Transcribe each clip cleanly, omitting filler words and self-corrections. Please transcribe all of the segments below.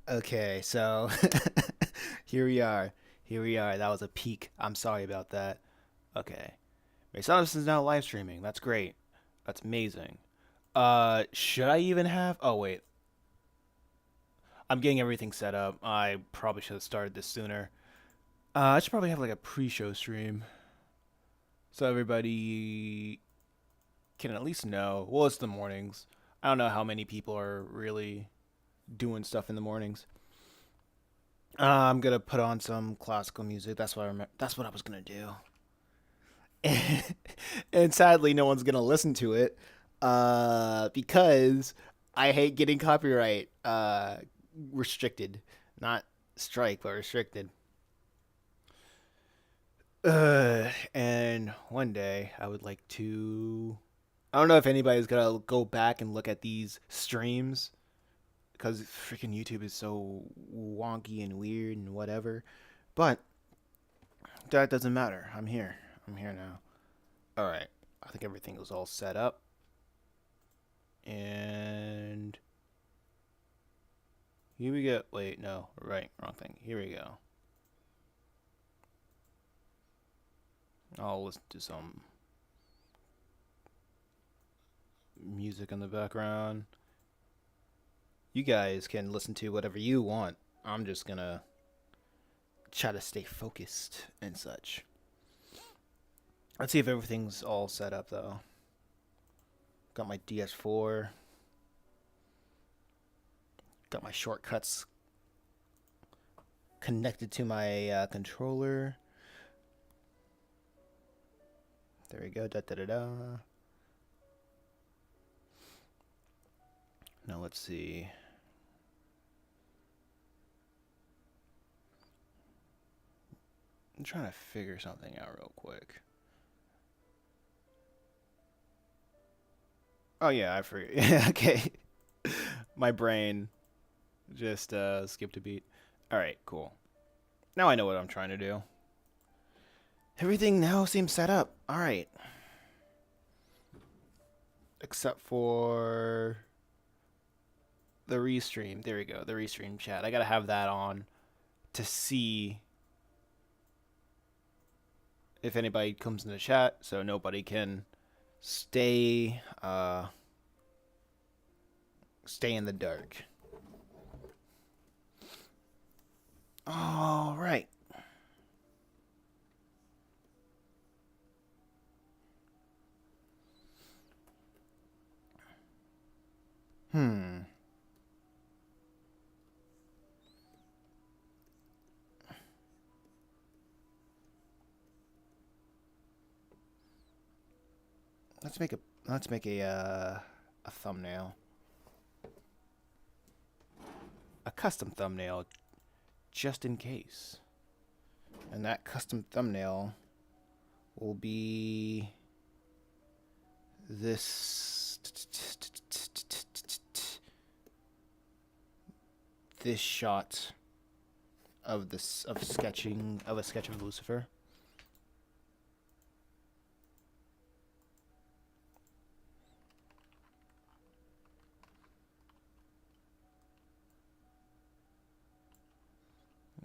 Okay, so here we are. Here we are. That was a peak. I'm sorry about that. Okay. Mason is now live streaming. That's great. That's amazing. Should I even have? Oh wait, I'm getting everything set up. I probably should have started this sooner. I should probably have like a pre-show stream so everybody can at least know. Well, it's the mornings. I don't know how many people are really doing stuff in the mornings. I'm gonna put on some classical music. That's what I remember. That's what I was gonna do. And sadly, no one's gonna listen to it, because I hate getting copyright restricted, not strike, but restricted. And one day I would like to. I don't know if anybody's gonna go back and look at these streams because freaking YouTube is so wonky and weird and whatever. But that doesn't matter. I'm here. I'm here now. All right. I think everything was all set up. And here we go. Wait, no. Right. Wrong thing. Here we go. I'll listen to some music in the background. You guys can listen to whatever you want. I'm just gonna try to stay focused and such. Let's see if everything's all set up though. Got my DS4. Got my shortcuts connected to my controller. There we go. Da da da da. Now let's see. I'm trying to figure something out real quick. Oh yeah, I forget. Okay. My brain just skipped a beat. All right, cool. Now I know what I'm trying to do. Everything now seems set up. All right. Except for the restream. There we go. The restream chat. I got to have that on to see if anybody comes in the chat so nobody can stay stay in the dark. All right. Hmm. Let's make a thumbnail. A custom thumbnail just in case. And that custom thumbnail will be this shot of this of sketching of a sketch of Lucifer.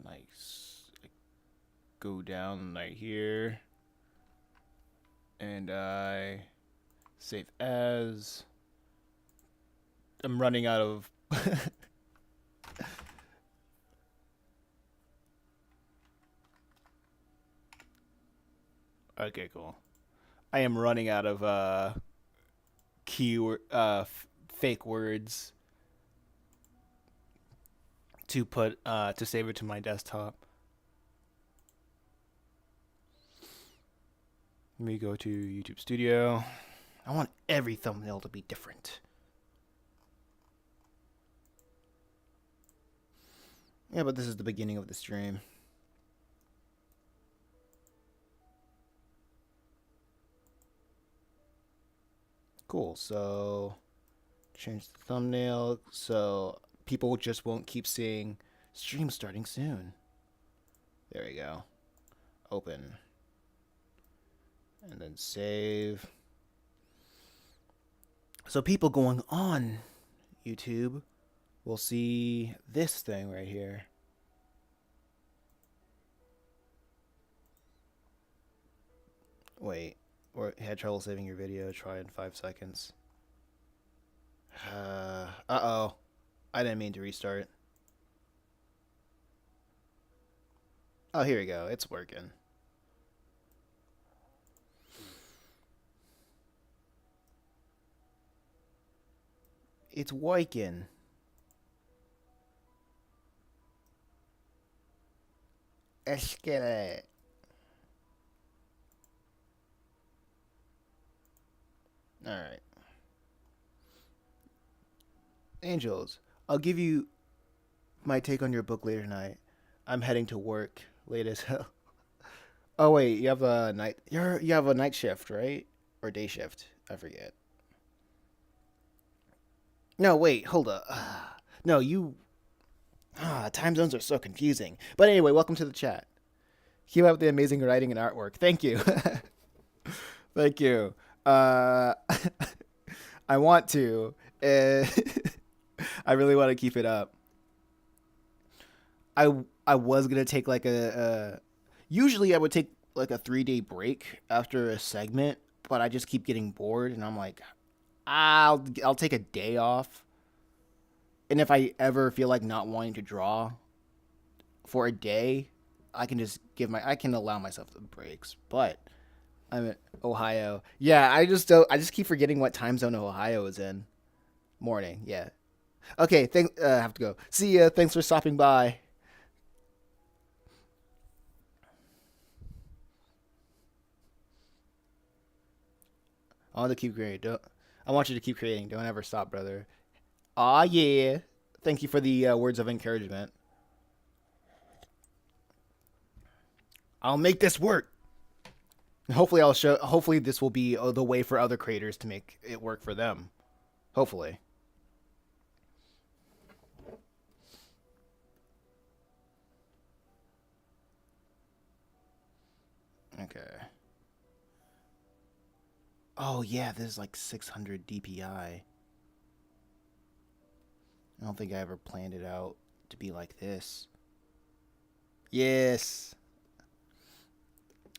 Nice. I go down right here and I save as. I'm running out of Okay, cool. I am running out of keyword fake words to put to save it to my desktop. Let me go to YouTube Studio. I want every thumbnail to be different. Yeah, but this is the beginning of the stream. Cool. So change the thumbnail so people just won't keep seeing stream starting soon. There we go. Open. And then save. So people going on YouTube we'll see this thing right here. Wait, or had trouble saving your video. Try in 5 seconds. Uh-oh. I didn't mean to restart. Oh, here we go. It's working. It's working. Let's get it. Alright. Angels, I'll give you my take on your book later tonight. I'm heading to work late as hell. Oh wait, you have a night shift, right? Or day shift? I forget. No, wait, hold up. No, you time zones are so confusing. But anyway, welcome to the chat. Keep up the amazing writing and artwork. Thank you. Thank you. Uh I want to. I really want to keep it up. I I was gonna take like usually I would take like a 3 day break after a segment, but I just keep getting bored, and I'm like, I'll take a day off, and if I ever feel like not wanting to draw for a day, I can allow myself the breaks. But I'm in Ohio. Yeah, I just keep forgetting what time zone Ohio is in. Morning. Yeah. Okay. I have to go. See ya. Thanks for stopping by. I want to keep creating. Don't. I want you to keep creating. Don't ever stop, brother. Aw, yeah. Thank you for the words of encouragement. I'll make this work. Hopefully, I'll show. Hopefully, this will be the way for other creators to make it work for them. Hopefully. Okay. Oh yeah, this is like 600 DPI. I don't think I ever planned it out to be like this. Yes.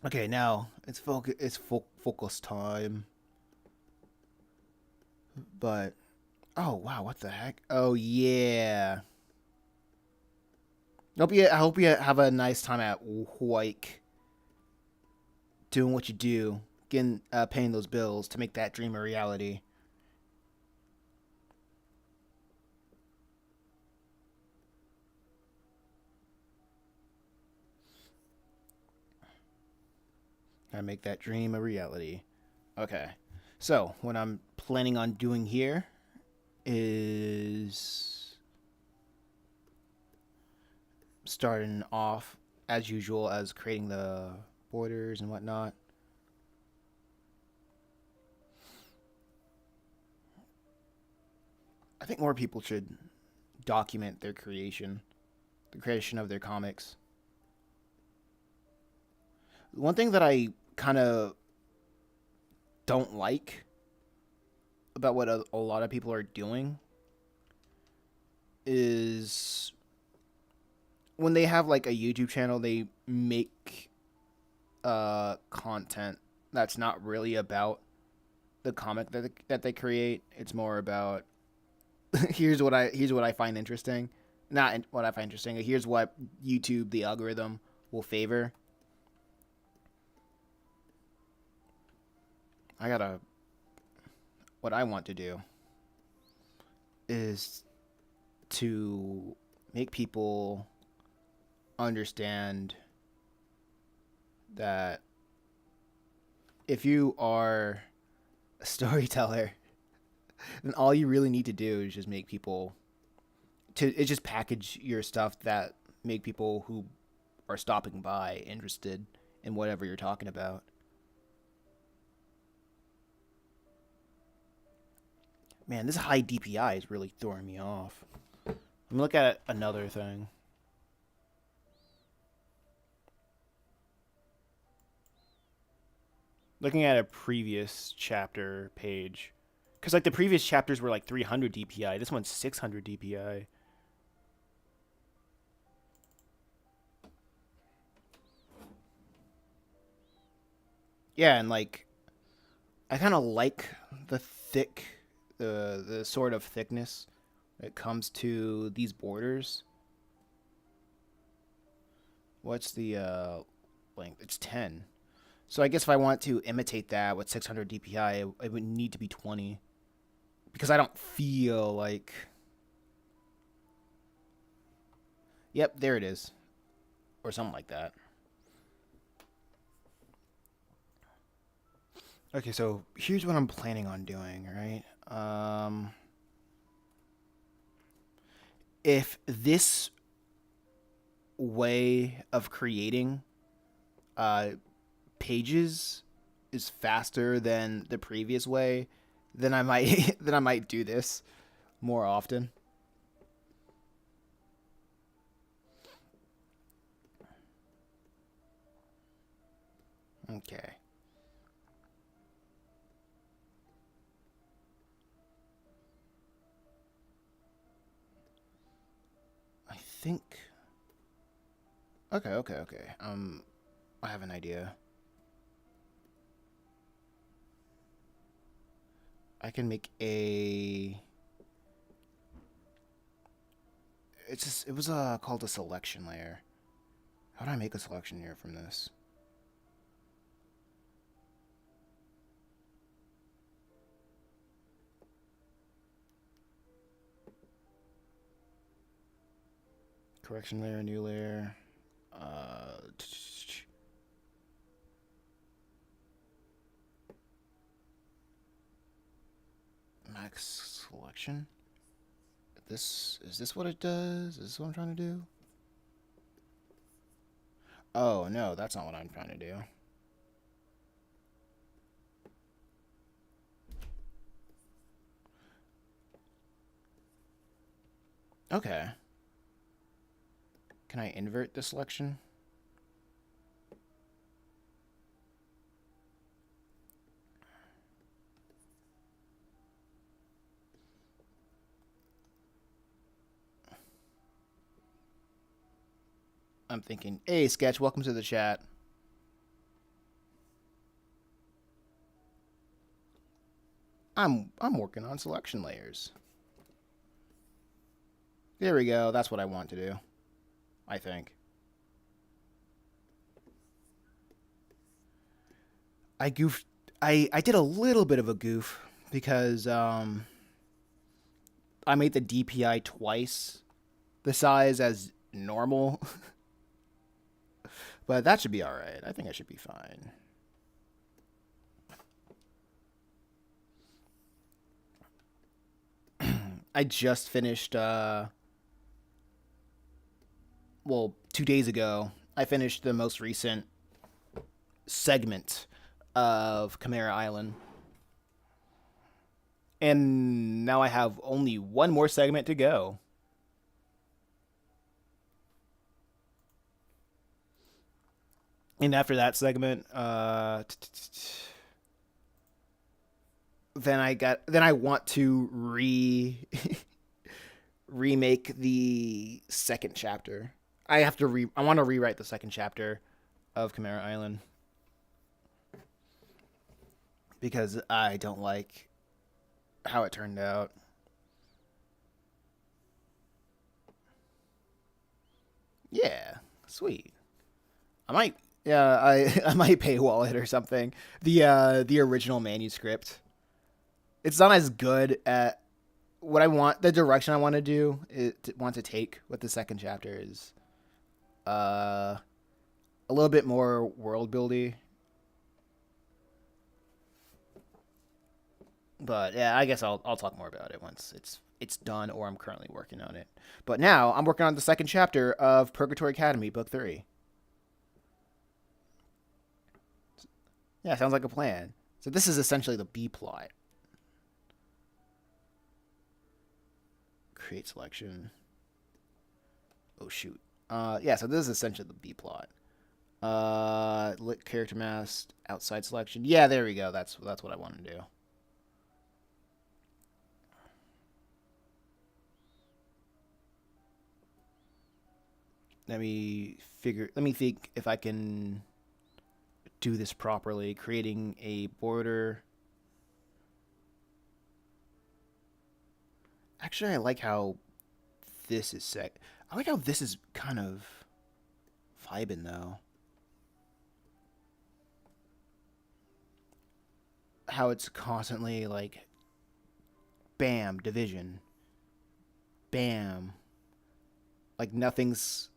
Okay, now focus time. But oh wow, what the heck? Oh yeah. I hope you have a nice time at Wike, doing what you do, getting paying those bills to make that dream a reality. I make that dream a reality. Okay. So, what I'm planning on doing here is starting off as usual as creating the borders and whatnot. I think more people should document their creation, the creation of their comics. One thing that I kind of don't like about what a lot of people are doing is when they have like a YouTube channel, they make content that's not really about the comic that they create. It's more about here's what I find interesting. Not what I find interesting. Here's what YouTube, the algorithm, will favor. What I want to do is to make people understand that if you are a storyteller, then all you really need to do is just make people just package your stuff that make people who are stopping by interested in whatever you're talking about. Man, this high DPI is really throwing me off. Let me look at another thing. Looking at a previous chapter page. Because, like, the previous chapters were, like, 300 DPI. This one's 600 DPI. Yeah, and like I kind of like the thick, the sort of thickness that comes to these borders. What's the length? It's 10. So I guess if I want to imitate that with 600 DPI, it would need to be 20 because I don't feel like. Yep, there it is, or something like that. Okay, so here's what I'm planning on doing, right? If this way of creating uh, pages is faster than the previous way, then I might then I might do this more often. Okay. I think. Okay, okay, okay. I have an idea. I can make a. It's just, it was called a selection layer. How do I make a selection layer from this? Correction layer, new layer. Uh, Max selection. This is this what it does? Is this what I'm trying to do? Oh no, that's not what I'm trying to do. Okay. Can I invert the selection? I'm thinking, hey Sketch, welcome to the chat. I'm working on selection layers. There we go. That's what I want to do. I think. I goofed. I did a little bit of a goof because I made the DPI twice the size as normal, but that should be all right. I think I should be fine. I just finished. Well, 2 days ago, I finished the most recent segment of Chimera Island. And now I have only one more segment to go. And after that segment, then I want to remake the second chapter. I want to rewrite the second chapter of Chimera Island because I don't like how it turned out. Yeah, sweet. I might yeah, I might paywall it or something. The original manuscript. It's not as good at what I want. The direction I want to do want to take with the second chapter is uh a little bit more world buildy. But yeah, I guess I'll talk more about it once it's done or I'm currently working on it. But now I'm working on the second chapter of Purgatory Academy, Book 3. Yeah, sounds like a plan. So this is essentially the B plot. Create selection. Oh shoot. Yeah, so this is essentially the B plot. Lit character mask, outside selection. Yeah, there we go. That's what I want to do. Let me think if I can do this properly. Creating a border. Actually, I like how this is set. I like how this is kind of vibing though. How it's constantly like bam, division. Bam. Like nothing's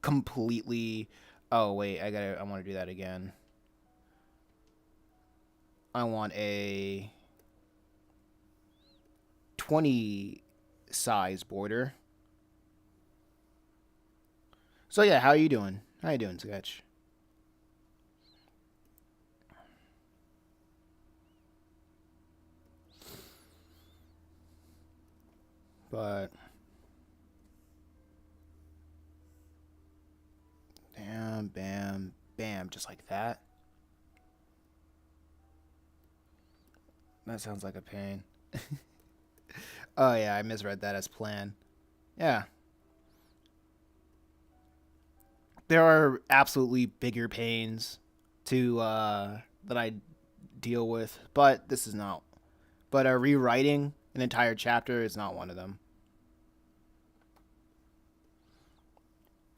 completely. Oh wait, I want to do that again. I want a 20 size border. So yeah, how are you doing? How you doing, Sketch? But bam, bam, bam, just like that. That sounds like a pain. Oh yeah, I misread that as plan. Yeah, there are absolutely bigger pains to that I deal with, but this is not. But rewriting an entire chapter is not one of them.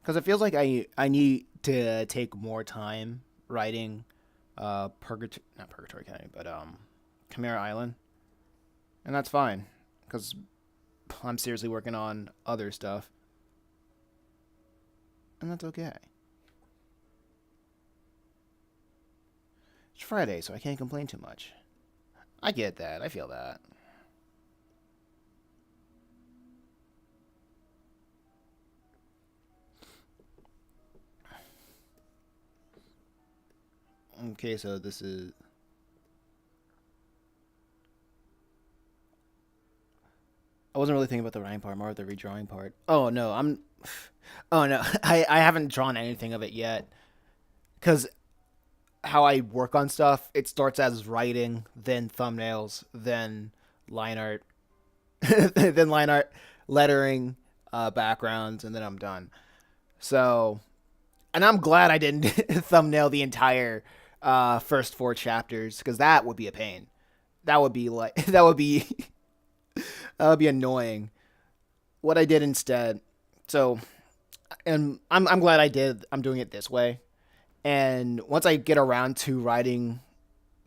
Because it feels like I need to take more time writing not Purgatory Academy, but Chimera Island, and that's fine because I'm seriously working on other stuff, and that's okay. It's Friday, so I can't complain too much. I get that. I feel that. Okay, so this is. I wasn't really thinking about the writing part, more of the redrawing part. Oh no, I'm. Oh no, I haven't drawn anything of it yet. Because how I work on stuff, it starts as writing, then thumbnails, then line art, then line art, lettering, backgrounds, and then I'm done. So, and I'm glad I didn't thumbnail the entire first four chapters because that would be a pain. That would be like that would be that would be annoying. What I did instead, so, and I'm glad I did. I'm doing it this way. And once I get around to writing,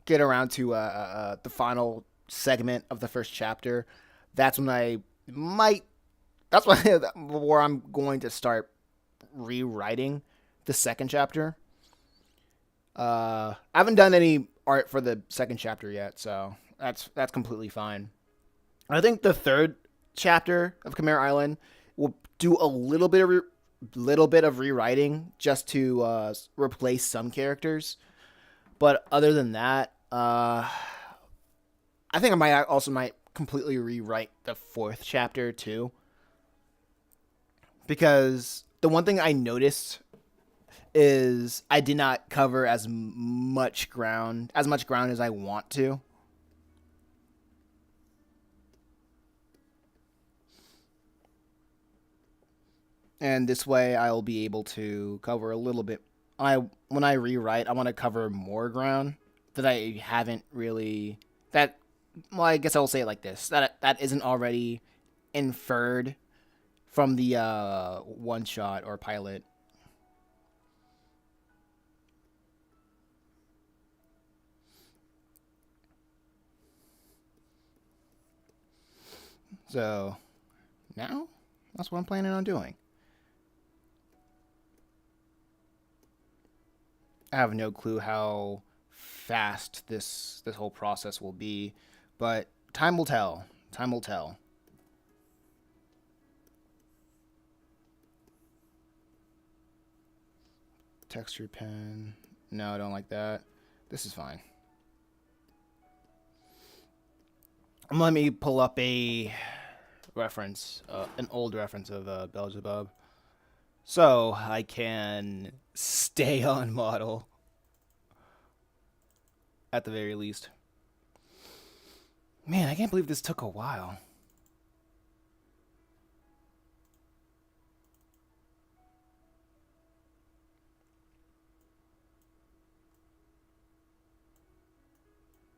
get around to the final segment of the first chapter, that's when I might. That's when where I'm going to start rewriting the second chapter. I haven't done any art for the second chapter yet, so that's completely fine. I think the third chapter of Chimera Island will do a little bit of rewriting just to replace some characters. But other than that, I think I might completely rewrite the fourth chapter too, because the one thing I noticed is I did not cover as much ground as I want to. And this way I'll be able to cover a little bit. When I rewrite, I want to cover more ground that I haven't really that well, I guess I'll say it like this. That isn't already inferred from the one shot or pilot. So now that's what I'm planning on doing. I have no clue how fast this whole process will be, but time will tell. Time will tell. Texture pen. No, I don't like that. This is fine. Let me pull up a reference, an old reference of Beelzebub, so I can stay on model at the very least. Man, I can't believe this took a while.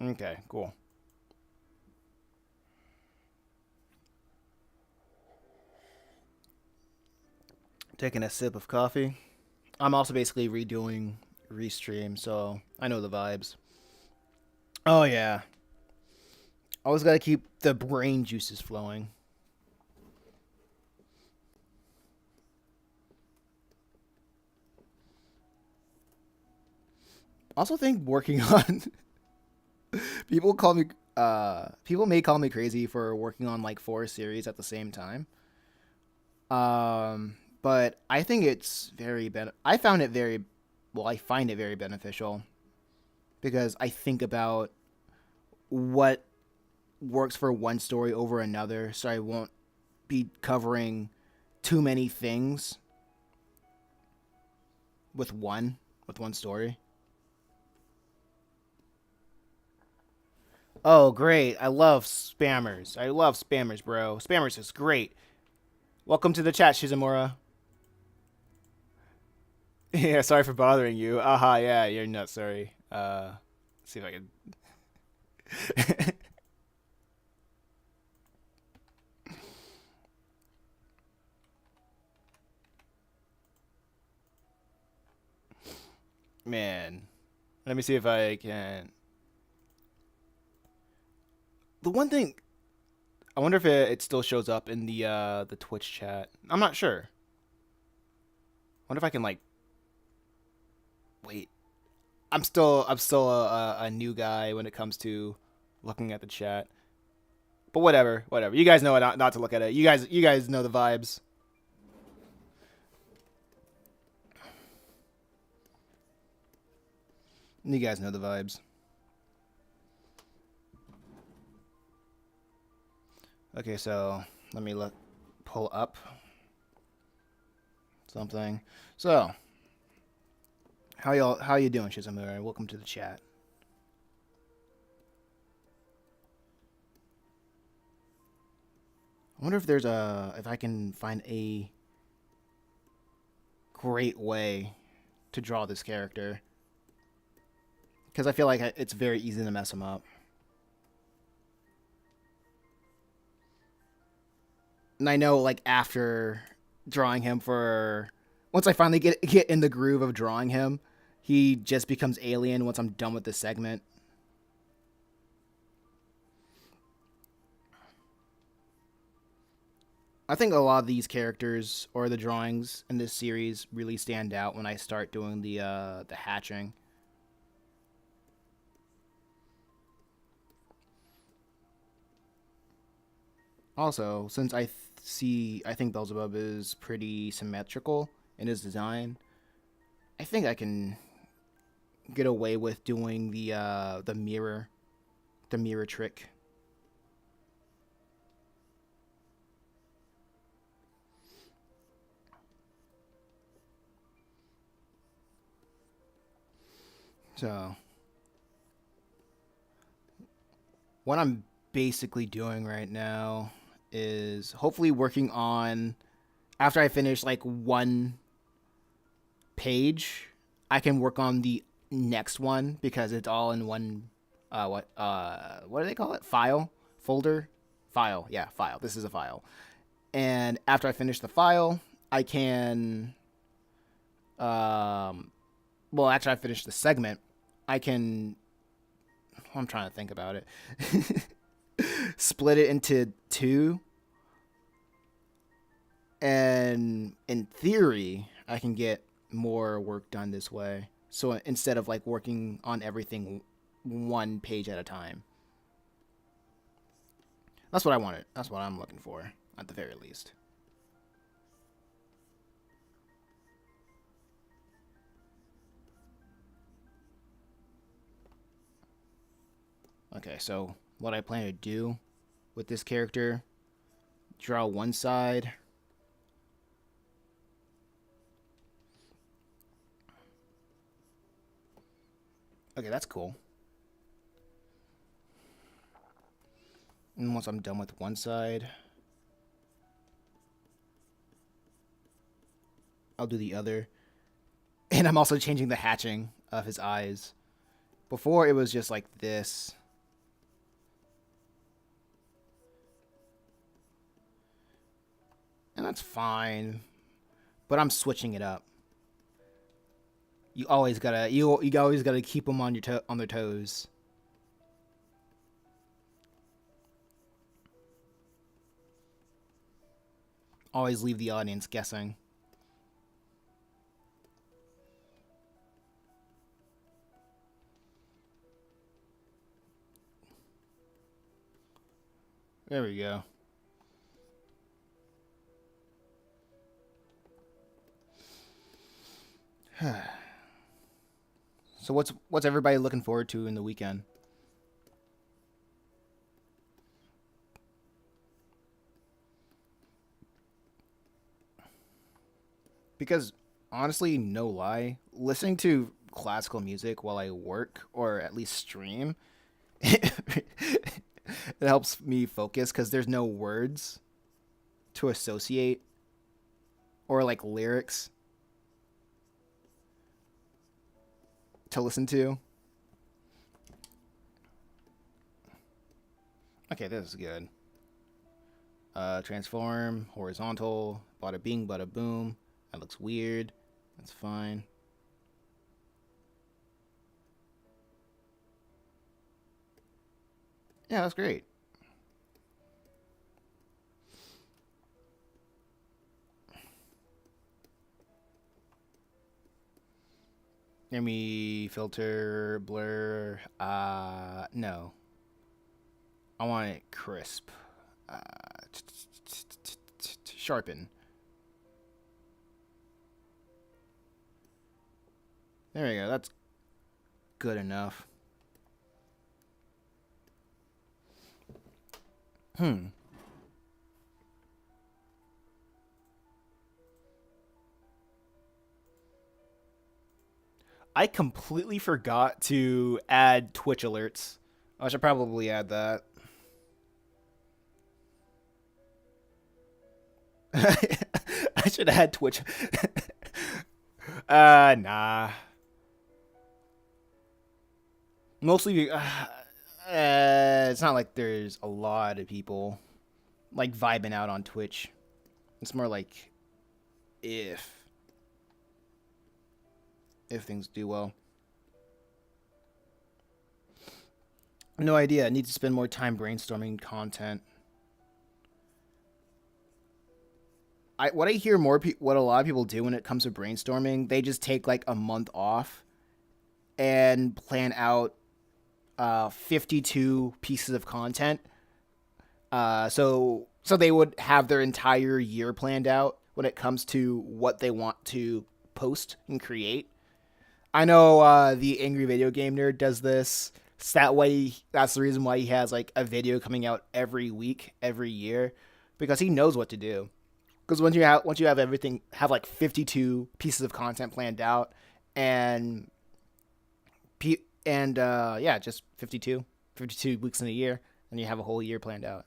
Okay, cool. Taking a sip of coffee. I'm also basically redoing Restream, so I know the vibes. Oh yeah, always gotta keep the brain juices flowing. Also think working on people call me people may call me crazy for working on like four series at the same time. But I think it's I found it very well, I find it very beneficial because I think about what works for one story over another, so I won't be covering too many things with one story. Oh, great. I love spammers. I love spammers, bro. Spammers is great. Welcome to the chat, Shizumura. Yeah, sorry for bothering you. Aha, yeah, you're not sorry. See if I can. Man, let me see if I can. The one thing I wonder if it still shows up in the Twitch chat. I'm not sure. I wonder if I can like wait. I'm still a new guy when it comes to looking at the chat. But whatever, whatever. You guys know not to look at it. You guys know the vibes. You guys know the vibes. Okay, so let me pull up something. So, how you doing, Shizumura? Welcome to the chat. I wonder if I can find a great way to draw this character, because I feel like it's very easy to mess him up. And I know, like, after drawing him for once I finally get in the groove of drawing him, he just becomes alien once I'm done with this segment. I think a lot of these characters or the drawings in this series really stand out when I start doing the hatching. Also, since I think Beelzebub is pretty symmetrical in his design, I think I can get away with doing the mirror trick. So, what I'm basically doing right now is hopefully working on after I finish like one page, I can work on the next one because it's all in one what do they call it? File? Folder? File. Yeah, file. This is a file. And after I finish the file, I can well, after I finish the segment, I can I'm trying to think about it. Split it into two, and in theory, I can get more work done this way. So instead of like working on everything one page at a time, that's what I wanted. That's what I'm looking for at the very least. Okay, so what I plan to do with this character, draw one side. Okay, that's cool. And once I'm done with one side, I'll do the other. And I'm also changing the hatching of his eyes. Before it was just like this. and that's fine. But I'm switching it up. You always gotta keep them on on their toes. Always leave the audience guessing. There we go. So what's everybody looking forward to in the weekend? Because honestly, no lie, listening to classical music while I work or at least stream, it helps me focus because there's no words to associate or like lyrics to listen to. Okay, this is good. Transform, horizontal, bada bing, bada boom. That looks weird. That's fine. Yeah, that's great. Let me filter, blur. No. I want it crisp. Uh, Sharpen. There we go. That's good enough. Hmm. I completely forgot to add Twitch alerts. I should probably add that. I should add Twitch. Nah. Mostly, it's not like there's a lot of people like vibing out on Twitch. It's more like if if things do well. No idea. I need to spend more time brainstorming content. What I hear what a lot of people do when it comes to brainstorming, they just take like a month off and plan out 52 pieces of content. So they would have their entire year planned out when it comes to what they want to post and create. I know the Angry Video Game Nerd does this. So that way, that's the reason why he has like a video coming out every week, every year, because he knows what to do. Because once you have everything, have like 52 pieces of content planned out, and yeah, just 52 weeks in a year, and you have a whole year planned out.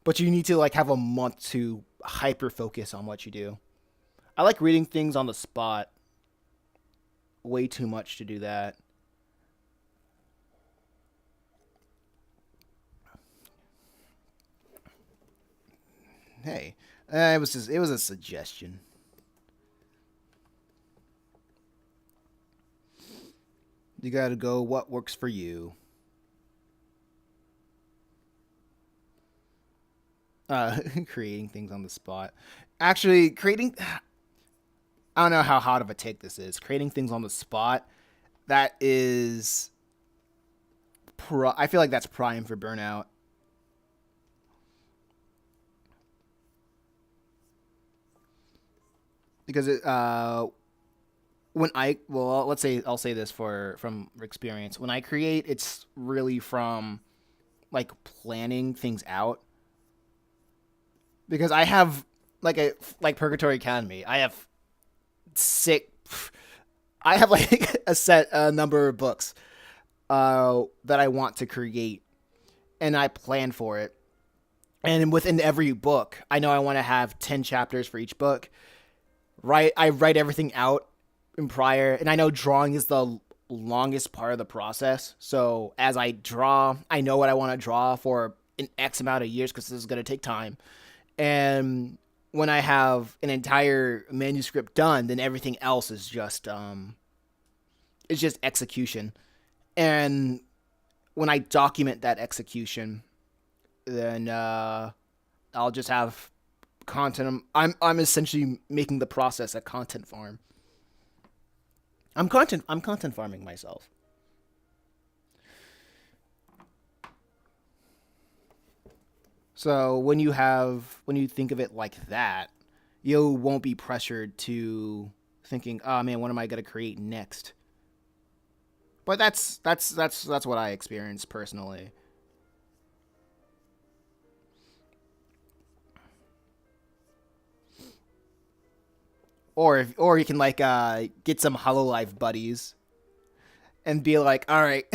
But you need to like have a month to hyper focus on what you do. I like reading things on the spot way too much to do that. Hey, it was a suggestion. You gotta go what works for you. Creating things on the spot. Actually, creating. I don't know how hot of a take this is. Creating things on the spot. That is. I feel like that's prime for burnout. Because when I well, let's say I'll say this for from experience. When I create, it's really from like planning things out because I have like Purgatory Academy. Six. I have like a number of books that I want to create, and I plan for it. And within every book, I know I want to have 10 chapters for each book. I write everything out in prior, and I know drawing is the longest part of the process. So as I draw, I know what I want to draw for in X amount of years because this is going to take time. And when I have an entire manuscript done, then everything else is just it's just execution. And when I document that execution, then I'll just have content. I'm essentially making the process a content farm. I'm content farming myself. So when you think of it like that, you won't be pressured to thinking, oh man, what am I gonna create next? But that's what I experienced personally. Or you can like get some Hololive buddies and be like, all right,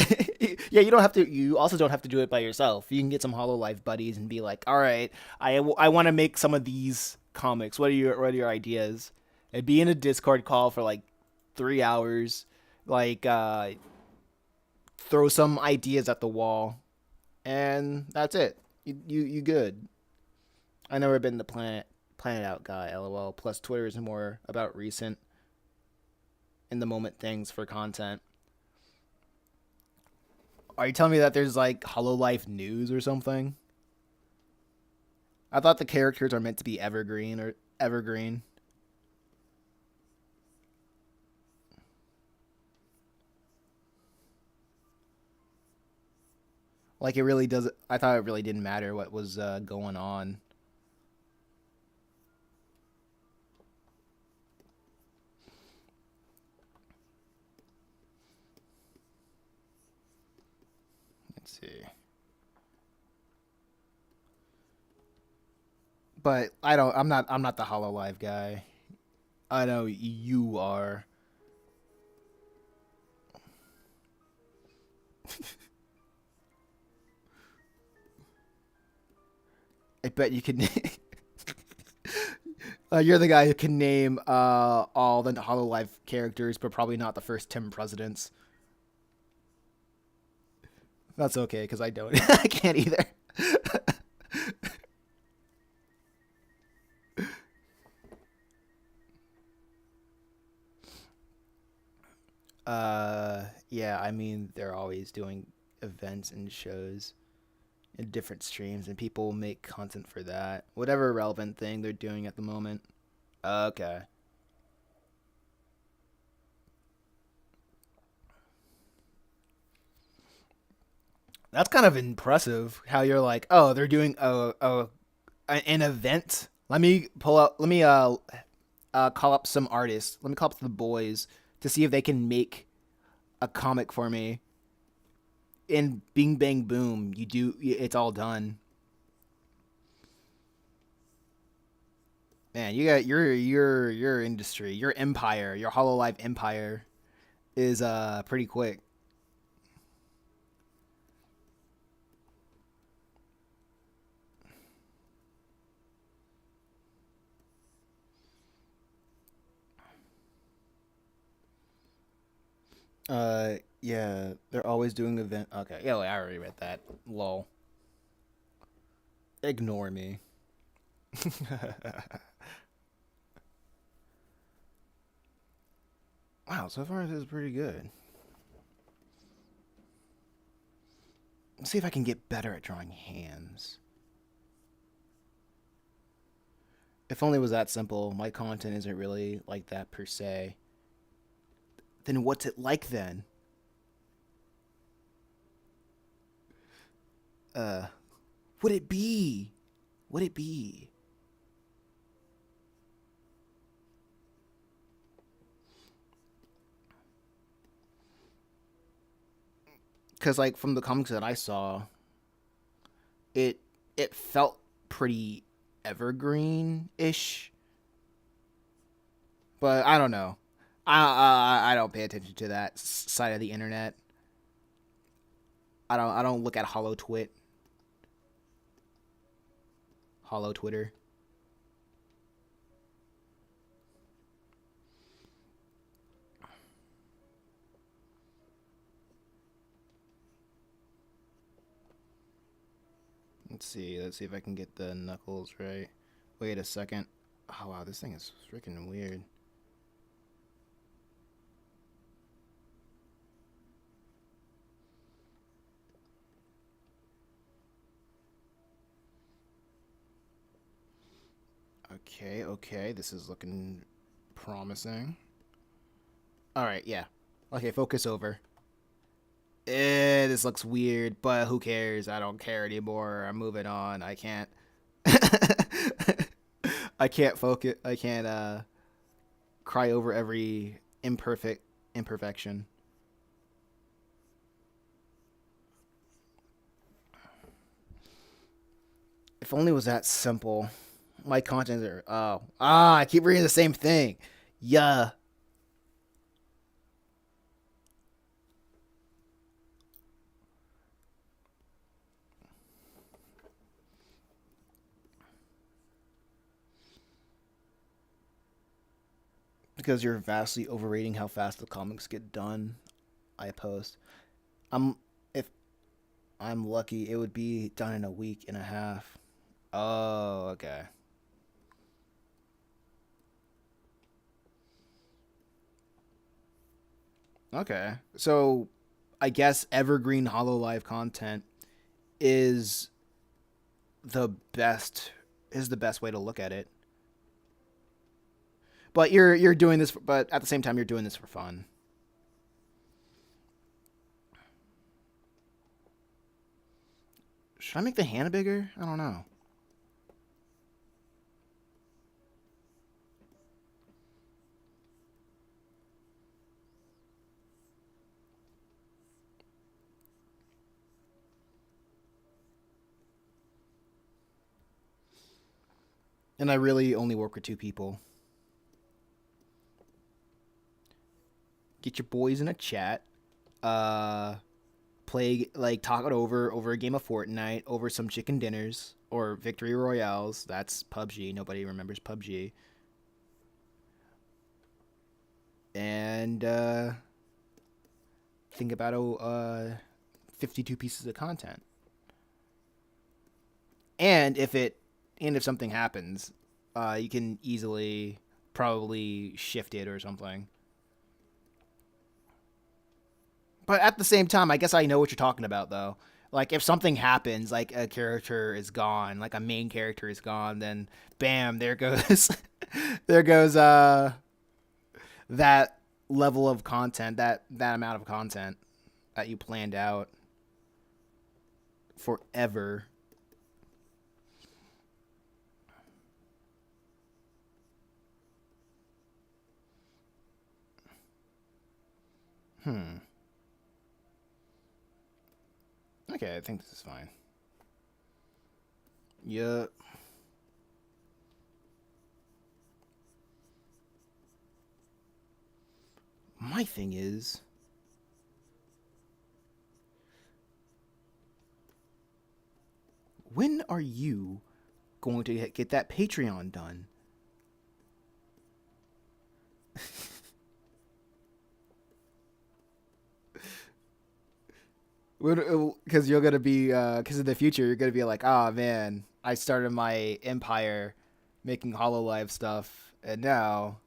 yeah, you don't have to. You also don't have to do it by yourself. You can get some Hololive buddies and be like, all right, I want to make some of these comics. What are your ideas? And be in a Discord call for like 3 hours, like throw some ideas at the wall, and that's it. You good. I never been the planet out guy. LOL. Plus Twitter is more about recent in the moment things for content. Are you telling me that there's like Hololive news or something? I thought the characters are meant to be evergreen. Like it really does. I thought it really didn't matter what was going on. Let's see. But I don't. I'm not the Hololive guy. I know you are. I bet you can. You're the guy who can name all the Hololive characters, but probably not the first 10 presidents. That's okay, because I don't. I can't either. Yeah, I mean, they're always doing events and shows in different streams, and people make content for that. Whatever relevant thing they're doing at the moment. Okay. That's kind of impressive how you're like, oh, they're doing an event. Let me call up some artists. Let me call up the boys to see if they can make a comic for me. And bing bang boom, it's all done. Man, you got your industry, your empire, your Hololive empire is pretty quick. Yeah, they're always doing event. Okay, yeah, wait, I already read that. Lol. Ignore me. Wow, so far this is pretty good. Let's see if I can get better at drawing hands. If only it was that simple. My content isn't really like that per se. Then what's it like then? Uh, would it be? Would it be? Because like from the comics that I saw, it it felt pretty evergreen ish, but I don't know. I don't pay attention to that side of the internet. I don't look at Hollow Twitter. Let's see. Let's see if I can get the knuckles right. Wait a second. Oh wow, this thing is freaking weird. Okay, okay, this is looking promising. All right, yeah. Okay, focus over. This looks weird, but who cares? I don't care anymore. I'm moving on. I can't. I can't focus. I can't cry over every imperfection. If only it was that simple. My contents are I keep reading the same thing. Yeah, because you're vastly overrating how fast the comics get done. I post. I'm if I'm lucky, it would be done in a week and a half. Oh, okay. Okay. So, I guess evergreen Hollow Live content is the best is the best way to look at it. But you're doing this, but at the same time, you're doing this for fun. Should I make the hand bigger? I don't know. And I really only work with two people. Get your boys in a chat. Uh, Play like talk it over a game of Fortnite, over some chicken dinners or victory royales. That's PUBG. Nobody remembers PUBG. And think about 52 pieces of content. And if something happens, you can easily probably shift it or something. But at the same time, I guess I know what you're talking about though. Like if something happens, like a character is gone, like a main character is gone, then bam, there goes there goes that level of content, that amount of content that you planned out forever. Hmm. Okay, I think this is fine. Yeah. My thing is, when are you going to get that Patreon done? Because you're gonna be, because in the future you're gonna be like, oh man, I started my empire making Hololive stuff, and now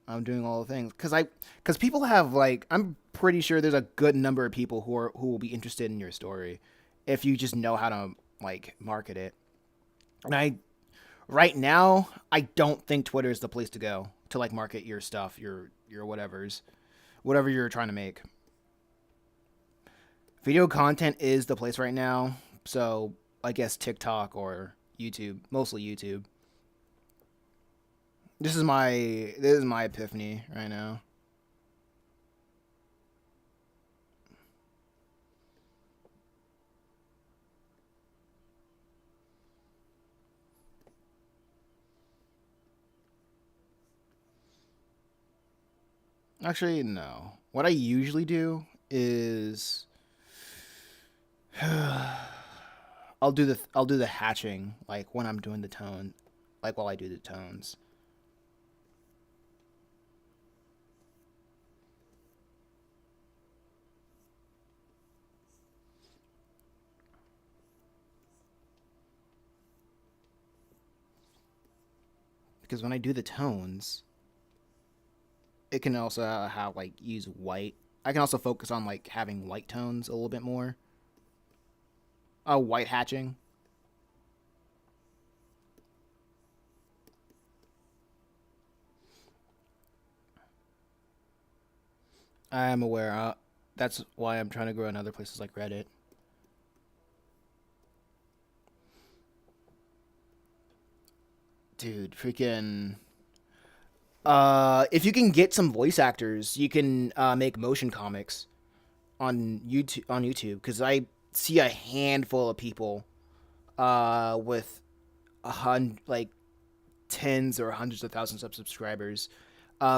I'm doing all the things. Because people have like, I'm pretty sure there's a good number of people who will be interested in your story, if you just know how to like market it. And right now, I don't think Twitter is the place to go to like market your stuff, your whatever you're trying to make. Video content is the place right now. So I guess TikTok or YouTube, mostly YouTube. This is my epiphany right now. Actually, no. What I usually do is I'll do the hatching like when I'm doing the tone, like while I do the tones. because when I do the tones, it can also have like use white. I can also focus on like having white tones a little bit more. White hatching. I am aware. That's why I'm trying to grow in other places like Reddit. Dude, freaking. If you can get some voice actors, you can make motion comics on YouTube. Because I see a handful of people with like tens or hundreds of thousands of subscribers,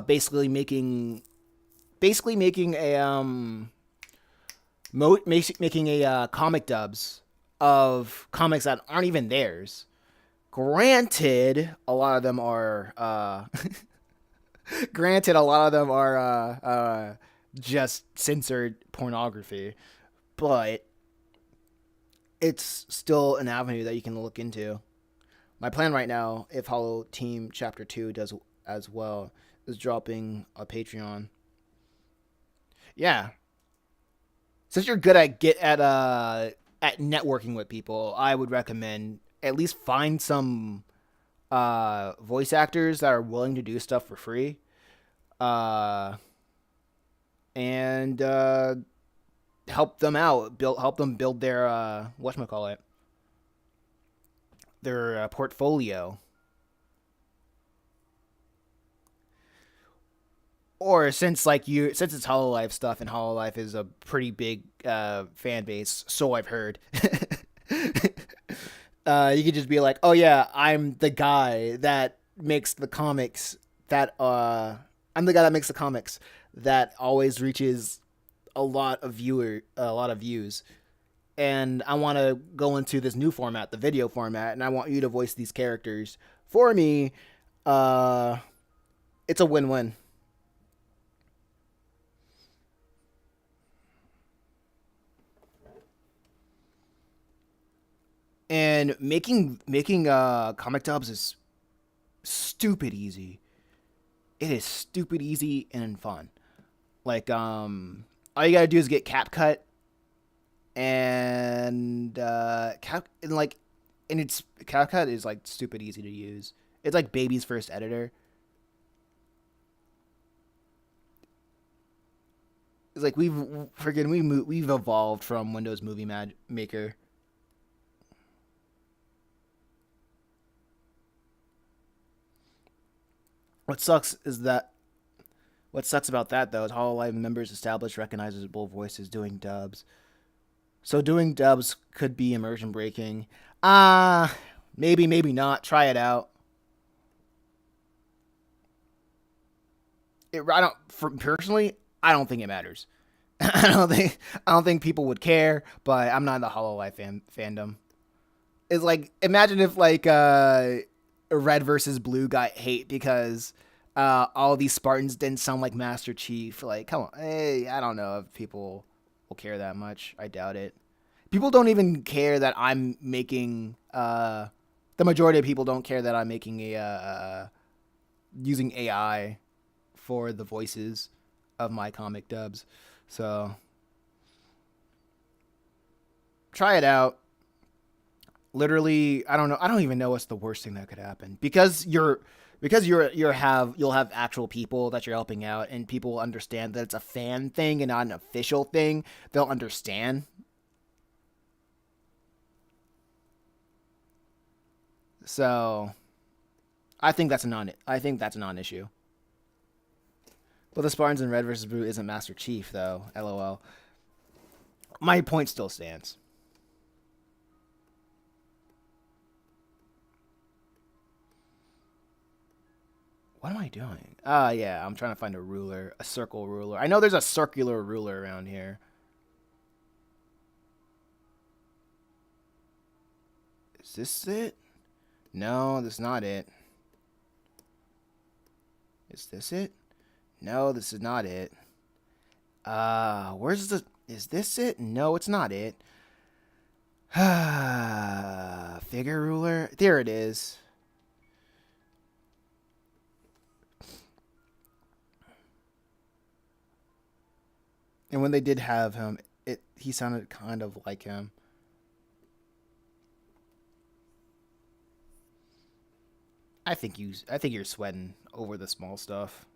basically making a making a comic dubs of comics that aren't even theirs. Granted, a lot of them are granted a lot of them are just censored pornography, but it's still an avenue that you can look into. My plan right now, if Hollow Team Chapter 2 does as well, is dropping a Patreon. Yeah. Since you're good at networking with people, I would recommend at least find some voice actors that are willing to do stuff for free. Uh and help them out, help them build their whatchamacallit, their portfolio. Or since it's Hololive stuff, and Hololive is a pretty big fan base, so I've heard. You could just be like, "Oh yeah, I'm the guy that makes the comics I'm the guy that makes the comics that always reaches a lot of views, and I want to go into this new format, the video format, and I want you to voice these characters for me." It's a win-win. And making comic dubs is stupid easy. It is stupid easy and fun. Like all you gotta do is get CapCut and like, and it's CapCut is like stupid easy to use. It's like baby's first editor. It's like we've evolved from Windows Movie Maker. What sucks is that what sucks about that though is Hololive members establish recognizable voices doing dubs. So doing dubs could be immersion breaking. Ah, maybe not. Try it out. I don't personally. I don't think it matters. I don't think people would care. But I'm not in the Hololive fandom. It's like, imagine if like red versus blue got hate because all these Spartans didn't sound like Master Chief. Like, come on, hey, I don't know if people will care that much. I doubt it. People don't even care that I'm making. The majority of people don't care that I'm making a using AI for the voices of my comic dubs. So try it out. Literally, I don't know. I don't even know what's the worst thing that could happen, you'll have actual people that you're helping out, and people will understand that it's a fan thing and not an official thing. They'll understand. So I think that's a non-issue. But the Spartans in Red versus Blue isn't Master Chief though. LOL. My point still stands. What am I doing? Yeah, I'm trying to find a ruler, a circle ruler. I know there's a circular ruler around here. Is this it? No, that's not it. Is this it? No, this is not it. Where's the... Is this it? No, it's not it. Figure ruler? There it is. And when they did have him, he sounded kind of like him. I think you're sweating over the small stuff.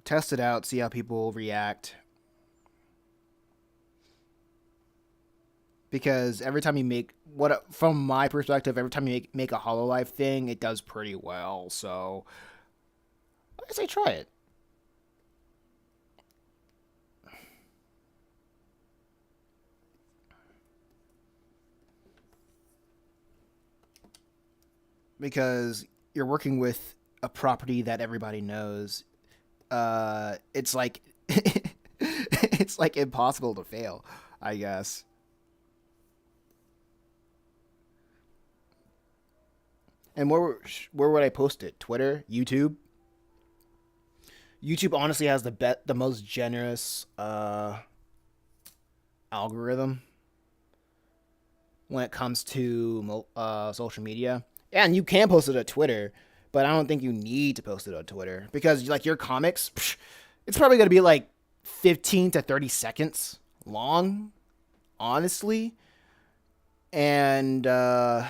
Test it out, see how people react. Because every time you make from my perspective, every time you make a Hololive thing, it does pretty well. So I say try it. Because you're working with a property that everybody knows. It's like it's like impossible to fail, I guess. And where would I post it? Twitter, YouTube. YouTube honestly has the most generous algorithm when it comes to social media. Yeah, and you can post it on Twitter, but I don't think you need to post it on Twitter because like your comics, it's probably gonna be like 15 to 30 seconds long, honestly, and yeah,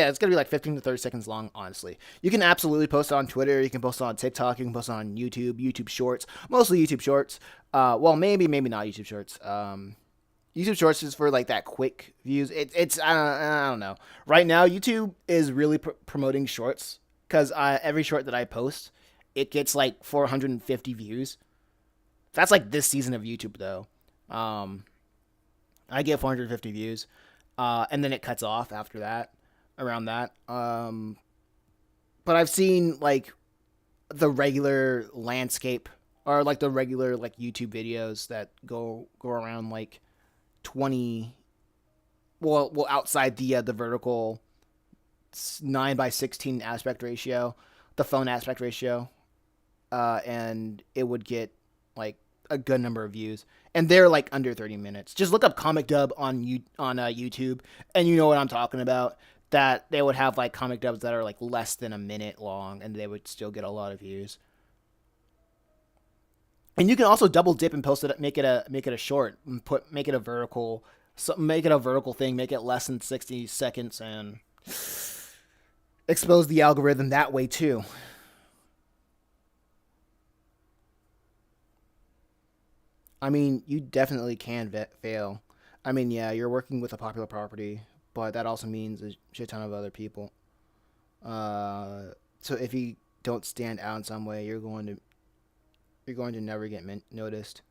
it's gonna be like 15 to 30 seconds long, honestly. You can absolutely post it on Twitter. You can post it on TikTok. You can post it on YouTube, YouTube Shorts, mostly YouTube Shorts. Well, maybe not YouTube Shorts. YouTube Shorts is for like that quick views. It's I don't know. Right now, YouTube is really promoting Shorts because every short that I post, it gets like 450 views. That's like this season of YouTube though. Um, I get 450 views, and then it cuts off after that, around that. But I've seen like the regular landscape or like the regular like YouTube videos that go around like 20, well outside the vertical 9 by 16 aspect ratio, the phone aspect ratio, and it would get like a good number of views, and they're like under 30 minutes. Just look up comic dub on YouTube, and you know what I'm talking about. That they would have like comic dubs that are like less than a minute long, and they would still get a lot of views. And you can also double dip and post it, make it a short, and make it a vertical, make it a vertical thing, make it less than 60 seconds, and expose the algorithm that way too. I mean, you definitely can fail. I mean, yeah, you're working with a popular property, but that also means a shit ton of other people. So if you don't stand out in some way, you're going to never get noticed.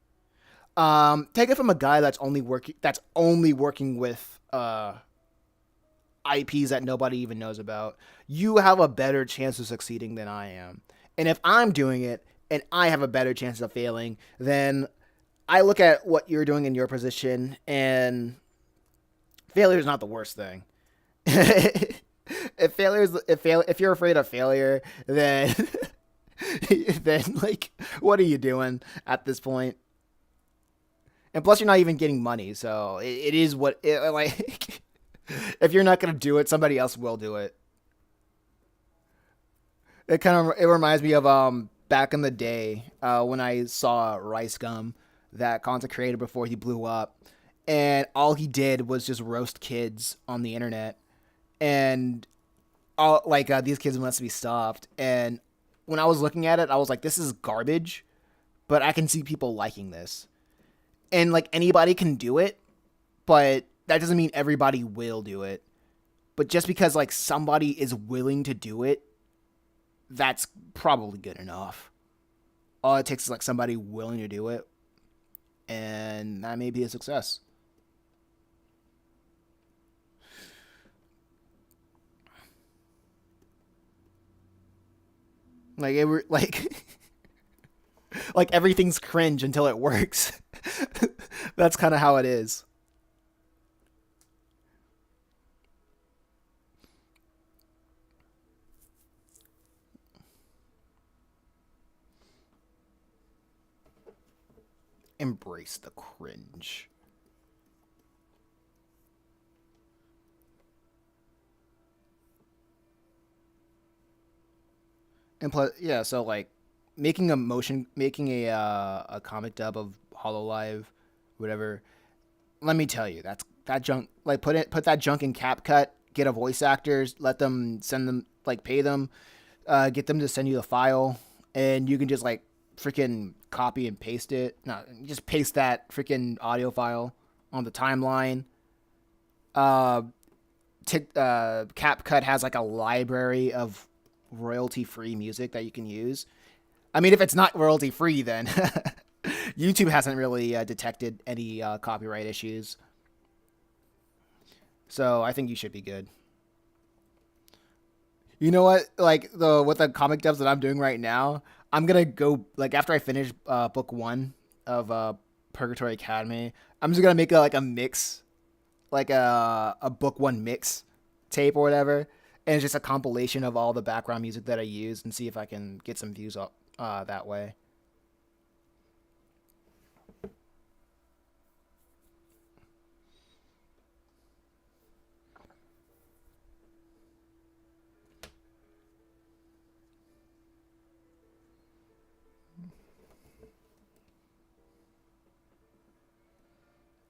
Take it from a guy that's only working with IPs that nobody even knows about. You have a better chance of succeeding than I am. And if I'm doing it and I have a better chance of failing, then I look at what you're doing in your position, and failure is not the worst thing. If you're afraid of failure, then then like what are you doing at this point? And plus, you're not even getting money, so it is what it like. If you're not gonna do it, somebody else will do it. It reminds me of back in the day when I saw Rice Gum, that content creator before he blew up, and all he did was just roast kids on the internet, and all like these kids must be stopped. And when I was looking at it, I was like, this is garbage, but I can see people liking this, and like anybody can do it, but that doesn't mean everybody will do it. But just because like somebody is willing to do it, that's probably good enough. All it takes is like somebody willing to do it, and that may be a success. Like it were like like everything's cringe until it works. That's kind of how it is. Embrace the cringe. And plus, yeah, so like making a comic dub of Hololive, whatever. Let me tell you, that junk. Like put that junk in CapCut. Get a voice actors. Let them send them like pay them. Get them to send you the file, and you can just like freaking copy and paste it. No, just paste that freaking audio file on the timeline. Uh, CapCut has like a library of royalty free music that you can use. I mean, if it's not royalty free, then YouTube hasn't really detected any copyright issues. So I think you should be good. You know what? Like the with the comic dubs that I'm doing right now, I'm gonna go like after I finish book one of Purgatory Academy. I'm just gonna make like a mix, like a book one mix tape or whatever, and it's just a compilation of all the background music that I used and see if I can get some views up that way.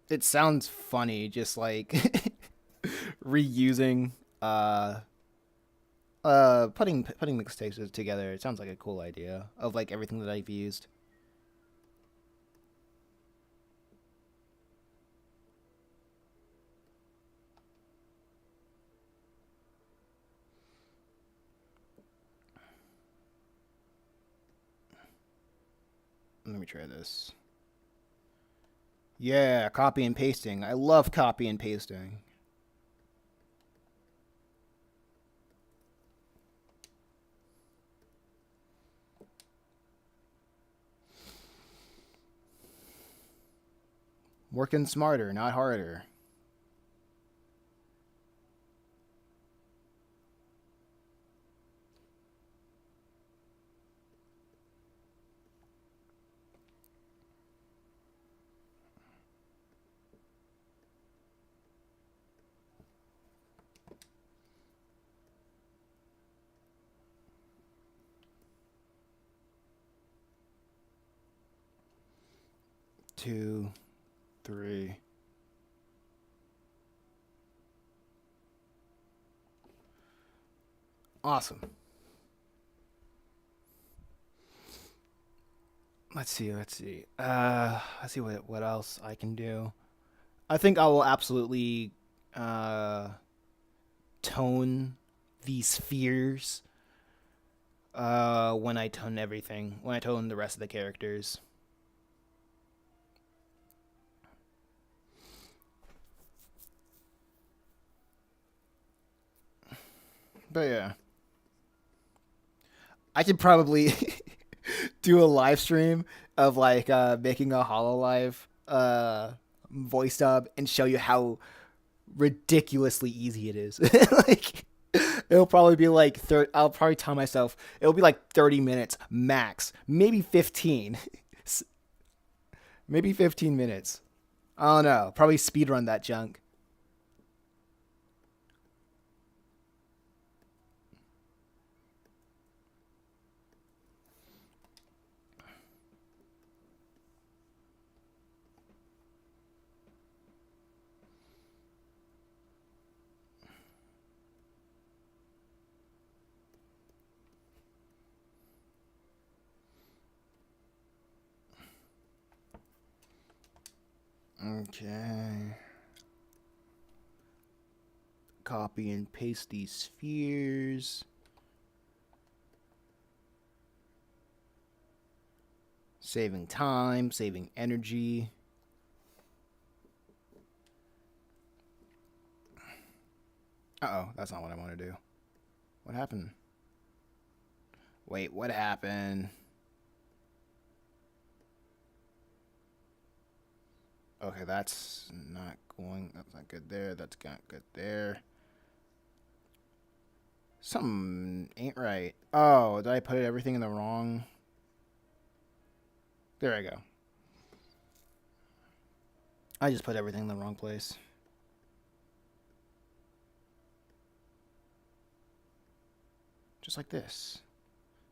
It sounds funny, just like reusing putting mixtapes together. It sounds like a cool idea of like everything that I've used. Let me try this. Yeah, copy and pasting. I love copy and pasting. Working smarter, not harder. 2, 3. Awesome. Let's see what else I can do. I think I will absolutely uh tone these spheres when I tone everything. When I tone the rest of the characters. But yeah. I could probably do a live stream of like making a Hololive voice dub and show you how ridiculously easy it is. Like it'll probably be like I'll probably tell myself it'll be like 30 minutes max, maybe 15. Maybe 15 minutes. I don't know. Probably speed run that junk. Okay. Copy and paste these spheres. Saving time, saving energy. Uh oh, that's not what I want to do. What happened? Wait, what happened? Okay, that's not going. That's not good there. That's not good there. Something ain't right. Oh, did I put everything in the wrong? There I go. I just put everything in the wrong place. Just like this.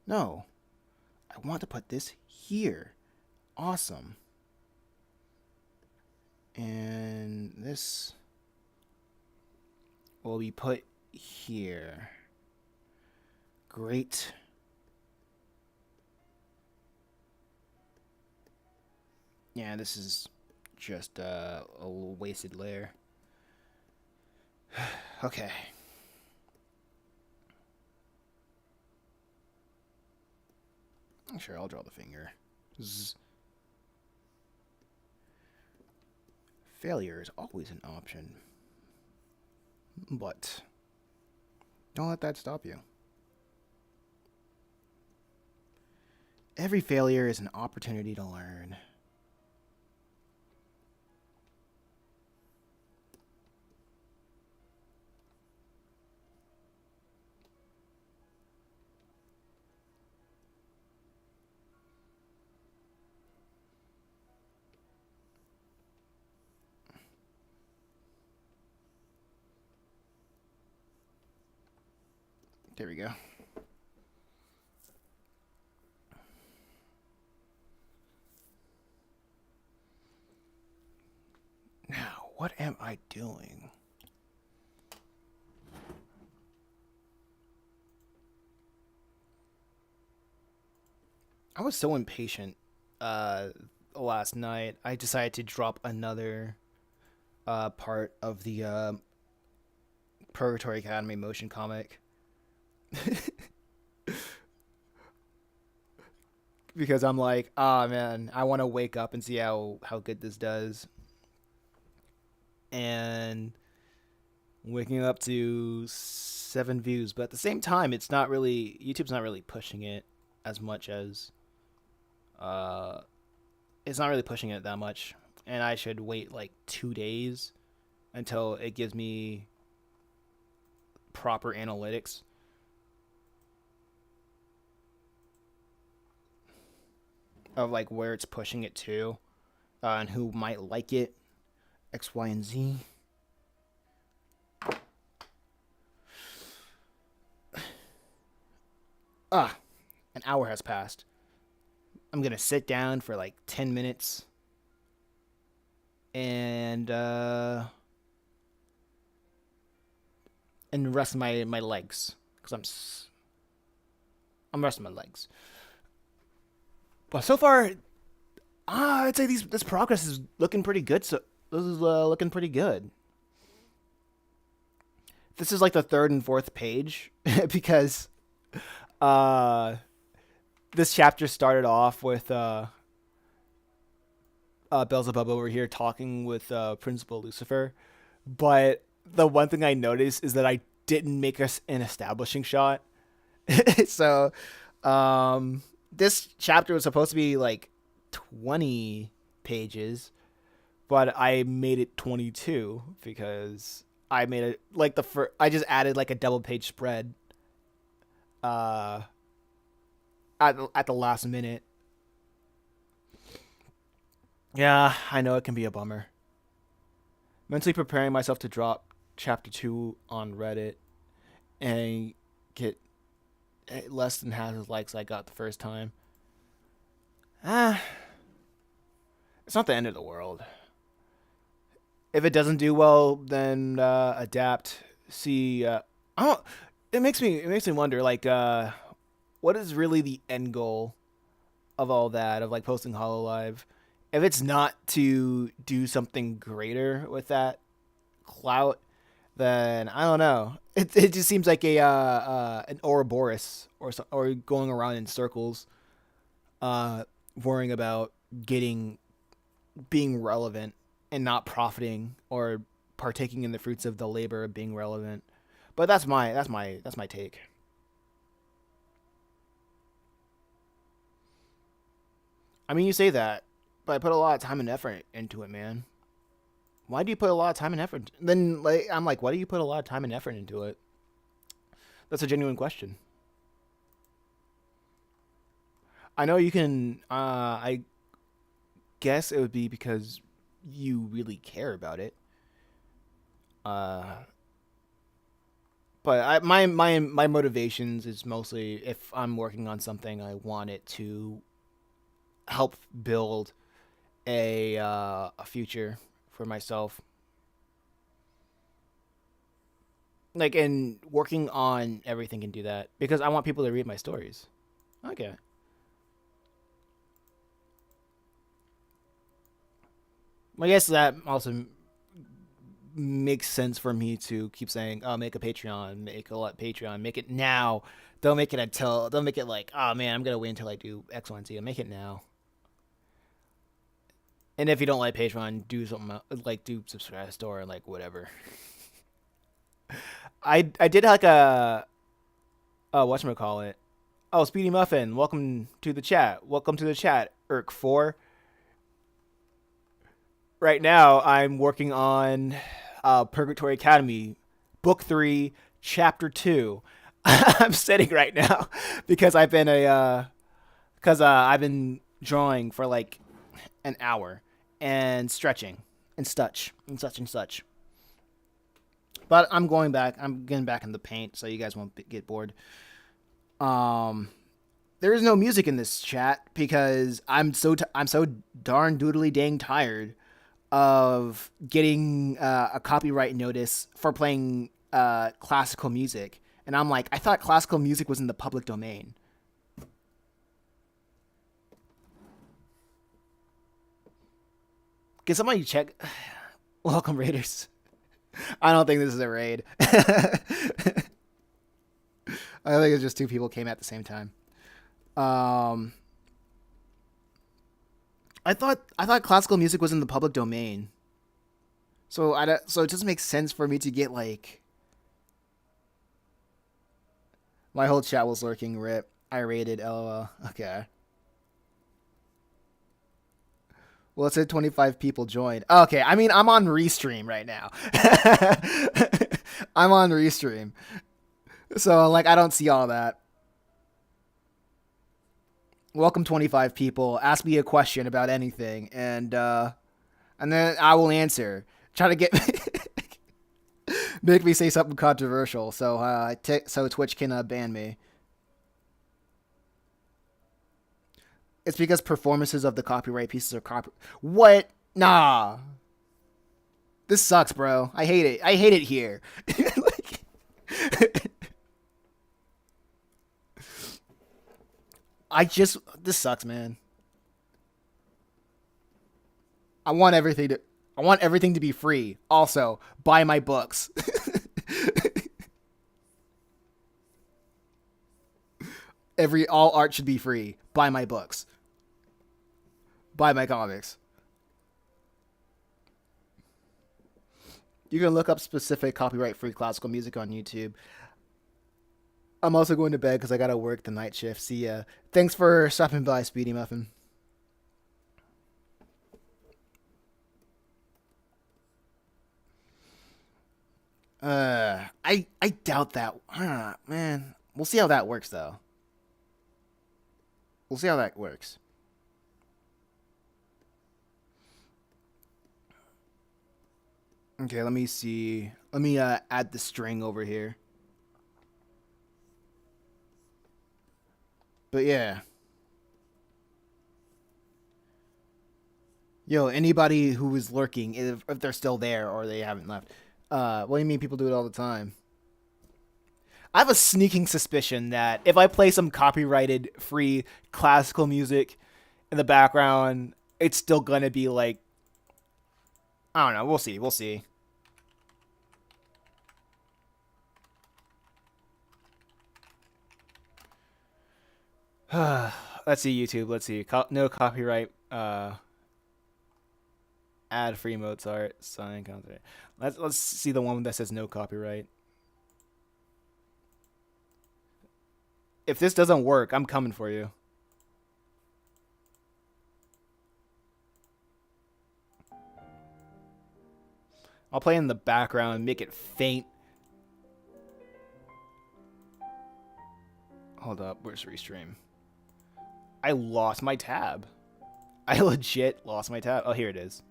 No, I want to put this here. Awesome. And this will be put here. Great. Yeah, this is just a wasted layer. Okay. Sure, I'll draw the finger. Failure is always an option. But don't let that stop you. Every failure is an opportunity to learn. There we go. Now, what am I doing? I was so impatient last night. I decided to drop another part of the Purgatory Academy motion comic. Because I'm like, ah, man, I want to wake up and see how good this does. And waking up to 7 views, but at the same time, YouTube's not really pushing it as much as it's not really pushing it that much, and I should wait like 2 days until it gives me proper analytics. Of like where it's pushing it to, and who might like it, X, Y, and Z. An hour has passed. I'm gonna sit down for like 10 minutes and rest my legs because I'm resting my legs. But so far, I'd say this progress is looking pretty good. So this is looking pretty good. This is like the third and fourth page because this chapter started off with Beelzebub over here talking with Principal Lucifer, but the one thing I noticed is that I didn't make us an establishing shot. So, this chapter was supposed to be like 20 pages, but I made it 22 because I made it like I just added like a double page spread uh at the last minute. Yeah, I know it can be a bummer. Mentally preparing myself to drop chapter 2 on Reddit and get less than half as likes I got the first time. Ah, it's not the end of the world. If it doesn't do well, then adapt. See, I don't. It makes me wonder, like, what is really the end goal of all that, of like posting Hololive? If it's not to do something greater with that clout, then I don't know. It just seems like a an Ouroboros or going around in circles, uh, worrying about being relevant and not profiting or partaking in the fruits of the labor of being relevant. But that's my take. I mean, you say that, but I put a lot of time and effort into it, man. Why do you put a lot of time and effort? Then like I'm like, why do you put a lot of time and effort into it? That's a genuine question. I know you can. I guess it would be because you really care about it. Uh, But my motivations is mostly if I'm working on something, I want it to help build a future for myself. Like, and working on everything can do that because I want people to read my stories. Okay. I guess that also makes sense for me to keep saying, "Oh, make a Patreon, make a Patreon, make it now." Don't make it until. Don't make it like, "Oh man, I'm gonna wait until I do X, Y, and Z." Make it now. And if you don't like Patreon, do something like do subscribe store and like whatever. I did like a whatchamacallit. Oh, Speedy Muffin, welcome to the chat. Welcome to the chat, Irk4. Right now, I'm working on Purgatory Academy, Book 3, Chapter 2. I'm sitting right now because I've been drawing for like an hour and stretching and such and such and such. But I'm going back. I'm getting back in the paint, so you guys won't get bored. Um, there is no music in this chat because I'm so darn doodly dang tired of getting a copyright notice for playing classical music, and I'm like, I thought classical music was in the public domain. Can somebody check? Welcome, Raiders. I don't think this is a raid. I think it's just two people came at the same time. Um, I thought classical music was in the public domain. So it doesn't make sense for me to get like my whole chat was lurking. Rip. I rated. LOL. Okay. Well, it said 25 people joined. Okay, I mean, I'm on Restream right now. I'm on Restream. So, like, I don't see all that. Welcome 25 people. Ask me a question about anything, and then I will answer. Try to get make me say something controversial, so so Twitch can ban me. It's because performances of the copyright pieces are What? Nah. This sucks, bro. I hate it. I hate it here. Like, this sucks, man. I want everything to be free. Also, buy my books. All art should be free. Buy my books. Buy my comics. You can look up specific copyright-free classical music on YouTube. I'm also going to bed because I gotta work the night shift. See ya. Thanks for stopping by, Speedy Muffin. I doubt that. Man, we'll see how that works though. We'll see how that works. Okay, let me see. Let me add the string over here. But yeah. Yo, anybody who is lurking, if they're still there or they haven't left. What do you mean people do it all the time? I have a sneaking suspicion that if I play some copyrighted free classical music in the background, it's still gonna be like, I don't know. We'll see. We'll see. Let's see YouTube. Let's see. No copyright. Add free Mozart sign concert. Let's see the one that says no copyright. If this doesn't work, I'm coming for you. I'll play in the background and make it faint. Hold up, where's Restream? I lost my tab. I legit lost my tab. Oh, here it is.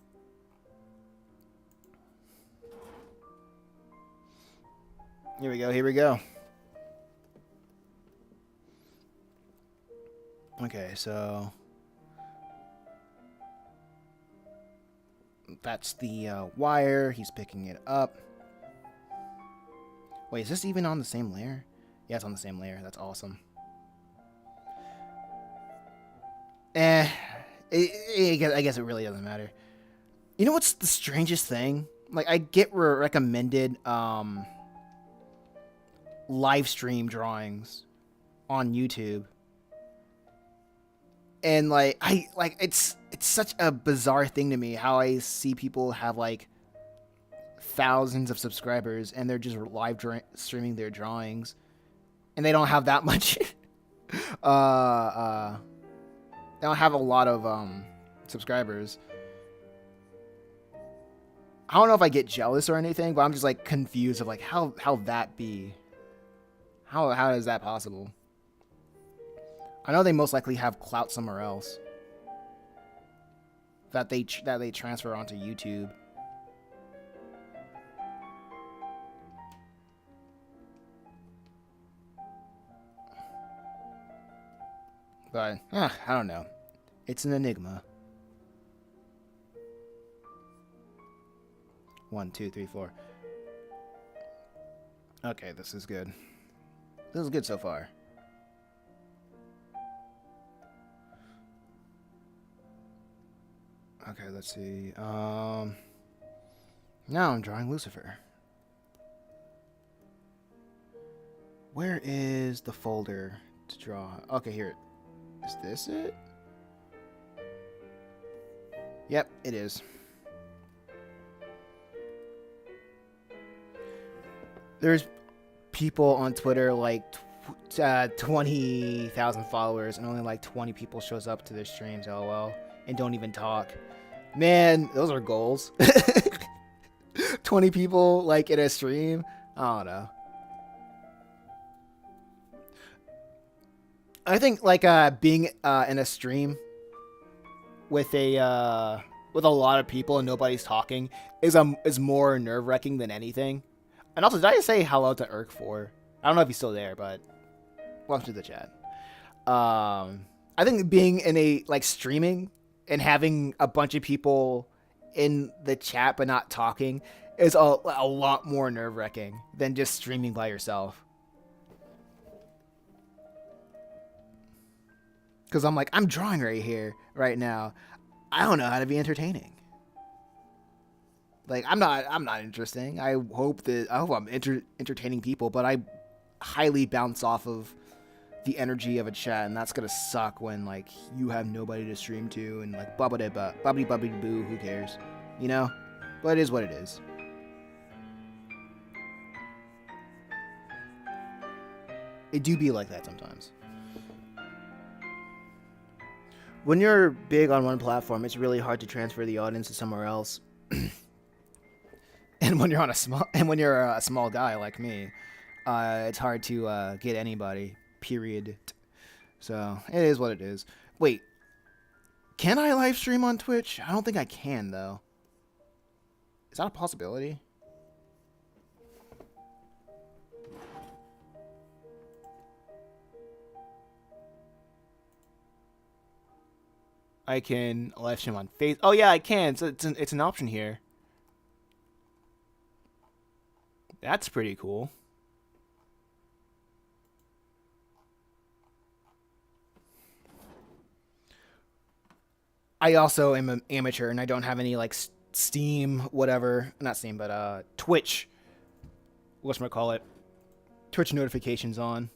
Here we go. Here we go. Okay, so that's the wire. He's picking it up. Wait, is this even on the same layer? Yeah, it's on the same layer. That's awesome. I guess it really doesn't matter. You know what's the strangest thing? Like, I get recommended live stream drawings on YouTube. And it's such a bizarre thing to me how I see people have like thousands of subscribers and they're just streaming their drawings and they don't have that much they don't have a lot of subscribers. I don't know if I get jealous or anything, but I'm just like confused of like how that be. How is that possible? I know they most likely have clout somewhere else that they transfer onto YouTube. But I don't know. It's an enigma. 1, 2, 3, 4. Okay, this is good. This is good so far. Okay, let's see. Now I'm drawing Lucifer. Where is the folder to draw? Okay, here. Is this it? Yep, it is. There's people on Twitter like 20,000 followers and only like 20 people shows up to their streams, lol, and don't even talk. Man, those are goals. 20 people like in a stream? I don't know. I think like being in a stream with a lot of people and nobody's talking is more nerve-wracking than anything. And also, did I just say hello to Urk4? I don't know if he's still there, but welcome to the chat. I think being in a like streaming and having a bunch of people in the chat but not talking is a lot more nerve-wracking than just streaming by yourself. Because I'm like, I'm drawing right here, right now. I don't know how to be entertaining. Like, I'm not interesting. I hope I'm entertaining people, but I highly bounce off of the energy of a chat, and that's gonna suck when like you have nobody to stream to and like bubbly boo, who cares, you know? But it is what it is. It do be like that sometimes. When you're big on one platform, it's really hard to transfer the audience to somewhere else. And when you're a small guy like me, it's hard to get anybody. Period. So it is what it is. Wait, can I live stream on Twitch? I don't think I can though. Is that a possibility? I can live stream on Face. Oh yeah, I can. So it's an option here. That's pretty cool. I also am an amateur and I don't have any like Steam, whatever, not Steam, but Twitch. Whatchamacallit? Twitch notifications on.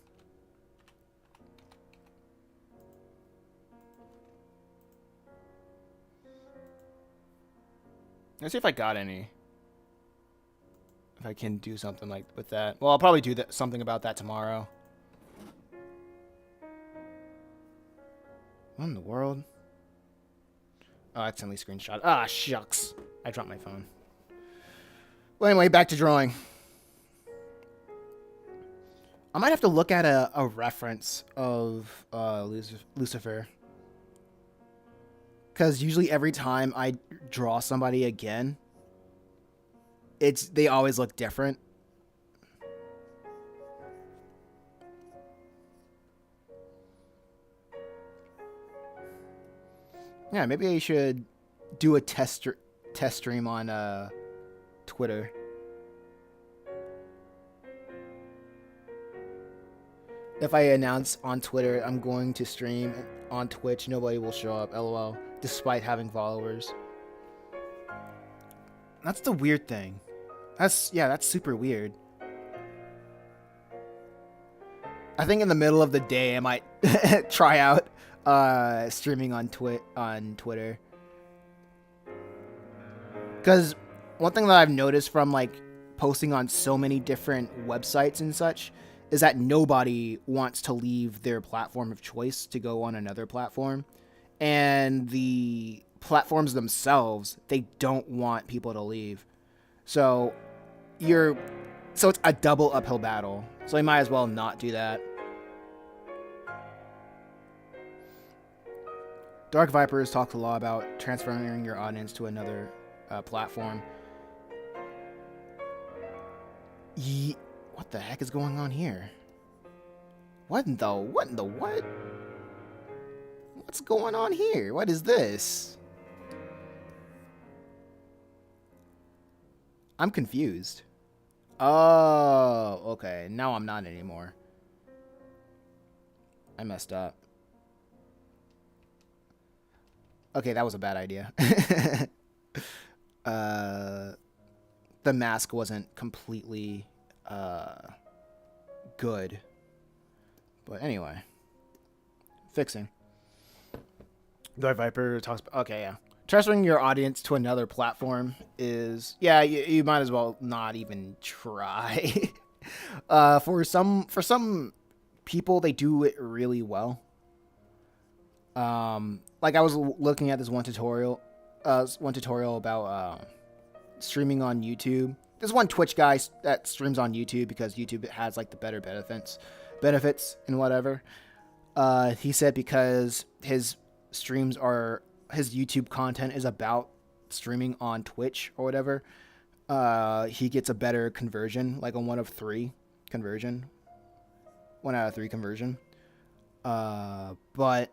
Let's see if I got any. If I can do something like with that. Well, I'll probably do something about that tomorrow. What in the world? Oh, I accidentally screenshot. Ah, shucks. I dropped my phone. Well, anyway, back to drawing. I might have to look at a reference of Lucifer. Because usually every time I draw somebody again, they always look different. Yeah, maybe I should do a test stream on Twitter. If I announce on Twitter I'm going to stream on Twitch, nobody will show up. LOL. Despite having followers. That's the weird thing. That's super weird. I think in the middle of the day I might try out streaming on Twitter. Because one thing that I've noticed from like posting on so many different websites and such is that nobody wants to leave their platform of choice to go on another platform. And the platforms themselves, they don't want people to leave. So it's a double uphill battle. So you might as well not do that. Dark Vipers talks a lot about transferring your audience to another platform. What the heck is going on here? What in the what? What's going on here? What is this? I'm confused. Oh, okay. Now I'm not anymore. I messed up. Okay, that was a bad idea. The mask wasn't completely good. But anyway. Fixing. Dark Viper talks about... Okay, yeah. Transferring your audience to another platform is... Yeah, you might as well not even try. For some people, they do it really well. Like I was looking at this one tutorial about streaming on YouTube. There's one Twitch guy that streams on YouTube because YouTube has like the better benefits and whatever. He said because his YouTube content is about streaming on Twitch or whatever, he gets a better conversion, like a 1 out of 3 conversion. But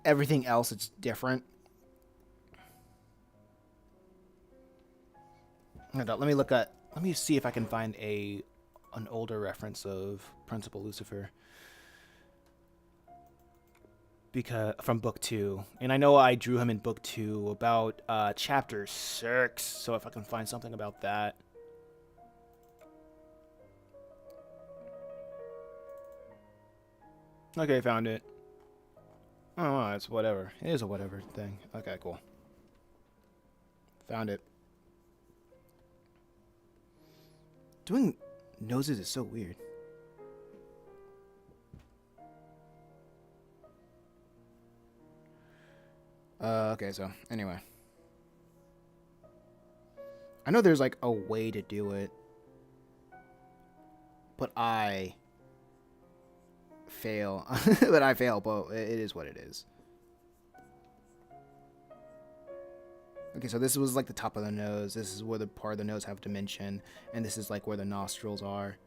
everything else, it's different. Let me see if I can find an older reference of Principal Lucifer. Because from book 2. And I know I drew him in book 2 about chapter 6, so if I can find something about that. Okay, found it. Oh, it's whatever. It is a whatever thing. Okay, cool. Found it. Doing noses is so weird. Okay, so, anyway. I know there's, like, a way to do it. But I fail. But it is what it is. Okay, so this was like the top of the nose. This is where the part of the nose have dimension. And this is like where the nostrils are.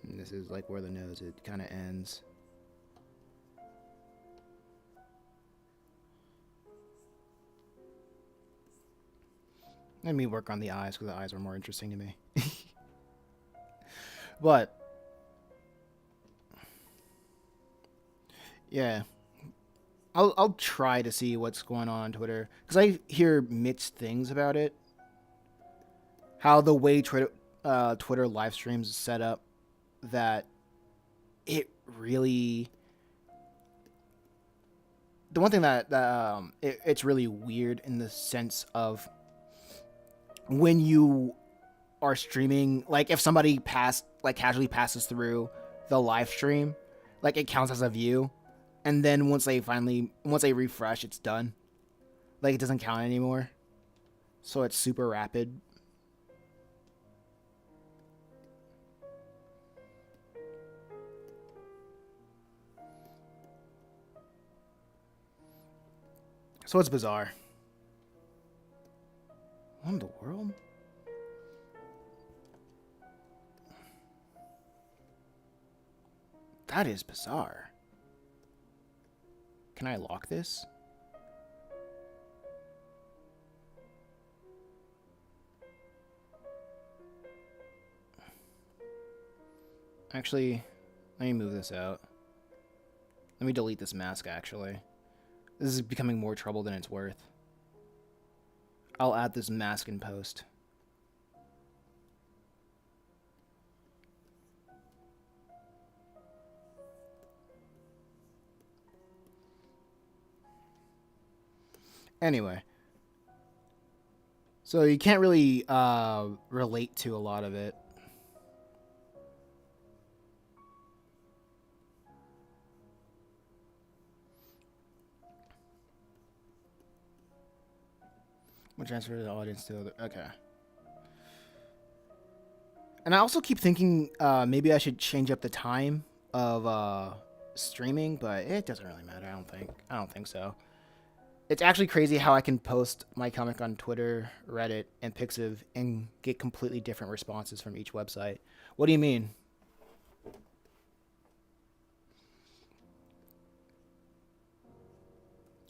And this is like where the nose, it kind of ends. Let me work on the eyes because the eyes are more interesting to me. But yeah, I'll try to see what's going on Twitter because I hear mixed things about it. How the way Twitter live streams is set up, that it really. The one thing that it's really weird in the sense of when you are streaming, like if somebody casually passes through the live stream, like it counts as a view, and then once they refresh, it's done. Like it doesn't count anymore. So it's super rapid. So it's bizarre. What in the world? That is bizarre. Can I lock this? Actually, let me move this out. Let me delete this mask, actually. This is becoming more trouble than it's worth. I'll add this mask in post. Anyway. So you can't really relate to a lot of it. We'll transfer the audience to other... Okay. And I also keep thinking maybe I should change up the time of streaming, but it doesn't really matter, I don't think so. It's actually crazy how I can post my comic on Twitter, Reddit, and Pixiv and get completely different responses from each website. What do you mean?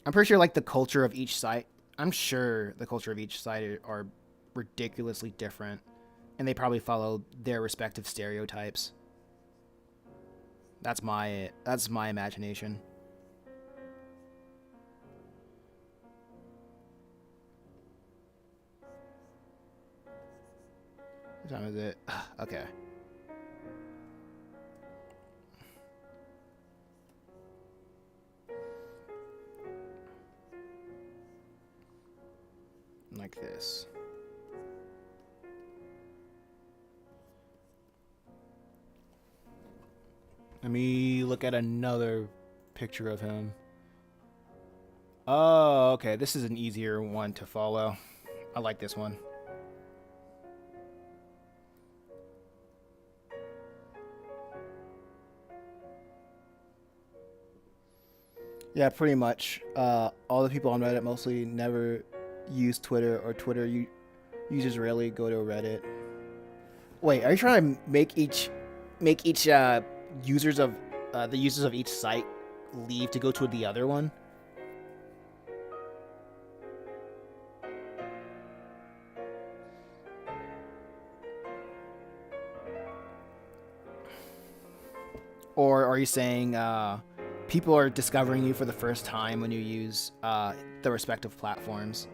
I'm pretty sure like the culture of each site... I'm sure the culture of each site are ridiculously different, and they probably follow their respective stereotypes. That's my imagination. What time is it? Okay. Like this. Let me look at another picture of him. Oh, okay. This is an easier one to follow. I like this one. Yeah, pretty much. All the people on Reddit mostly never use Twitter, or Twitter users rarely go to Reddit. Wait, are you trying to make each users of the users of each site leave to go to the other one? Or are you saying people are discovering you for the first time when you use the respective platforms?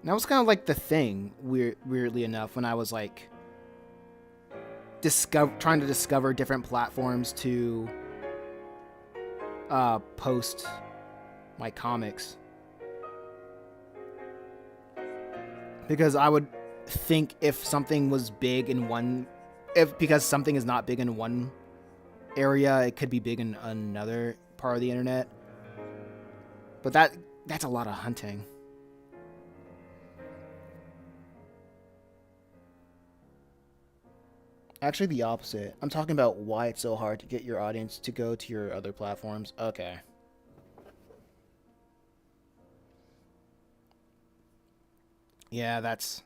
And that was kind of like the thing, weirdly enough, when I was like trying to discover different platforms to post my comics. Because I would think if something was big in one... because something is not big in one area, it could be big in another part of the internet. But that's a lot of hunting. Actually, the opposite. I'm talking about why it's so hard to get your audience to go to your other platforms. Okay. Yeah, that's...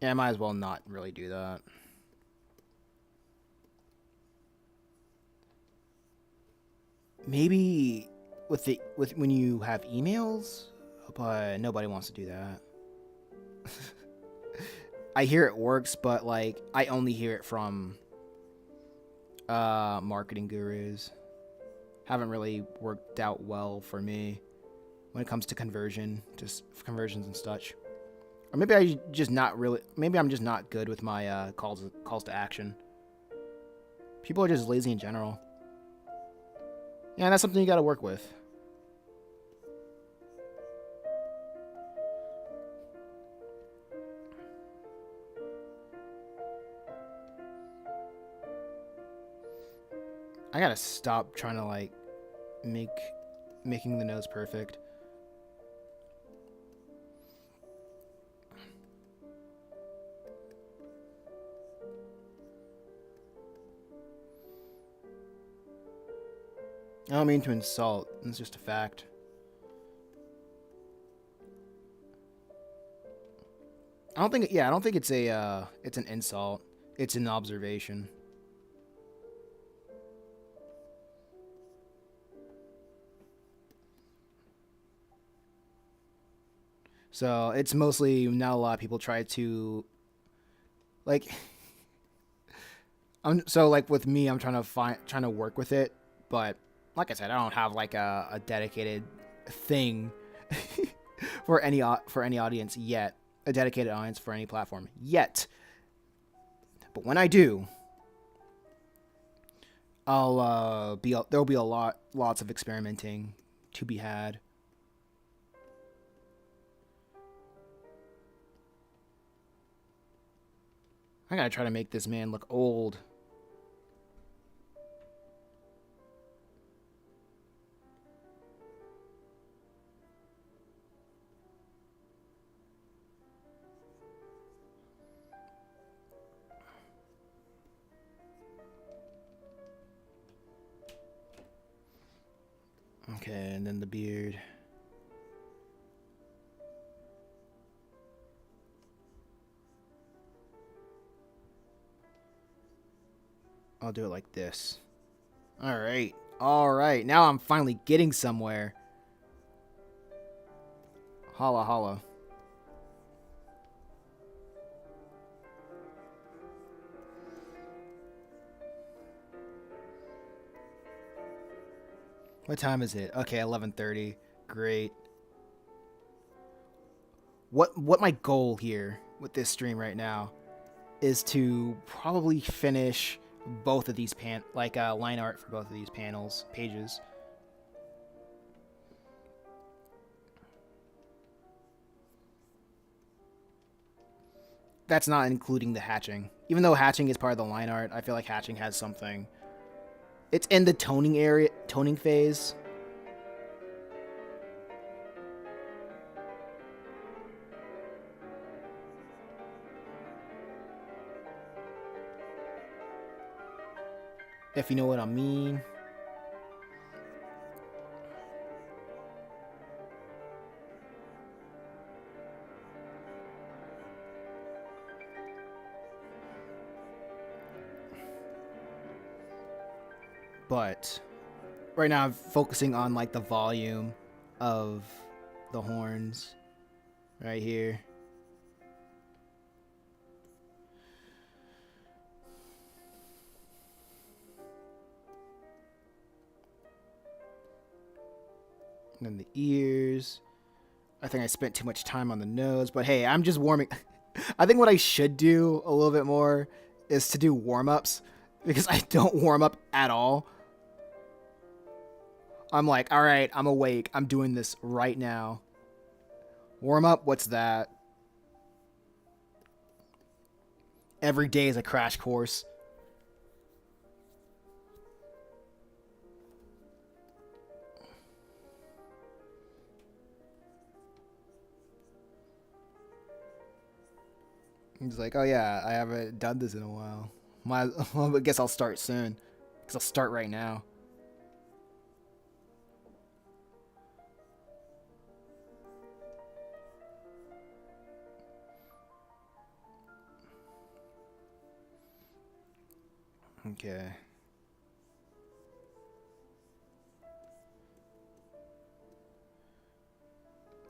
Yeah, I might as well not really do that. Maybe with when you have emails, but nobody wants to do that. I hear it works, but like I only hear it from marketing gurus. Haven't really worked out well for me when it comes to conversions and such. Or maybe maybe I'm just not good with my calls to action. People are just lazy in general. Yeah, that's something you gotta work with. I gotta stop trying to like making the notes perfect. I don't mean to insult. It's just a fact. I don't think. Yeah, I don't think it's a. It's an insult. It's an observation. So it's mostly not a lot of people try to like. So like with me, I'm trying to work with it, but like I said, I don't have like a dedicated thing for any audience yet, a dedicated audience for any platform yet. But when I do, there'll be lots of experimenting to be had. I gotta try to make this man look old. Okay, and then the beard. I'll do it like this. All right. All right. Now I'm finally getting somewhere. Holla holla. What time is it? Okay, 11:30. Great. What my goal here with this stream right now is to probably finish both of these line art for both of these pages. That's not including the hatching. Even though hatching is part of the line art, I feel like hatching has something. It's in the toning phase. If you know what I mean. But right now I'm focusing on like the volume of the horns right here. And then the ears. I think I spent too much time on the nose, but hey, I'm just warming. I think what I should do a little bit more is to do warm-ups, because I don't warm up at all. I'm like, all right, I'm awake. I'm doing this right now. Warm up? What's that? Every day is a crash course. He's like, oh yeah, I haven't done this in a while. I guess I'll start soon. Because I'll start right now. Okay.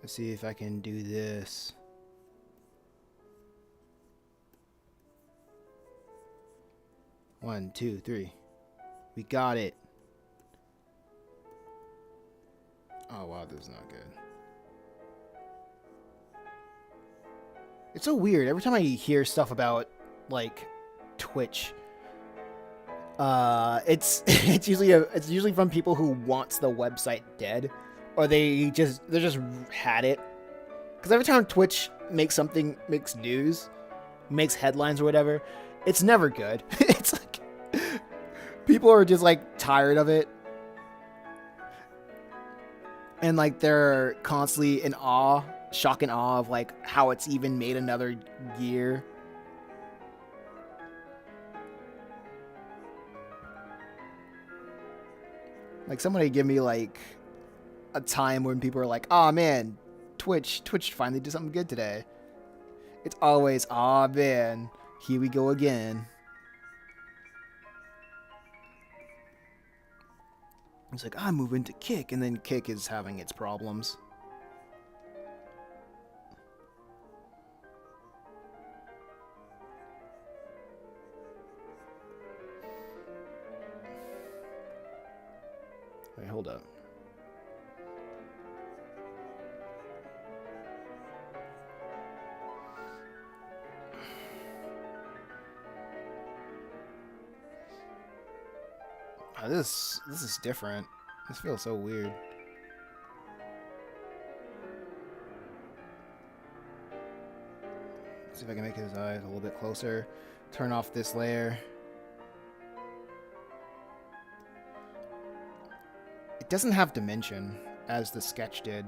Let's see if I can do this. One, two, three. We got it. Oh wow, this is not good. It's so weird. Every time I hear stuff about like Twitch, it's it's usually from people who wants the website dead, or they just had it. Because every time Twitch makes news, makes headlines or whatever, it's never good. It's like people are just like tired of it, and like they're constantly in awe, shock and awe of like how it's even made another year. Like somebody give me like a time when people are like, "Oh man, Twitch finally did something good today." It's always, aw man, here we go again. It's like, I'm moving to Kick, and then Kick is having its problems. Wait, hold up. Oh, this is different. This feels so weird. See if I can make his eyes a little bit closer. Turn off this layer. It doesn't have dimension, as the sketch did.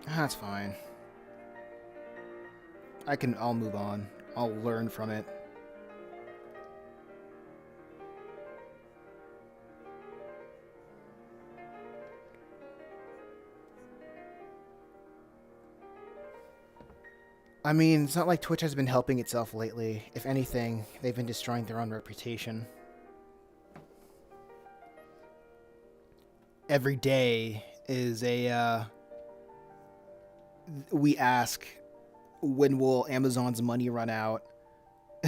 That's fine. I'll move on. I'll learn from it. I mean, it's not like Twitch has been helping itself lately. If anything, they've been destroying their own reputation. Every day is a, we ask, when will Amazon's money run out?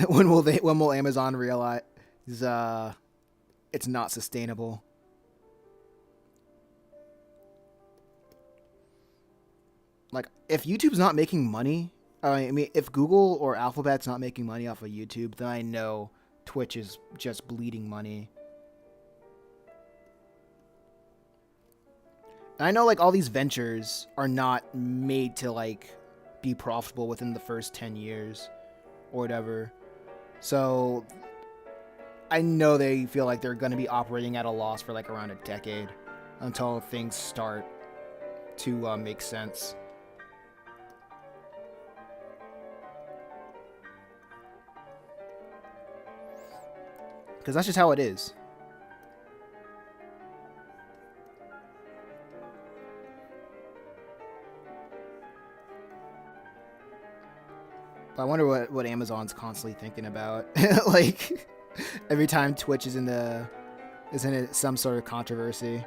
when will Amazon realize it's not sustainable? Like, if YouTube's not making money, I mean, if Google or Alphabet's not making money off of YouTube, then I know Twitch is just bleeding money. And I know, like, all these ventures are not made to, like, be profitable within the first 10 years or whatever. So I know they feel like they're going to be operating at a loss for, like, around a decade until things start to make sense. Because that's just how it is. But I wonder what Amazon's constantly thinking about. Like, every time Twitch is in some sort of controversy.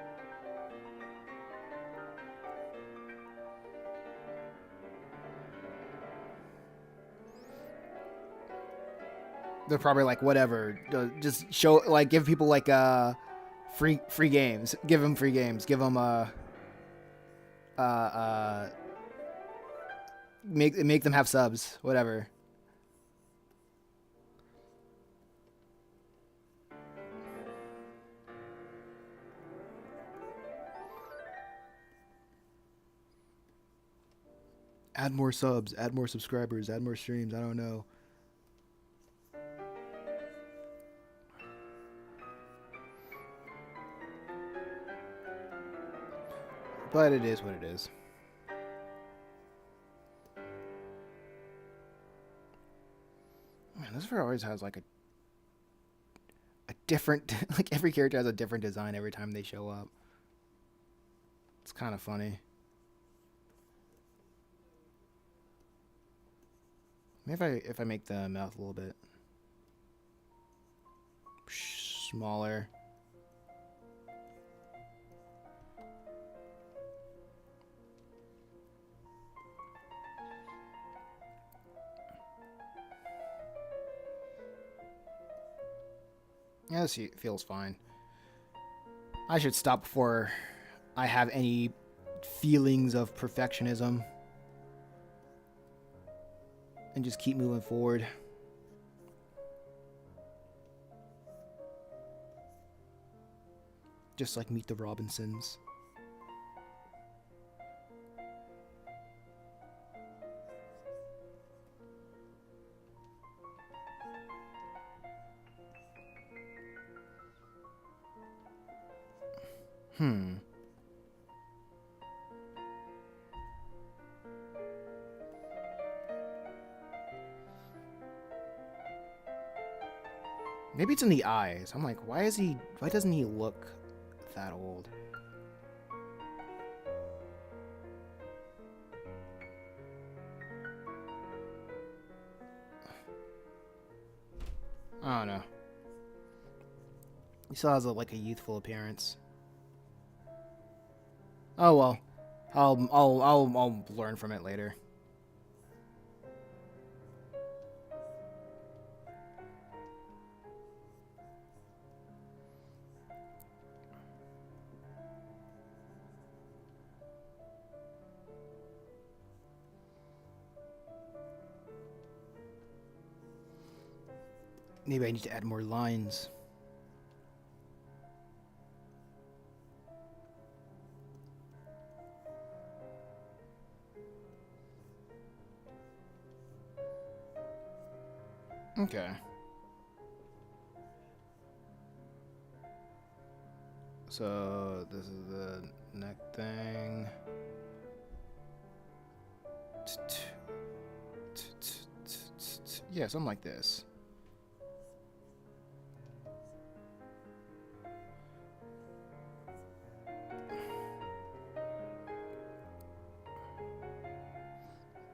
They're probably like, whatever, just show, like, give people like free games. Give them free games. Give them make them have subs. Whatever. Add more subs. Add more subscribers. Add more streams. I don't know. But it is what it is. Man, this video always has like a different, like, every character has a different design every time they show up. It's kind of funny. Maybe if I make the mouth a little bit smaller. Yeah, this feels fine. I should stop before I have any feelings of perfectionism. And just keep moving forward. Just like Meet the Robinsons. Maybe it's in the eyes. I'm like, why doesn't he look that old? I don't know. He still has like a youthful appearance. Oh well. I'll learn from it later. Maybe I need to add more lines. Okay. So this is the neck thing. Yeah, something like this.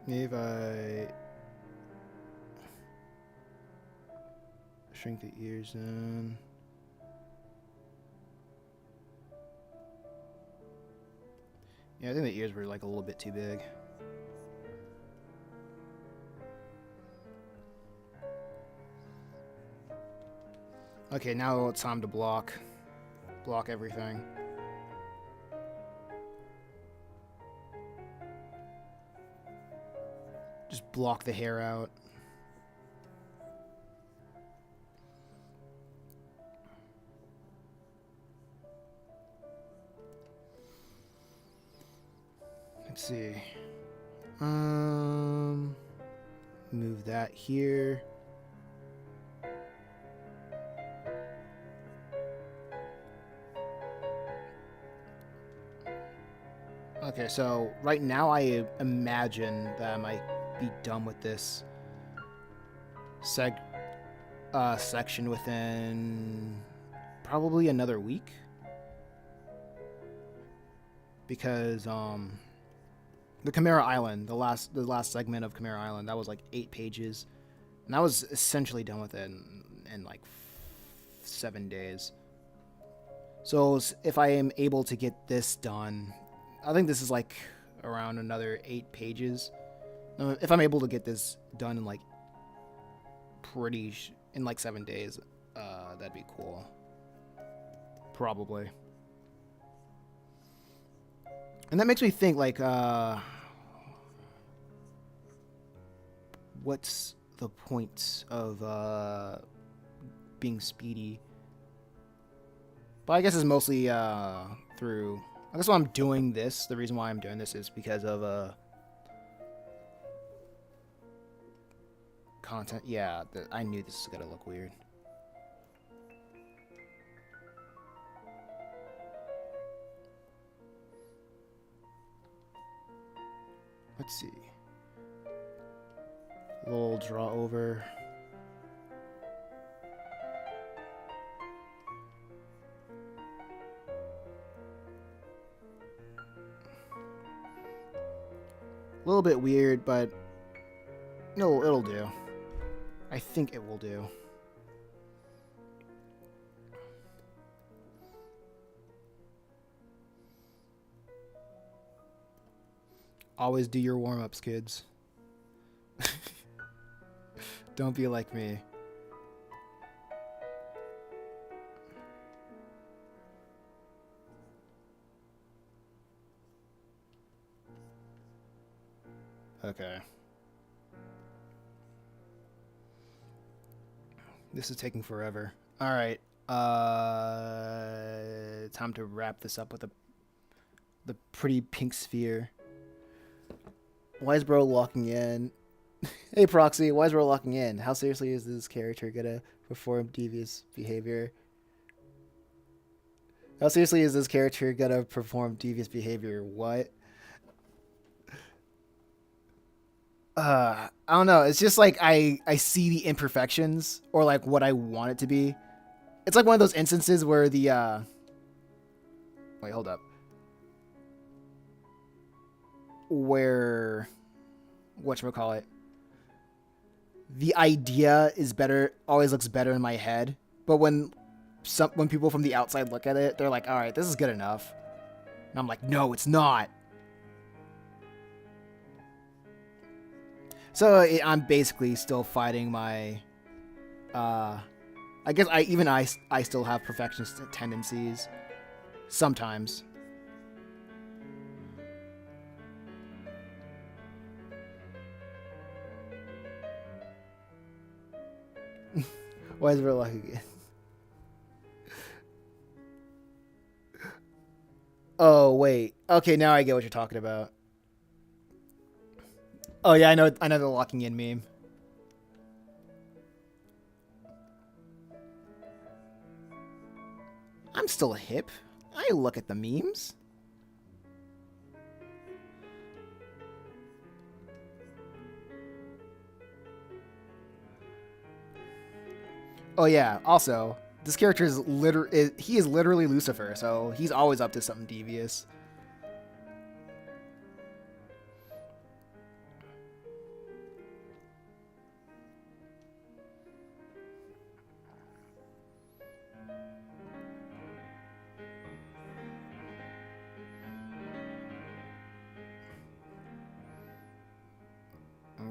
Maybe if I shrink the ears in. Yeah, I think the ears were like a little bit too big. Okay, now it's time to block everything. Just block the hair out. Let's see. Move that here. Okay, so right now I imagine that I might be done with this section within probably another week. Because the Chimera Island, the last segment of Chimera Island, that was like 8 pages, and I was essentially done with it in like 7 days. So if I am able to get this done, I think this is like around another 8 pages. If I'm able to get this done in like in like 7 days, that'd be cool. Probably. And that makes me think, like, what's the point of being speedy? But I guess it's mostly through... I guess why I'm doing this, the reason why I'm doing this is because of content. Yeah, I knew this was going to look weird. Let's see. A little draw over. A little bit weird, but no, it'll do. I think it will do. Always do your warm-ups, kids. Don't be like me. Okay. This is taking forever. All right. Time to wrap this up with the pretty pink sphere. Why is bro locking in? Hey Proxy, why is bro locking in? How seriously is this character gonna perform devious behavior? How seriously is this character gonna perform devious behavior? What? I don't know. It's just like I see the imperfections or like what I want it to be. It's like one of those instances where the wait, hold up. Where whatchamacallit? the idea is better, always looks better in my head. But when people from the outside look at it, they're like, all right, this is good enough. And I'm like, no, it's not. So I'm basically still fighting my. I guess I still have perfectionist tendencies sometimes. Why is it real luck again? Oh wait. Okay, now I get what you're talking about. Oh yeah, I know the locking in meme. I'm still hip. I look at the memes. Oh yeah. Also, this character he is literally Lucifer, so he's always up to something devious.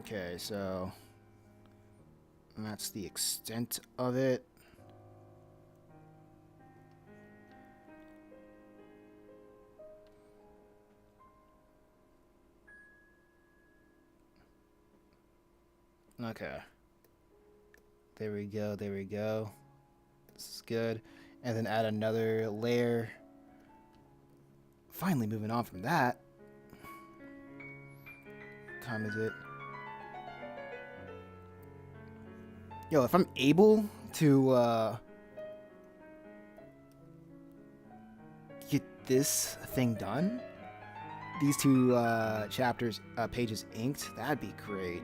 Okay, so that's the extent of it. Okay. There we go, there we go. This is good. And then add another layer. Finally moving on from that. What time is it? Yo, if I'm able to get this thing done, these two pages inked, that'd be great.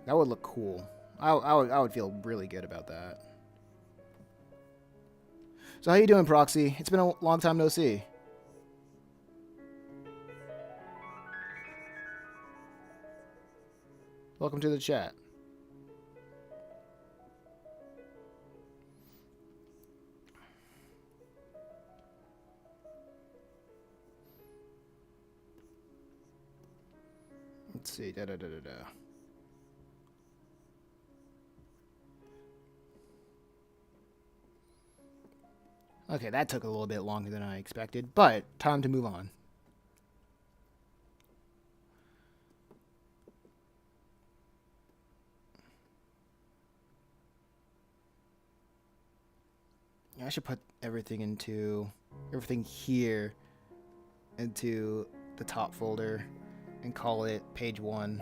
That would look cool. I would feel really good about that. So how you doing, Proxy? It's been a long time no see. Welcome to the chat. Let's see. Da da da da da. Okay, that took a little bit longer than I expected, but time to move on. I should put everything here into the top folder and call it page 1.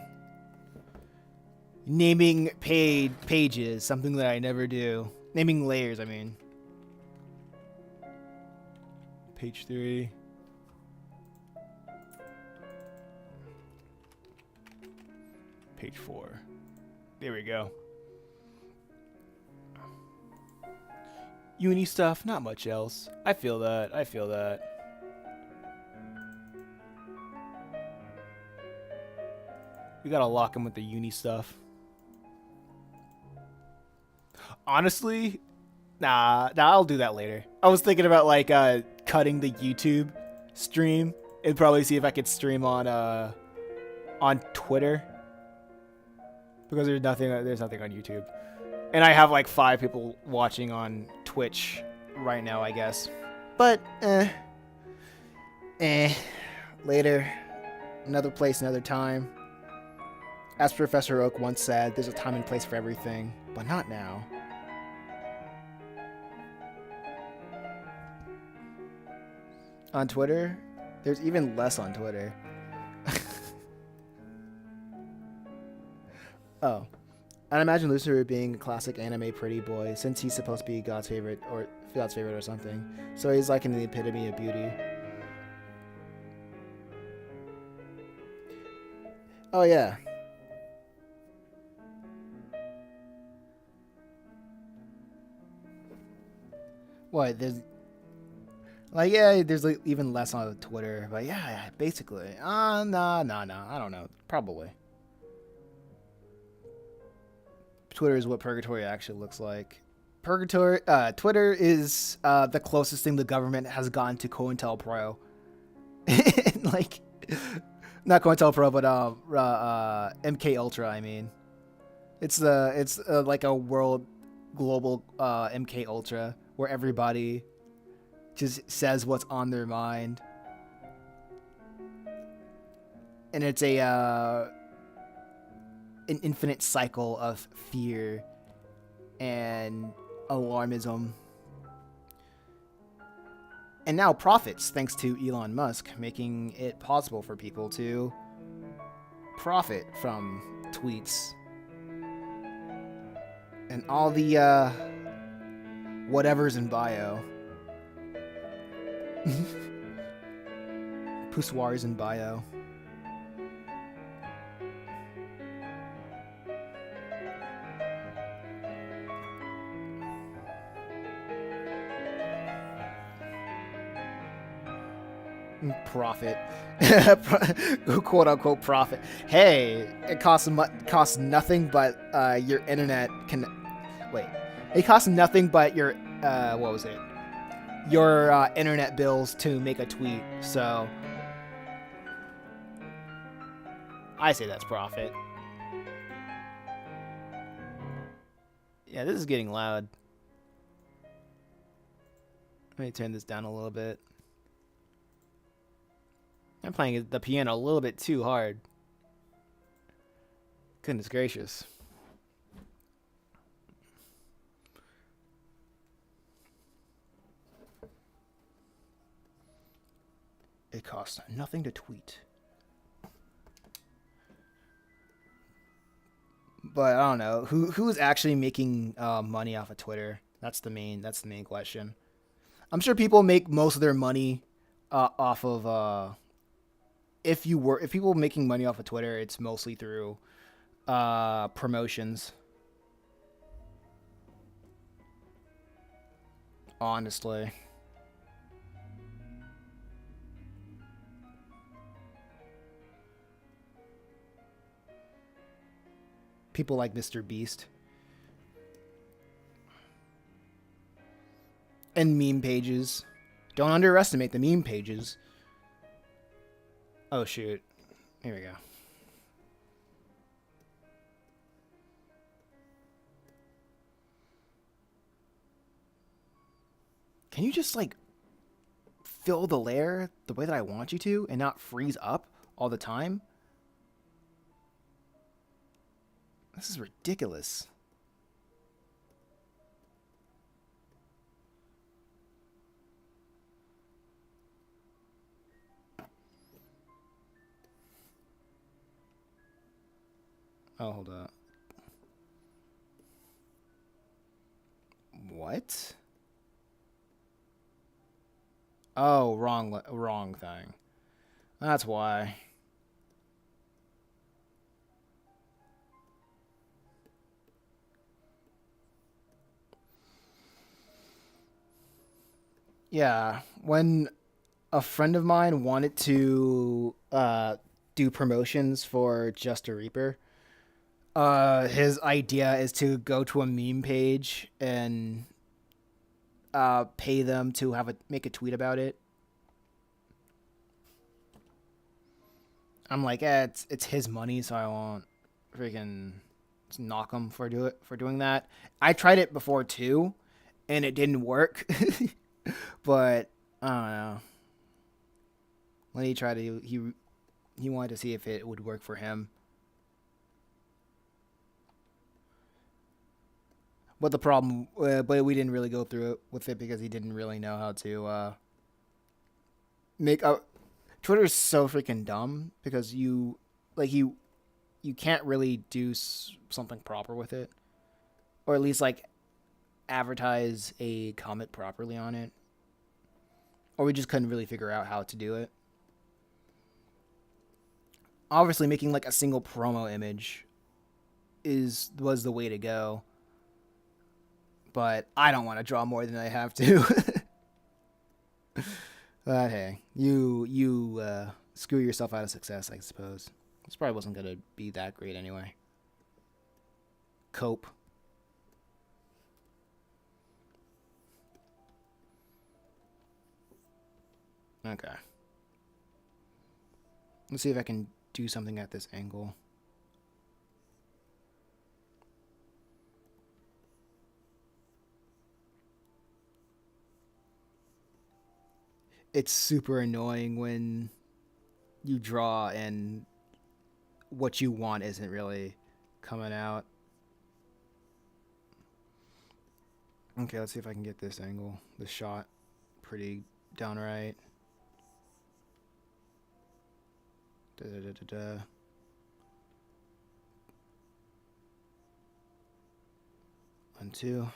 Naming pages, something that I never do. Naming layers, I mean. Page 3. Page 4. There we go. Uni stuff, not much else. I feel that. We gotta lock him with the uni stuff. Honestly, nah, I'll do that later. I was thinking about like cutting the YouTube stream and probably see if I could stream on Twitter, because there's nothing on YouTube, and I have like 5 people watching on Twitch right now, I guess. But later, another place, another time. As Professor Oak once said, there's a time and place for everything, but not now. On Twitter, there's even less on Twitter. Oh. I'd imagine Lucifer being a classic anime pretty boy, since he's supposed to be God's favorite or something. So he's like in the epitome of beauty. Oh yeah. What? There's Like, yeah, there's like even less on Twitter, but yeah, basically. Nah. I don't know. Probably. Twitter is what purgatory actually looks like. Twitter is the closest thing the government has gotten to COINTELPRO. Like, not COINTELPRO, but MK Ultra. I mean, it's like a world global MK Ultra where everybody just says what's on their mind, and it's a an infinite cycle of fear and alarmism. And now profits thanks to Elon Musk, making it possible for people to profit from tweets and all the whatever's in bio. Poussoirs in bio. Profit. Quote unquote profit. Hey, it costs nothing but your internet can. Wait. It costs nothing but your. What was it? Your internet bills to make a tweet. So. I say that's profit. Yeah, this is getting loud. Let me turn this down a little bit. I'm playing the piano a little bit too hard. Goodness gracious. It costs nothing to tweet. But I don't know who's actually making money off of Twitter. That's the main question. I'm sure people make most of their money off of if people are making money off of Twitter, it's mostly through promotions. Honestly. People like Mr. Beast. And meme pages. Don't underestimate the meme pages. Oh, shoot. Here we go. Can you just, like, fill the layer the way that I want you to and not freeze up all the time? This is ridiculous. Oh, hold up. What? Oh, wrong thing. That's why. Yeah, when a friend of mine wanted to do promotions for Just a Reaper, his idea is to go to a meme page and pay them to make a tweet about it. I'm like, it's his money, so I won't freaking knock him for doing that. I tried it before too, and it didn't work. But I don't know. When he tried to, he wanted to see if it would work for him. But the problem, but we didn't really go through it with it because he didn't really know how to make a. Twitter's so freaking dumb because you can't really do something proper with it, or at least like advertise a comment properly on it, or we just couldn't really figure out how to do it. Obviously, making like a single promo image was the way to go. But I don't want to draw more than I have to. But hey, you screw yourself out of success, I suppose. This probably wasn't gonna be that great anyway. Cope. Okay. Let's see if I can do something at this angle. It's super annoying when you draw and what you want isn't really coming out. Okay, let's see if I can get this angle, the shot, pretty downright. Da da da da da. One, two.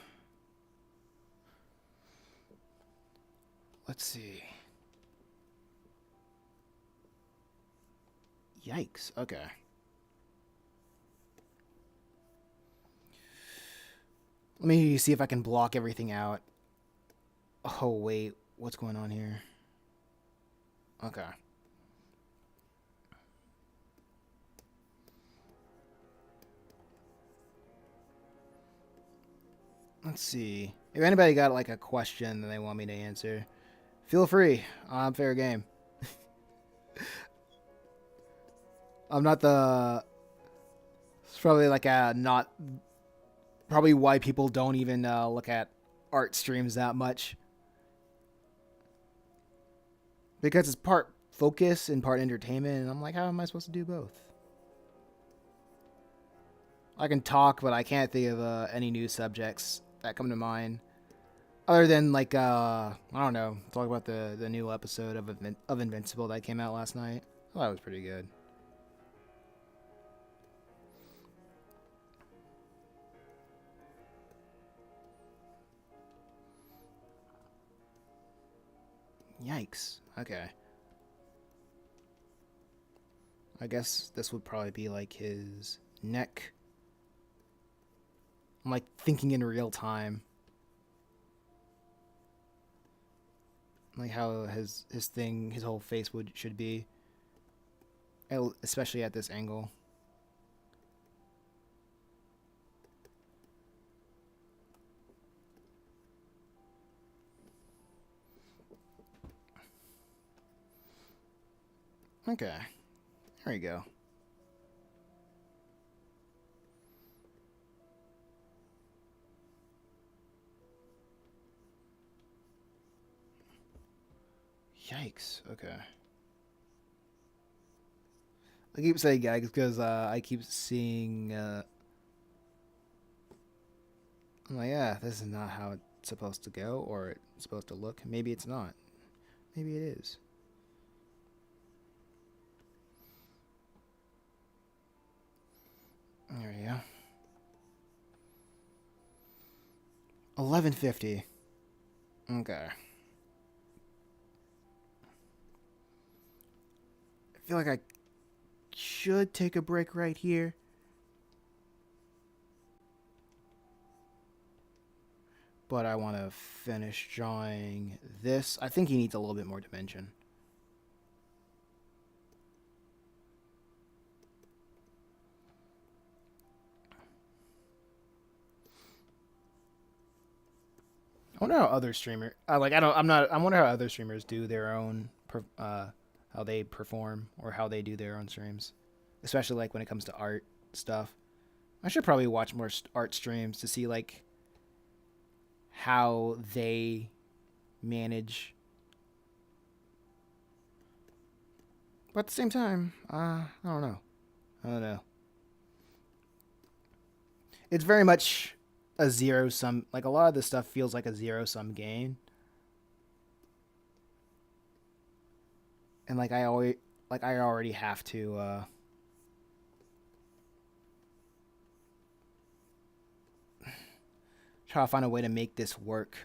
Let's see. Yikes. Okay. Let me see if I can block everything out. Oh, wait. What's going on here? Okay. Let's see. If anybody got like a question that they want me to answer, feel free. I'm fair game. I'm not the. It's probably like a not. Probably why people don't even look at art streams that much. Because it's part focus and part entertainment, and I'm like, how am I supposed to do both? I can talk, but I can't think of any new subjects that come to mind. Other than like I don't know, talk about the new episode of Invincible that came out last night. I thought it was pretty good. Yikes. Okay. I guess this would probably be like his neck. I'm like thinking in real time. Like how his whole face should be, especially at this angle. Okay, there we go. Yikes. Okay. I keep saying yikes because I keep seeing. I'm like, yeah, this is not how it's supposed to go or it's supposed to look. Maybe it's not. Maybe it is. There we go. 1150. Okay. I feel like I should take a break right here. But I want to finish drawing this. I think he needs a little bit more dimension. I wonder how other streamers. Like I don't. I'm not. I wonder how other streamers do their own. How they perform or how they do their own streams, especially like when it comes to art stuff. I should probably watch more art streams to see like how they manage. But at the same time, I don't know. I don't know. It's very much a zero sum. Like a lot of this stuff feels like a zero sum game. And I already have to try to find a way to make this work.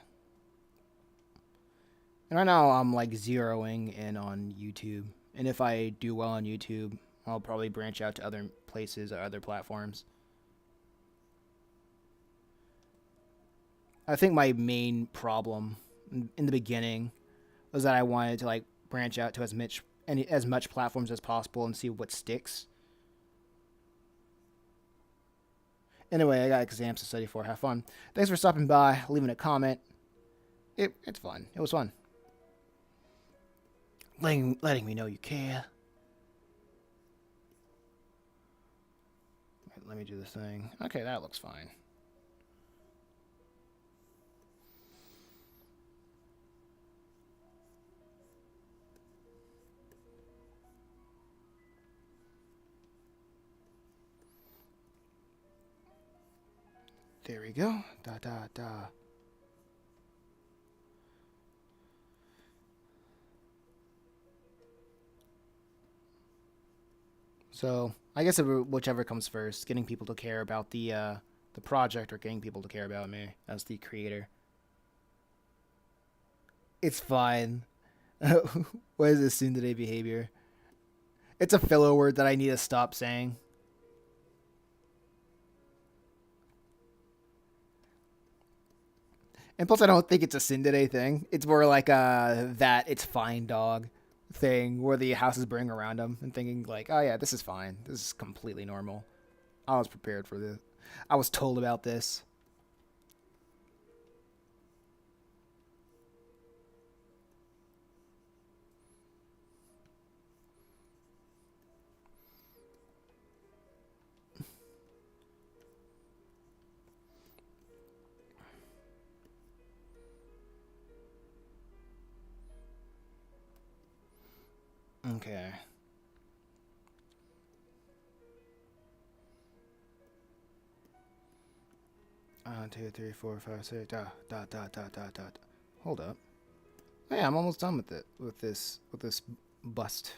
And right now I'm like zeroing in on YouTube. And if I do well on YouTube, I'll probably branch out to other places or other platforms. I think my main problem in the beginning was that I wanted to like branch out to as much platforms as possible and see what sticks. Anyway, I got exams to study for. Have fun. Thanks for stopping by, leaving a comment. It's fun. It was fun. Letting me know you care. Right, let me do this thing. Okay, that looks fine. There we go. Da da da. So I guess whichever comes first, getting people to care about the project or getting people to care about me as the creator. It's fine. What is this soon today behavior? It's a filler word that I need to stop saying. And plus, I don't think it's a Cinderella thing. It's more like that it's fine dog thing where the houses bring around them and thinking like, oh yeah, this is fine. This is completely normal. I was prepared for this. I was told about this. Okay. 2, 3, 4, 5, 6. Dot. Hold up. Hey, I'm almost done with it. With this bust.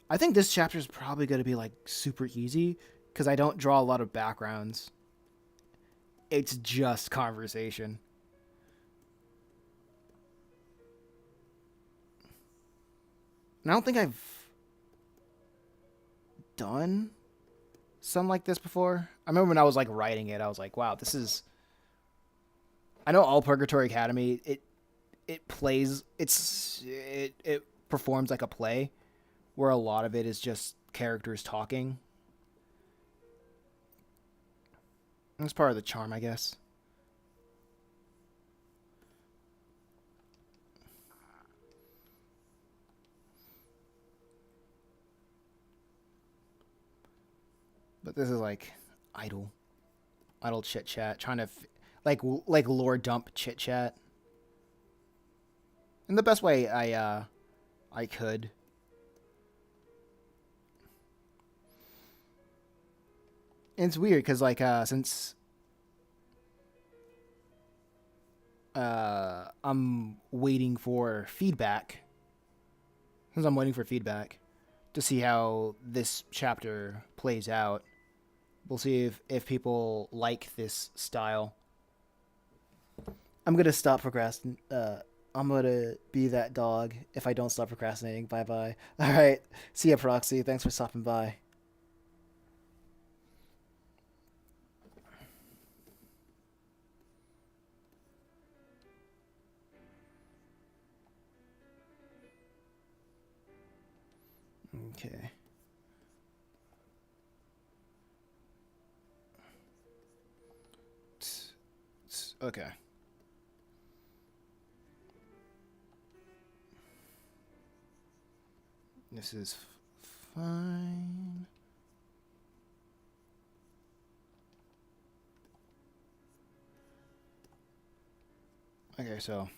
I think this chapter is probably going to be like super easy because I don't draw a lot of backgrounds. It's just conversation. And I don't think I've done something like this before. I remember when I was like writing it, I was like, wow, this is. I know all Purgatory Academy, it performs like a play where a lot of it is just characters talking. That's part of the charm, I guess. But this is like idle, idle chit chat, trying to like lore dump chit chat in the best way I could. And it's weird because like since I'm waiting for feedback, since I'm waiting for feedback to see how this chapter plays out. We'll see if people like this style. I'm gonna stop procrastinating. I'm gonna be that dog if I don't stop procrastinating. Bye bye. All right. See ya, Proxy. Thanks for stopping by. Okay. Okay. This is fine. Okay, so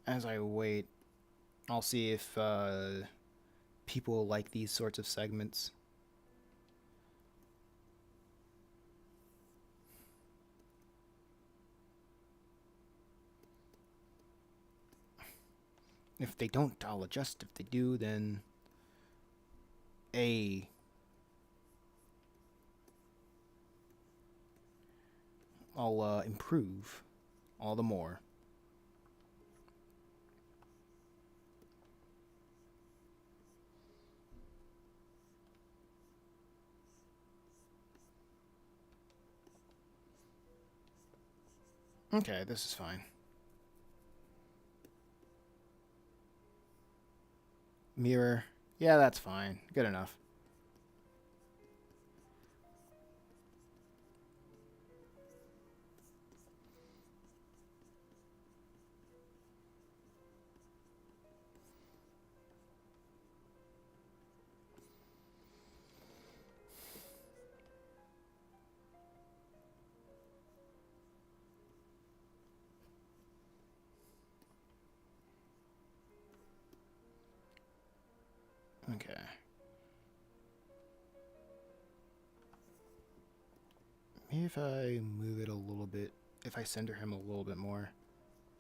as I wait, I'll see if people like these sorts of segments. If they don't, I'll adjust. If they do, then A. I'll improve all the more. Okay, this is fine. Mirror. Yeah, that's fine. Good enough. Okay. Maybe if I move it a little bit, if I center him a little bit more.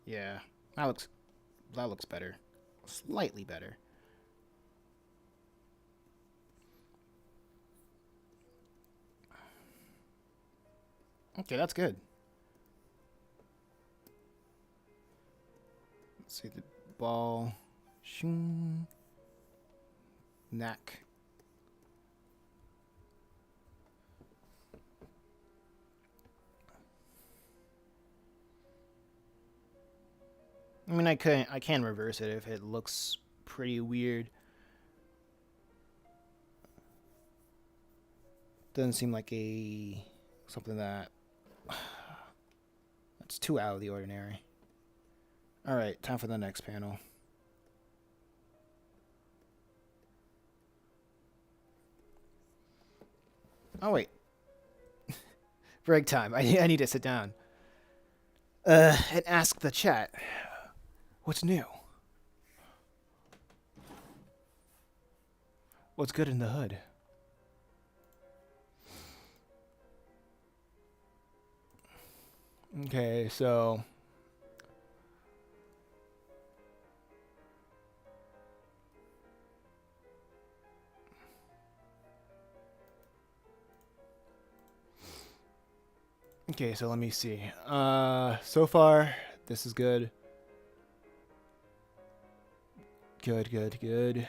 Yeah, that looks better. Slightly better. Okay, that's good. Let's see the ball. Shing. Neck. I mean, I can reverse it if it looks pretty weird. Doesn't seem like a something that's too out of the ordinary. All right, time for the next panel. Oh wait, break time. I need to sit down. And ask the chat what's new. What's good in the hood? Okay, so let me see. So far this is good. Good.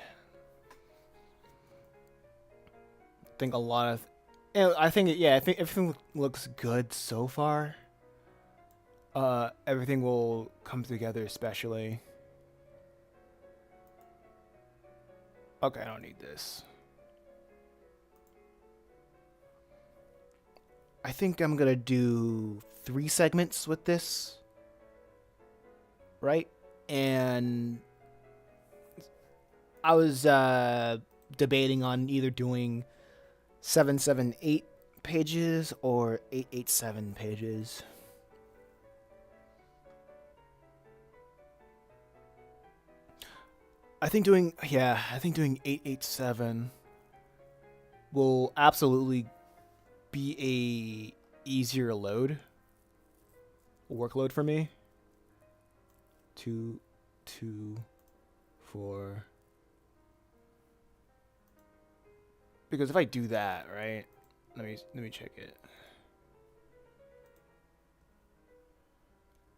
I think a lot of I think everything looks good so far. Everything will come together especially. Okay, I don't need this. I think I'm gonna do 3 segments with this, right? And I was debating on either doing 778 pages or 887 pages. I think doing 887 will absolutely be a easier workload for me. 2, 2, 4. Because if I do that, right? Let me check it.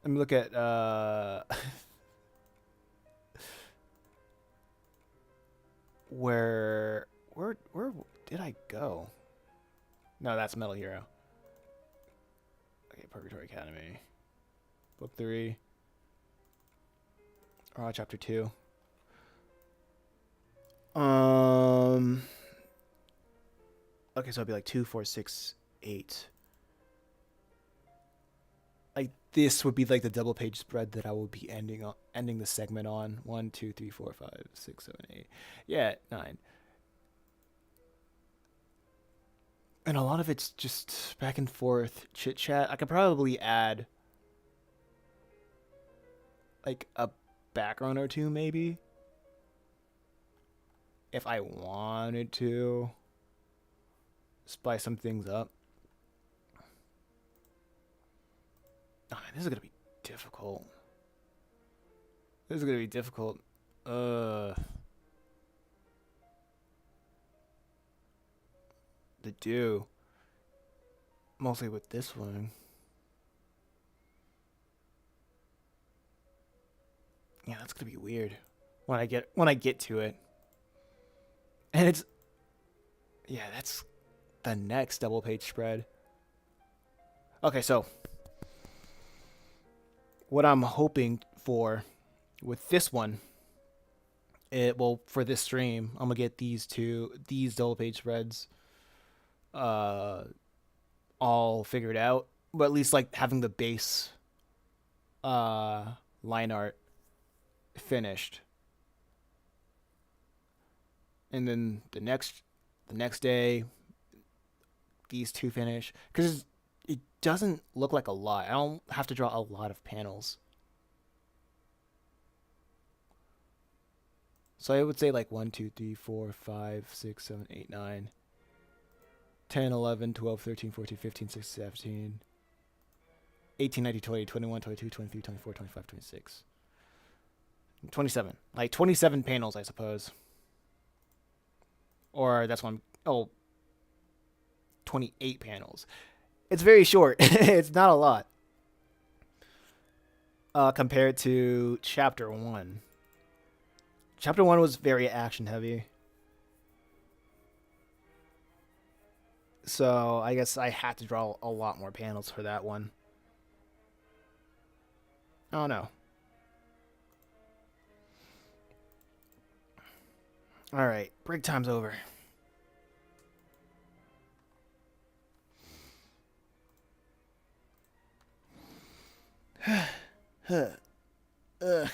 Let me look at where did I go? No, that's Metal Hero. Okay, Purgatory Academy. Book 3. Chapter 2. Okay, so it'd be like 2, 4, 6, 8. Like this would be like the double page spread that I will be ending the segment on. 1, 2, 3, 4, 5, 6, 7, 8. Yeah, 9. And a lot of it's just back and forth chit chat. I could probably add like a background or two, maybe, if I wanted to spice some things up. Oh man, this is gonna be difficult. To do, mostly with this one. Yeah, that's gonna be weird when I get to it. And that's the next double page spread. Okay, so what I'm hoping for with this one it well for this stream, I'm gonna get these double page spreads uh all figured out. But at least like having the base uh line art finished. And then the next day these two finish cuz it doesn't look like a lot. I don't have to draw a lot of panels. So I would say like 1, 2, 3, 4, 5, 6, 7, 8, 9, 10, 11, 12, 13, 14, 15, 16, 17, 18, 19, 20, 21, 22, 23, 24, 25, 26, 27. Like 27 panels, I suppose. Or that's one. Oh, 28 panels. It's very short. It's not a lot compared to chapter 1. Chapter 1 was very action heavy. So I guess I had to draw a lot more panels for that one. Oh no. Alright, break time's over. Ugh.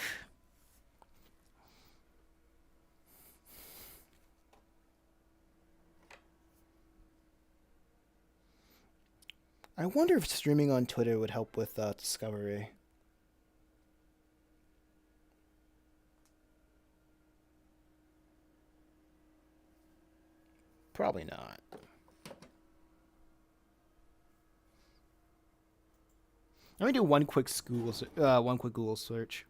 I wonder if streaming on Twitter would help with discovery. Probably not. Let me do one quick Google search.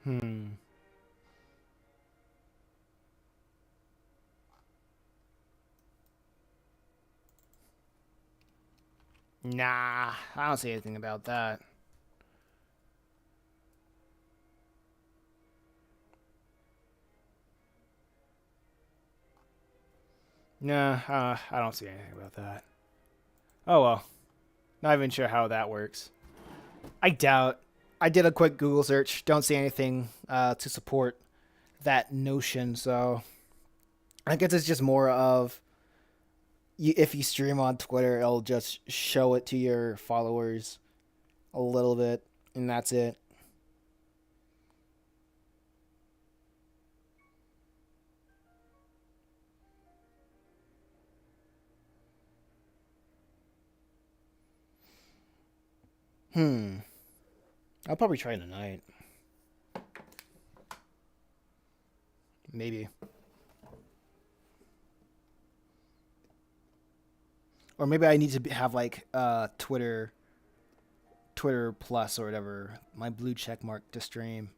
Hmm. Nah, I don't see anything about that. Nah, I don't see anything about that. Oh well. Not even sure how that works. I doubt. I did a quick Google search. Don't see anything to support that notion. So I guess it's just more of if you stream on Twitter, it'll just show it to your followers a little bit, and that's it. Hmm. I'll probably try tonight. Maybe. Or maybe I need to have like Twitter Plus or whatever, my blue check mark to stream.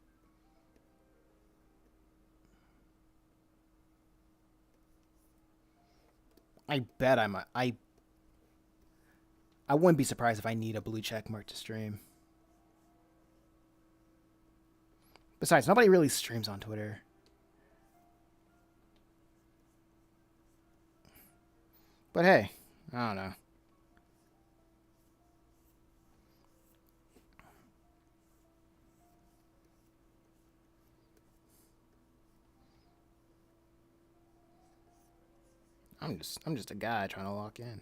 I bet I might. I wouldn't be surprised if I need a blue check mark to stream. Besides, nobody really streams on Twitter. But hey, I don't know. I'm just a guy trying to lock in.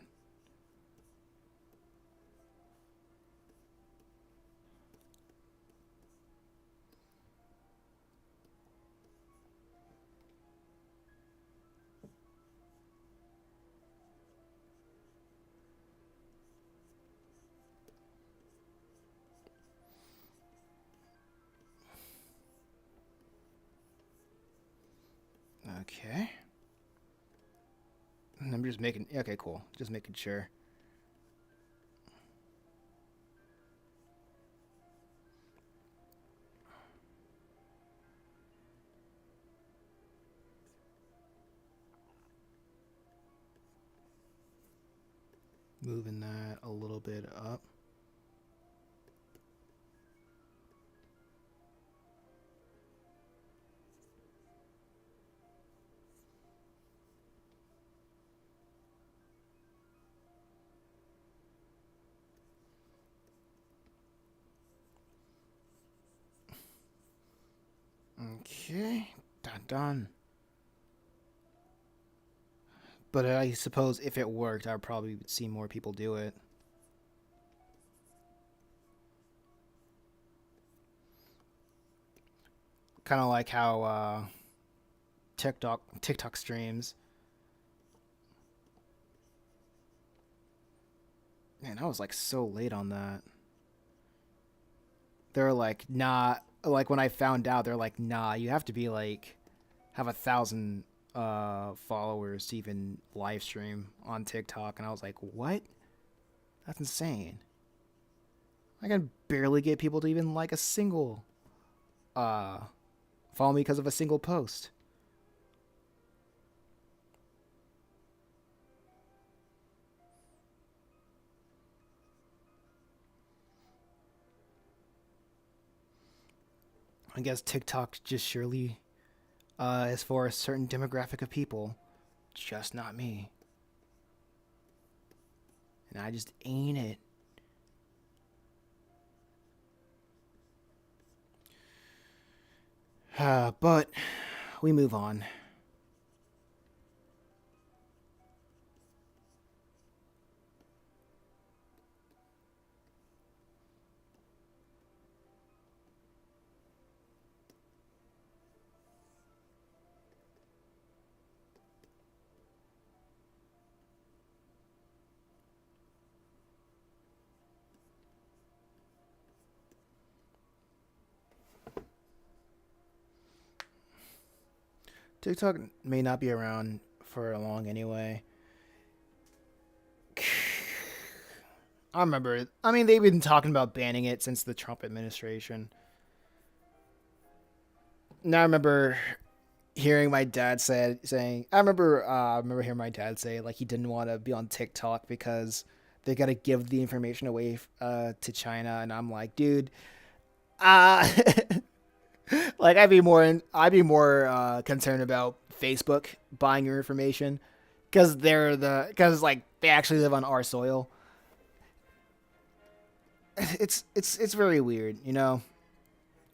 Okay. I'm just making. Okay, cool. Just making sure. Moving that a little bit up. Okay, done. But I suppose if it worked, I would probably see more people do it. Kind of like how TikTok streams. Man, I was like so late on that. They're like, nah. Like when I found out, they're like, nah. You have to be like have 1,000 followers to even live stream on TikTok, and I was like, what? That's insane. I can barely get people to even like a single uh follow me because of a single post. I guess TikTok just surely is for a certain demographic of people, just not me. And I just ain't it. But we move on. TikTok may not be around for long anyway. I remember. I mean, they've been talking about banning it since the Trump administration. Now I remember hearing my dad saying. I remember hearing my dad say like he didn't want to be on TikTok because they got to give the information away to China, and I'm like, dude, uh, like I'd be more concerned about Facebook buying your information because like they actually live on our soil. It's very weird, you know.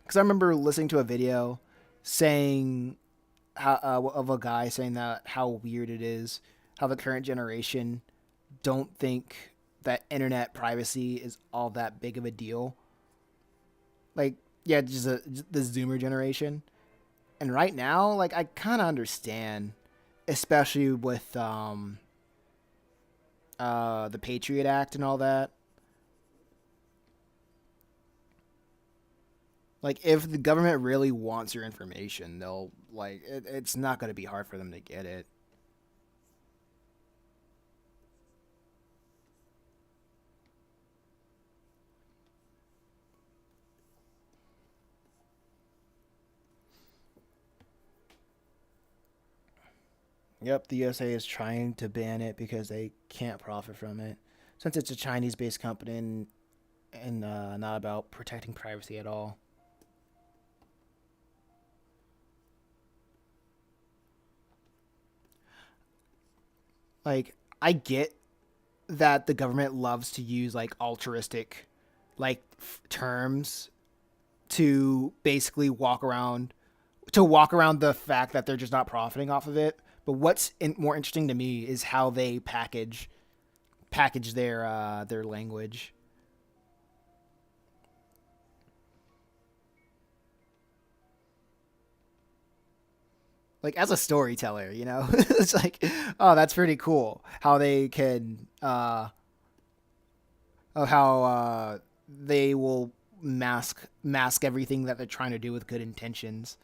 Because I remember listening to a video saying how of a guy saying that how weird it is how the current generation don't think that internet privacy is all that big of a deal. Like, yeah, the Zoomer generation. And right now, like, I kind of understand, especially with the Patriot Act and all that. Like, if the government really wants your information, they'll like it's not going to be hard for them to get it. Yep, the USA is trying to ban it because they can't profit from it, since it's a Chinese-based company and not about protecting privacy at all. Like, I get that the government loves to use like altruistic, like terms to basically walk around the fact that they're just not profiting off of it. But more interesting to me is how they package their language. Like as a storyteller, you know, it's like, oh, that's pretty cool. How they can, of how they will mask everything that they're trying to do with good intentions.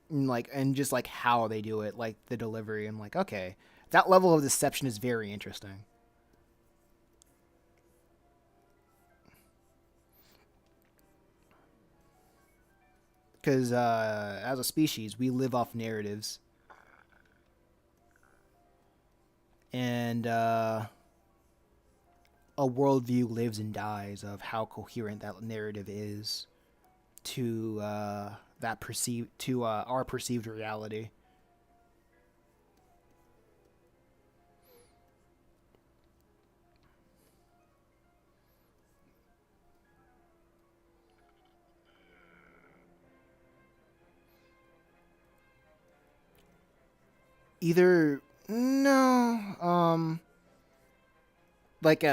And just like how they do it, like the delivery. I'm like, okay, that level of deception is very interesting. Because as a species, we live off narratives, and a worldview lives and dies of how coherent that narrative is to that perceived to our perceived reality. Either no, like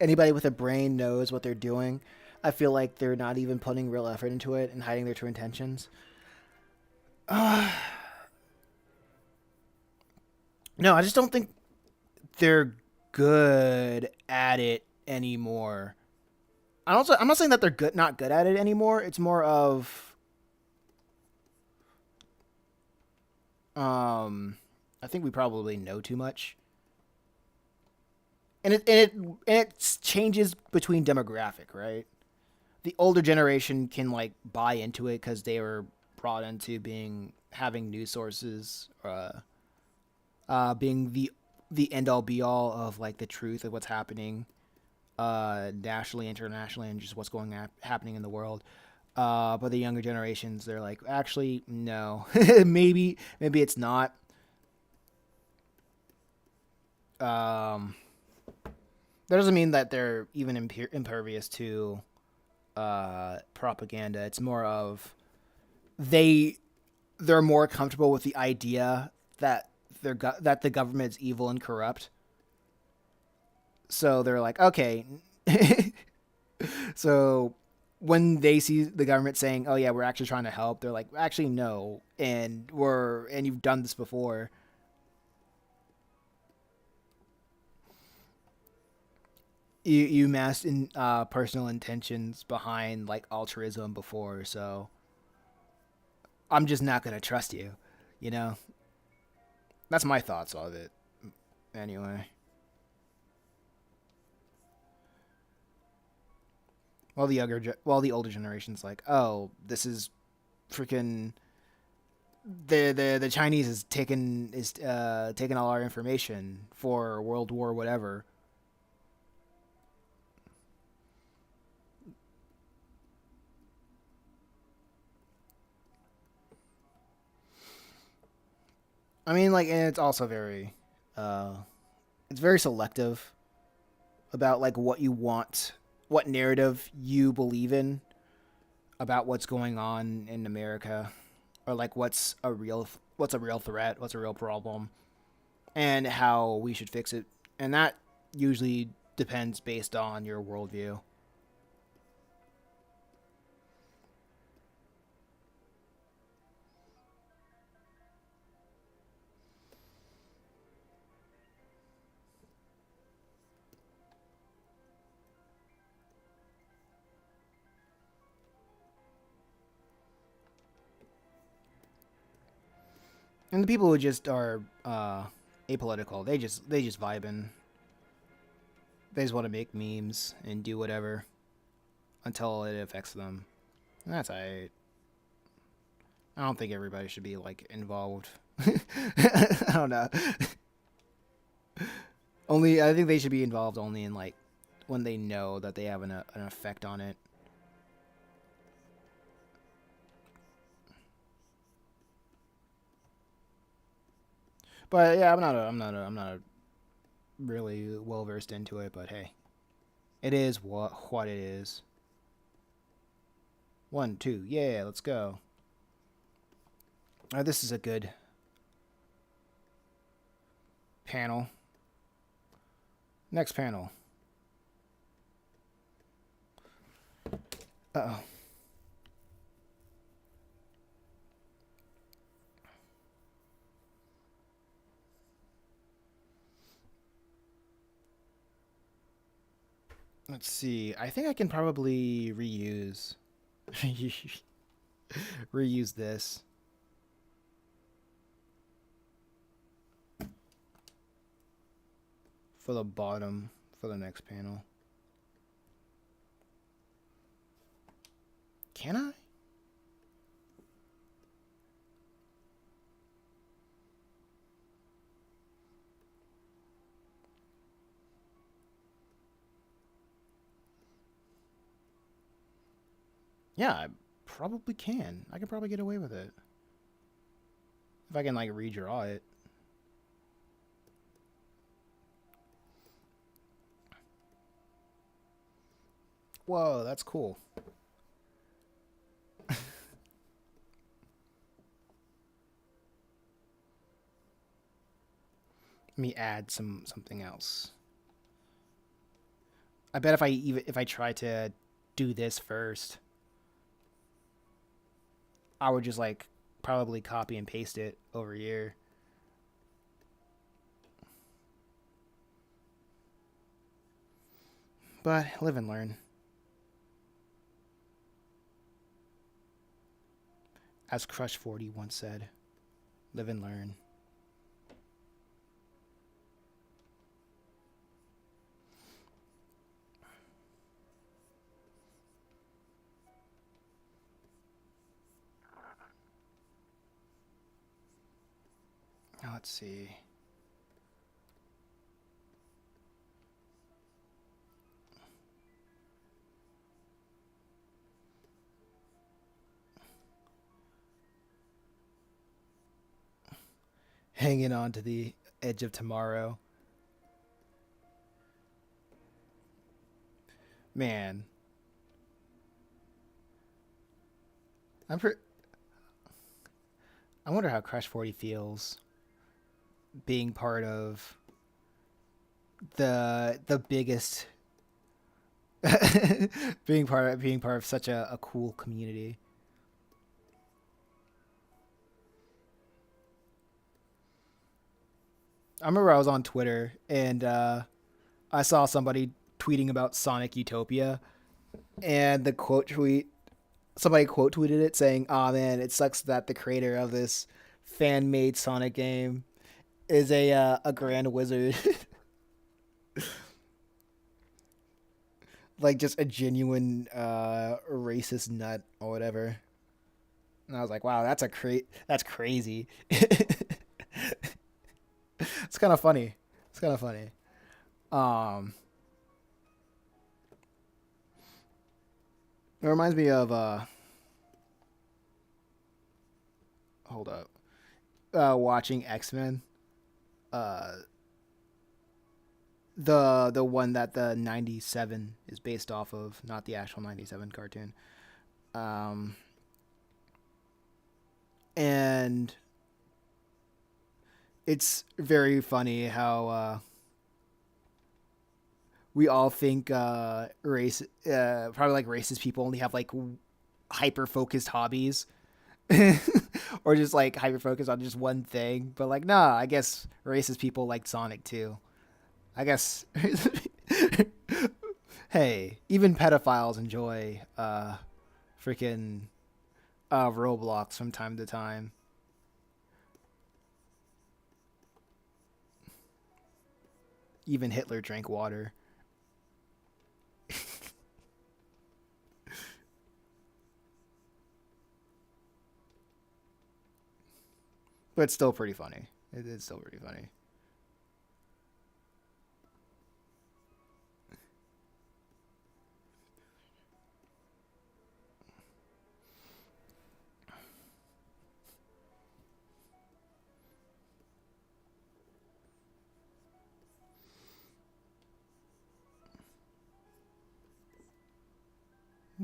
anybody with a brain knows what they're doing. I feel like they're not even putting real effort into it and hiding their true intentions. No, I just don't think they're good at it anymore. I'm not saying that they're not good at it anymore. It's more of um, I think we probably know too much, and it changes between demographic, right? The older generation can like buy into it because they were brought into being having news sources, being the end all be all of like the truth of what's happening, nationally, internationally, and just what's happening in the world. But the younger generations, they're like, actually, no, maybe it's not. Um, that doesn't mean that they're even impervious to propaganda. It's more of they they're more comfortable with the idea that that the government is evil and corrupt. So they're like, okay. So when they see the government saying, "Oh yeah, we're actually trying to help," they're like, "Actually, no," and you've done this before. You masked in personal intentions behind like altruism before, so I'm just not gonna trust you. You know, that's my thoughts of it. Anyway, while the older generation's like, oh, this is freaking the Chinese is taking all our information for World War whatever. I mean, like, and uh, it's very selective about like what you want, what narrative you believe in about what's going on in America, or like what's a real threat, what's a real problem, and how we should fix it, and that usually depends based on your worldview. And the people who just are apolitical, they just vibing. They just want to make memes and do whatever until it affects them. And that's alright. I don't think everybody should be like involved. I don't know. Only I think they should be involved only in like when they know that they have an effect on it. But yeah, I'm not a really well versed into it. But hey, it is what it is. 1, 2, yeah, let's go. This is a good panel. Next panel. Uh oh. Let's see. I think I can probably reuse this. For the bottom for the next panel. Can I? Yeah, I probably can. I can probably get away with it. If I can like redraw it. Whoa, that's cool. Let me add something else. I bet if I try to do this first, I would just like probably copy and paste it over here. But live and learn. As Crush 40 once said, live and learn. Now let's see. Hanging on to the edge of tomorrow. Man. I'm pre- I wonder how Crush 40 feels being part of the biggest being part of such a cool community. I remember I was on Twitter and I saw somebody tweeting about Sonic Utopia, and the quote tweet somebody quote tweeted it saying, "Oh man, it sucks that the creator of this fan made Sonic game is a grand wizard." Like just a genuine racist nut or whatever. And I was like, wow, that's crazy. It's kind of funny. It's kind of funny. Um, it reminds me of hold up, watching X Men. Uh, the one that the '97 is based off of, not the actual '97 cartoon. Um, and it's very funny how we all think probably like racist people only have like hyper focused hobbies, or just like hyper focused on just one thing. But like, nah, I guess racist people like Sonic too. I guess. Hey, even pedophiles enjoy freaking Roblox from time to time. Even Hitler drank water. But it's still pretty funny. It's still pretty funny.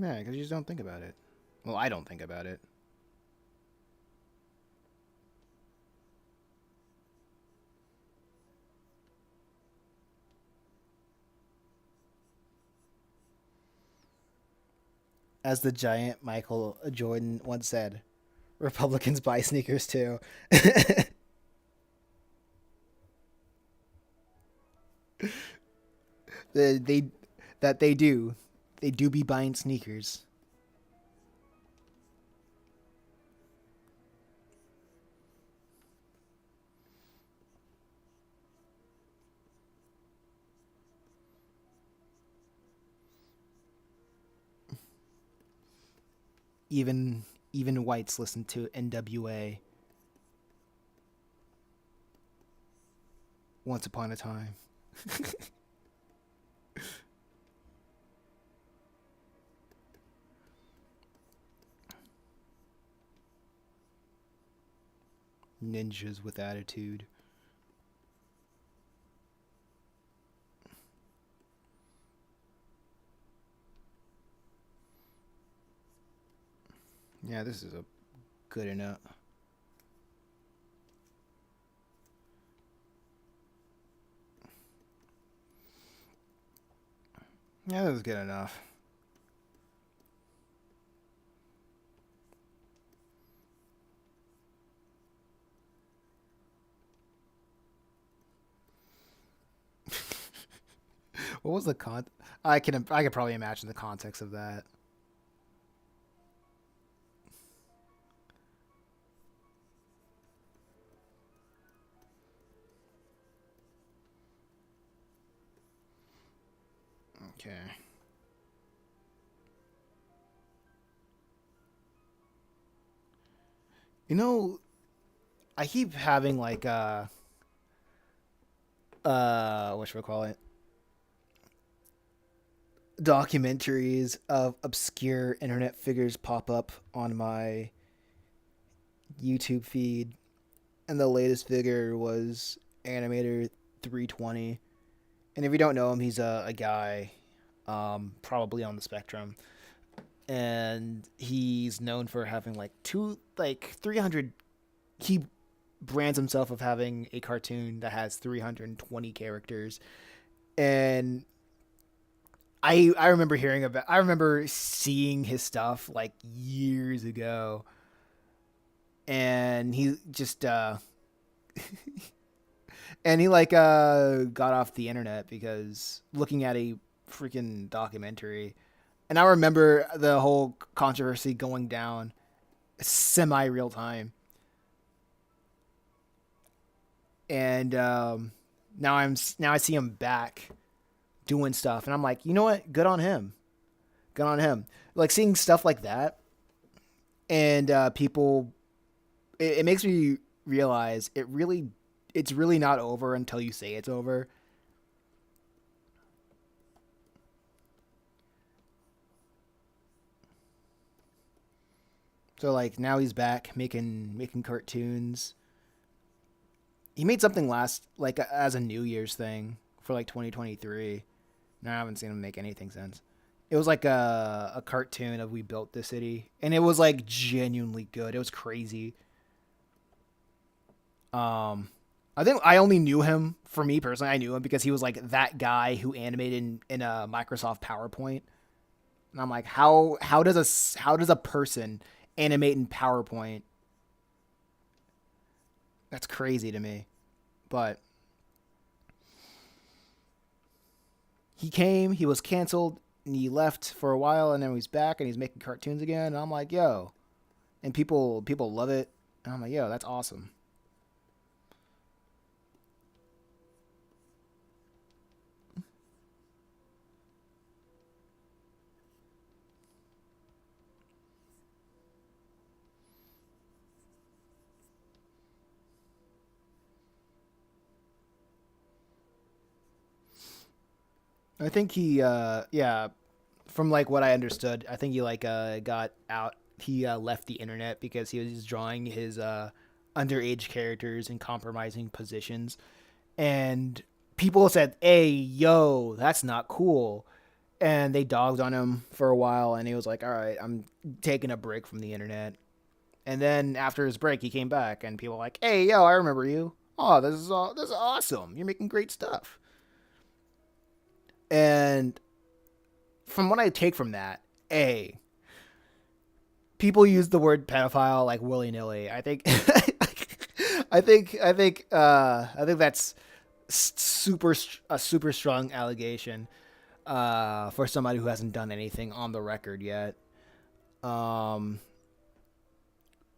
Yeah, because you just don't think about it. Well, I don't think about it. As the giant Michael Jordan once said, Republicans buy sneakers too. they that they do. They do be buying sneakers. Even even whites listen to NWA once upon a time. Ninjas with attitude. Yeah, this is a good enough. Yeah, that was good enough. What was the con? I could probably imagine the context of that. Okay. You know, I keep having like what should we call it? Documentaries of obscure internet figures pop up on my YouTube feed, and the latest figure was Animator 320. And if you don't know him, he's a guy, probably on the spectrum, and he's known for having like 300. He brands himself of having a cartoon that has 320 characters, and I remember seeing his stuff like years ago, and he just and he like got off the internet because looking at a freaking documentary. And I remember the whole controversy going down semi real time. And now I see him back doing stuff, and I'm like, you know what? Good on him. Good on him. Like seeing stuff like that, and people, it makes me realize it's really not over until you say it's over. So like now he's back making cartoons. He made something last like as a New Year's thing for like 2023. No, I haven't seen him make anything since. It was like a cartoon of We Built the City, and it was like genuinely good. It was crazy. Um, I think I only knew him for me personally. I knew him because he was like that guy who animated in a Microsoft PowerPoint, and I'm like, how does a person animate in PowerPoint? That's crazy to me. But he came, he was canceled, and he left for a while, and then he's back, and he's making cartoons again. And I'm like, yo, and people love it. And I'm like, yo, that's awesome. I think he, yeah, from like what I understood, I think he like got out. He left the internet because he was drawing his underage characters in compromising positions, and people said, "Hey, yo, that's not cool." And they dogged on him for a while, and he was like, "All right, I'm taking a break from the internet." And then after his break, he came back, and people were like, "Hey, yo, I remember you. Oh, this is awesome. You're making great stuff." And from what I take from that, a people use the word pedophile like willy nilly. I think, I think that's super a super strong allegation for somebody who hasn't done anything on the record yet. Um,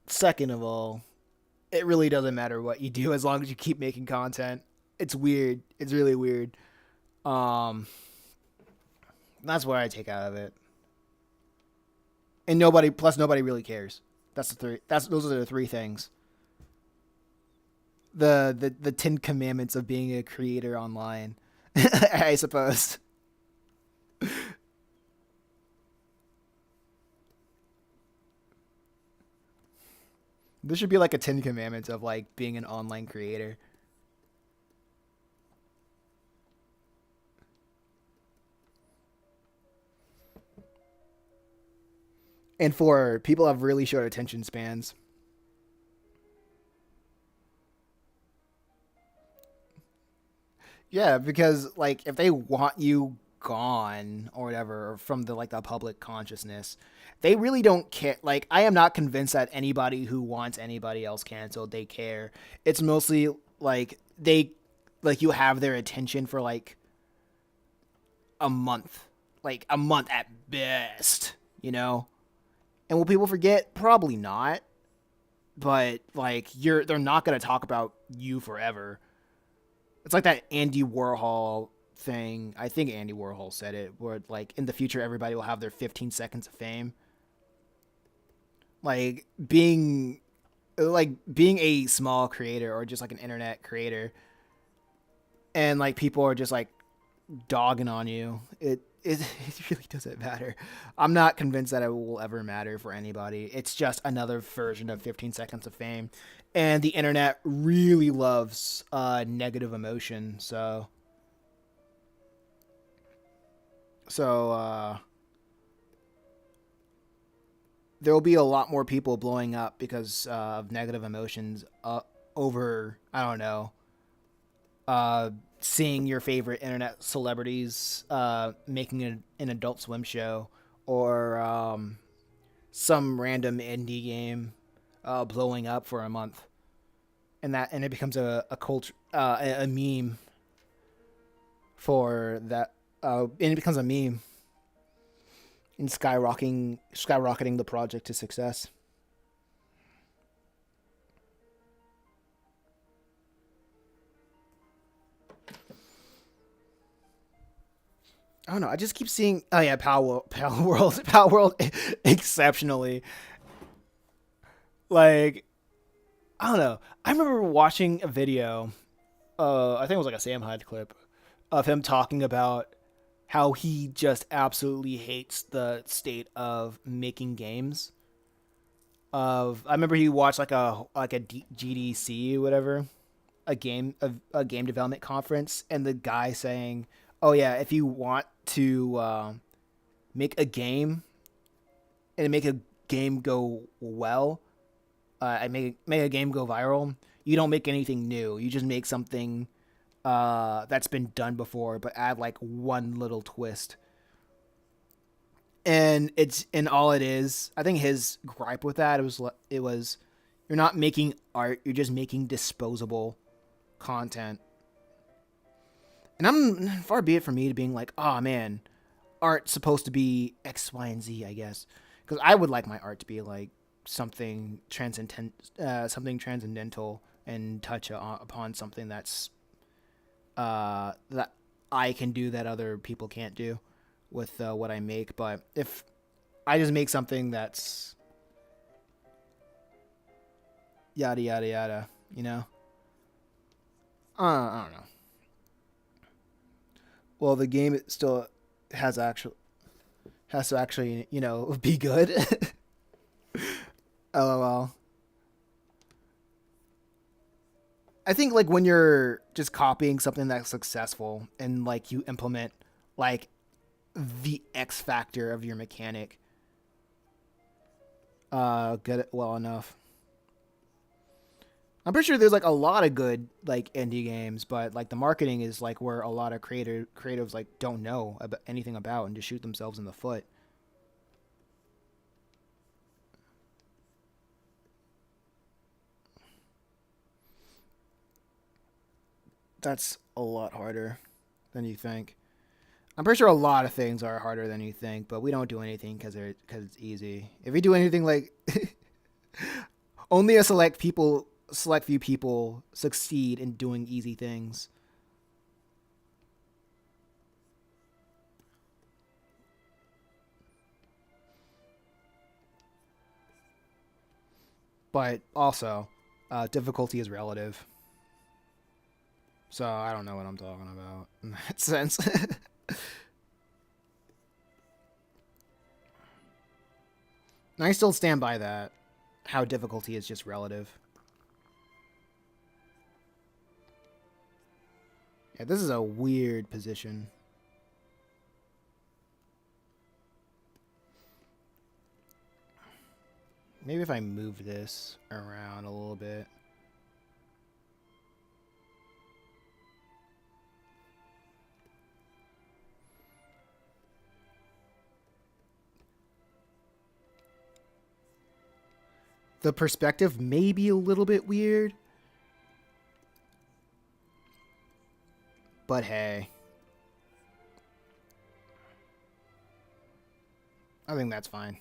Second of all, it really doesn't matter what you do as long as you keep making content. It's weird. It's really weird. Um, that's what I take out of it. And nobody really cares. That's the three. That's those are the three things. The 10 commandments of being a creator online, I suppose. This should be like a 10 commandments of like being an online creator. And for people who have really short attention spans, yeah, because like if they want you gone or whatever from the like the public consciousness, they really don't care. Like, I am not convinced that anybody who wants anybody else canceled, they care. It's mostly like they like you have their attention for like a month at best, you know. And will people forget? Probably not. But like they're not gonna talk about you forever. It's like that Andy Warhol thing. I think Andy Warhol said it, where like in the future everybody will have their 15 seconds of fame. Like being a small creator or just like an internet creator, and like people are just like dogging on you. It really doesn't matter. I'm not convinced that it will ever matter for anybody. It's just another version of 15 seconds of fame, and the internet really loves negative emotion. So there will be a lot more people blowing up because of negative emotions over, I don't know, seeing your favorite internet celebrities making an Adult Swim show, or some random indie game blowing up for a month, and it becomes a culture, a meme for that, and it becomes a meme in skyrocketing the project to success. I don't know. I just keep seeing. Oh yeah, Power World, Power World, exceptionally. Like, I don't know. I remember watching a video. I think it was like a Sam Hyde clip of him talking about how he just absolutely hates the state of making games. I remember he watched GDC or whatever, a game development conference, and the guy saying, "Oh yeah, if you want to make a game and make a game go well, I make a game go viral. You don't make anything new. You just make something that's been done before, but add like one little twist." And all it is. I think his gripe with that it was you're not making art. You're just making disposable content. And I'm far be it from me to being like, oh man, art's supposed to be X, Y, and Z, I guess, because I would like my art to be like something transcendental, and touch upon something that I can do that other people can't do with what I make. But if I just make something that's yada yada yada, you know, I don't know. Well, the game still has actual has to actually, be good. LOL. I think like when you're just copying something that's successful and like you implement like the X factor of your mechanic, get it well enough. I'm pretty sure there's like a lot of good like indie games, but like the marketing is like where a lot of creatives like don't know about anything about and just shoot themselves in the foot. That's a lot harder than you think. I'm pretty sure a lot of things are harder than you think, but we don't do anything because it's easy. If we do anything like only a select few people succeed in doing easy things. But also, difficulty is relative. So I don't know what I'm talking about in that sense. I still stand by that. How difficulty is just relative. Yeah, this is a weird position. Maybe if I move this around a little bit. The perspective may be a little bit weird, but hey, I think that's fine.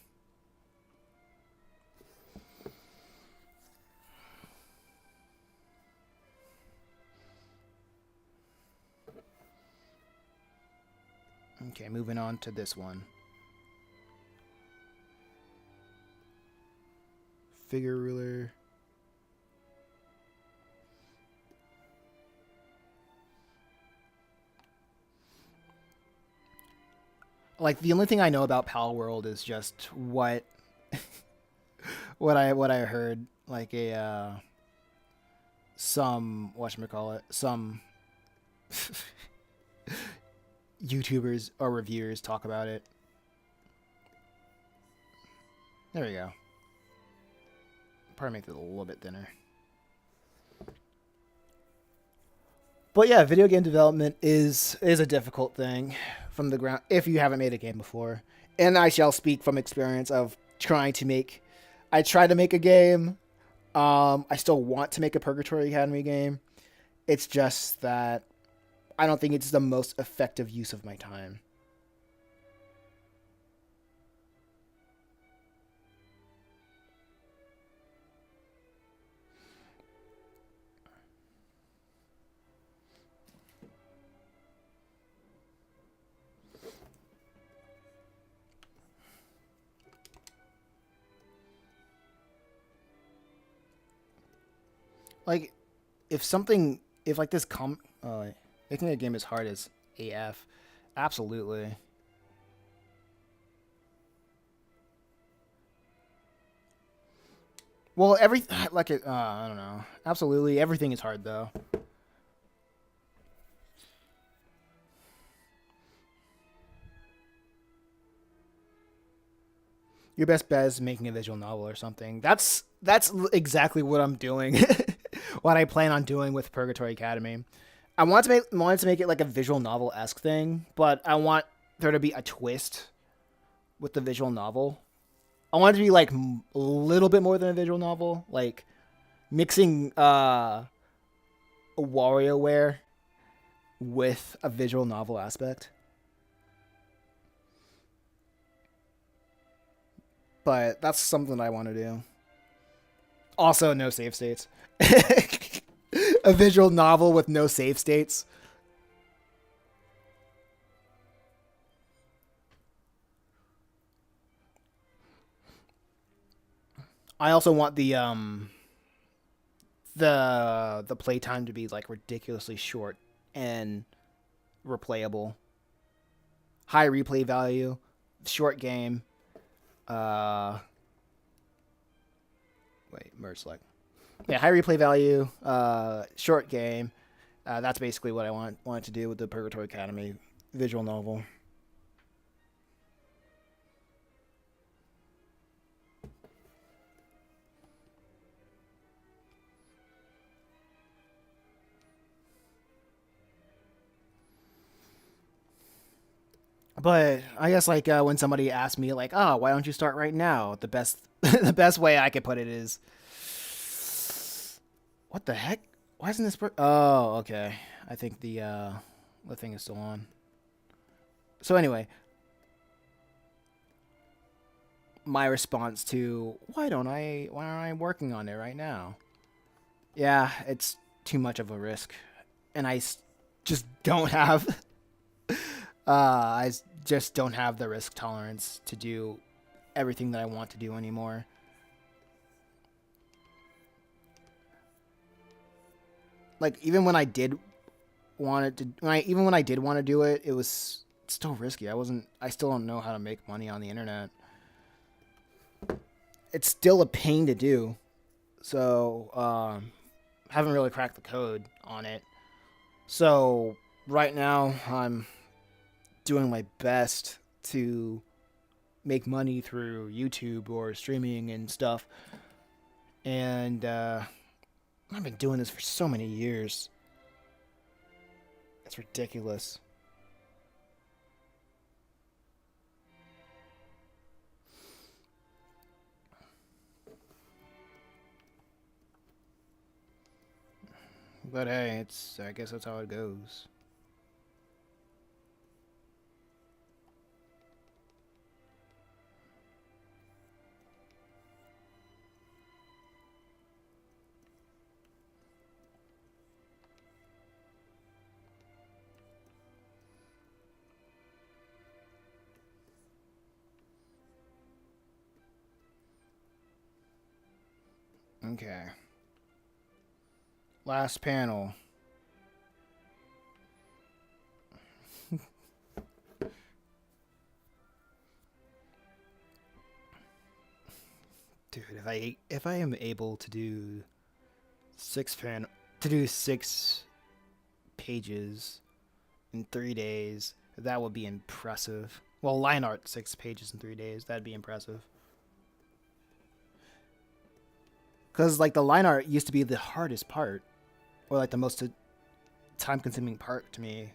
Okay, moving on to this one. Figure ruler. Like the only thing I know about Pal World is just what what I heard, like a some whatchamacallit, some YouTubers or reviewers talk about it. There we go. Probably make it a little bit thinner. But yeah, video game development is a difficult thing from the ground if you haven't made a game before. And I shall speak from experience of trying to make. I tried to make a game. I still want to make a Purgatory Academy game. It's just that I don't think it's the most effective use of my time. Like, if like this making a game as hard as AF, absolutely. Well, I don't know. Absolutely, everything is hard though. Your best bet is making a visual novel or something. That's exactly what I'm doing. What I plan on doing with Purgatory Academy. Wanted to make it like a visual novel esque thing, but I want there to be a twist with the visual novel. I want it to be like a little bit more than a visual novel, like mixing WarioWare with a visual novel aspect. But that's something I want to do. Also, no save states. A visual novel with no save states. I also want the playtime to be like ridiculously short and replayable. High replay value, short game. Uh, merge select. Yeah, high replay value, short game. That's basically what I wanted to do with the Purgatory Academy visual novel. But I guess like when somebody asks me like, "Oh, why don't you start right now?" The best the best way I could put it is, what the heck? Why isn't this? Oh, okay. I think the thing is still on. So anyway, my response to why aren't I working on it right now? Yeah, it's too much of a risk, and just don't have just don't have the risk tolerance to do everything that I want to do anymore. Like even when I did even when I did want to do it, it was still risky. I still don't know how to make money on the internet. It's still a pain to do. So, haven't really cracked the code on it. So, right now I'm doing my best to make money through YouTube or streaming and stuff. And I've been doing this for so many years. It's ridiculous. But hey, it's I guess that's how it goes. Okay. Last panel. Dude, if I am able to do to do 6 pages in 3 days, that would be impressive. Well, line art 6 pages in 3 days, that'd be impressive. Cause like the line art used to be the hardest part, or like the most time consuming part to me,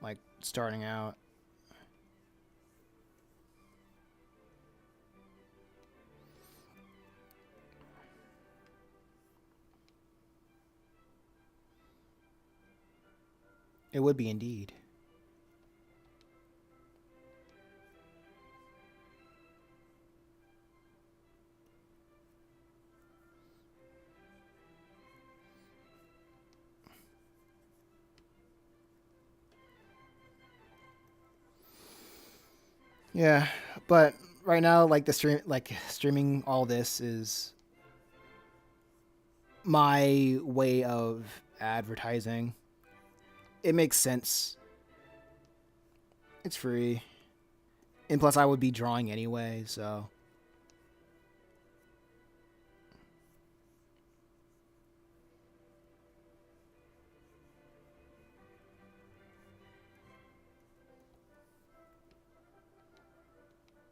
like starting out. It would be indeed. Yeah, but right now, like streaming all this is my way of advertising. It makes sense. It's free, and plus, I would be drawing anyway, so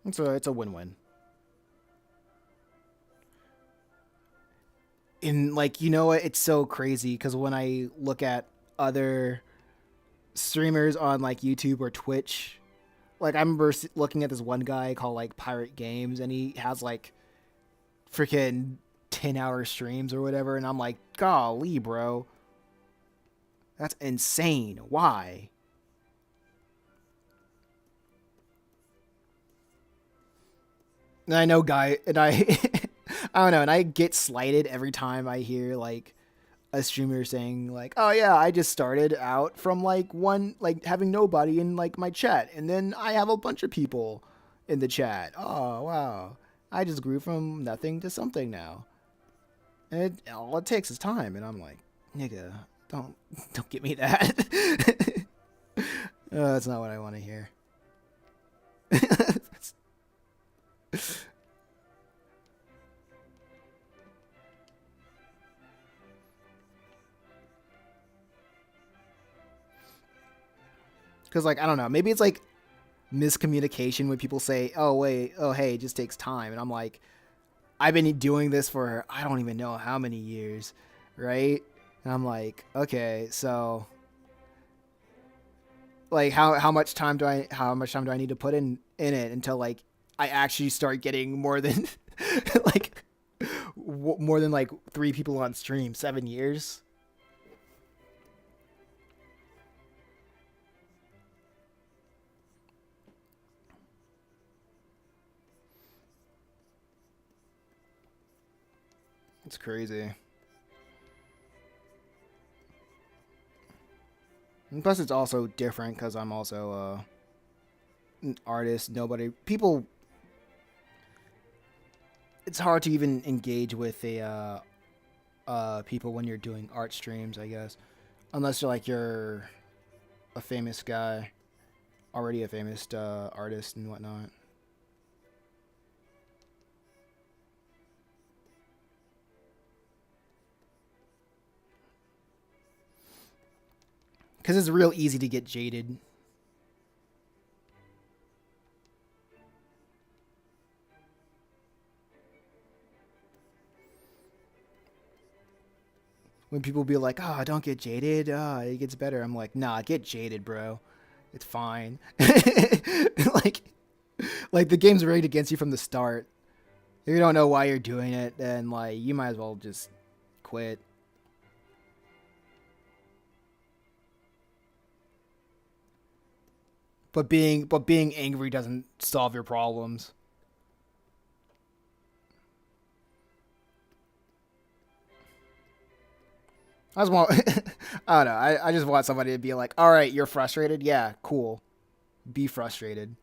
it's a win-win. And like what, it's so crazy because when I look at other streamers on like YouTube or Twitch, like I remember looking at this one guy called like Pirate Games, and he has like freaking 10-hour streams or whatever, and I'm like, golly, bro, that's insane. Why? And I know guy, and I I don't know, and I get slighted every time I hear like a streamer saying like, "Oh yeah, I just started out from like one like having nobody in like my chat, and then I have a bunch of people in the chat. Oh wow, I just grew from nothing to something now, and all it takes is time." And I'm like, "Nigga, don't don't get me that. That's not what I want to hear." Because like I don't know, maybe it's like miscommunication when people say, "Oh wait, oh hey, it just takes time," and I'm like, I've been doing this for I don't even know how many years, right? And I'm like, okay, so like how much time do I need to put in it until like I actually start getting more than like more than like 3 people on stream, 7 years? It's crazy. And plus, it's also different because I'm also an artist. Nobody, people, it's hard to even engage with people when you're doing art streams, I guess, unless you're a famous guy, already a famous artist and whatnot. Because it's real easy to get jaded. When people be like, "Oh, don't get jaded. It gets better." I'm like, "Nah, get jaded, bro. It's fine." like, like the game's rigged against you from the start. If you don't know why you're doing it, then like you might as well just quit. But being angry doesn't solve your problems. I just want I don't know. I just want somebody to be like, all right, you're frustrated. Yeah, cool. Be frustrated.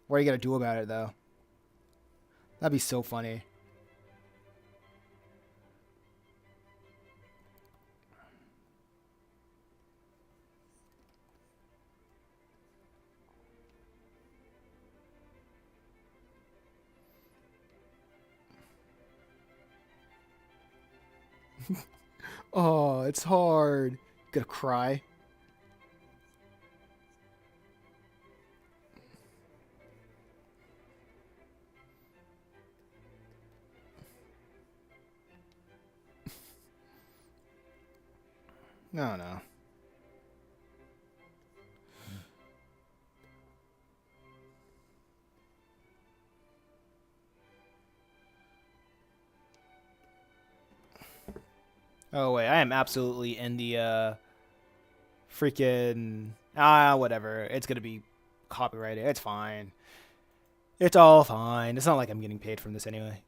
What are you gonna do about it though? That'd be so funny. Oh, it's hard. Gonna cry. No, no. Oh wait, I am absolutely in the freaking whatever. It's gonna be copyrighted. It's fine. It's all fine. It's not like I'm getting paid from this anyway.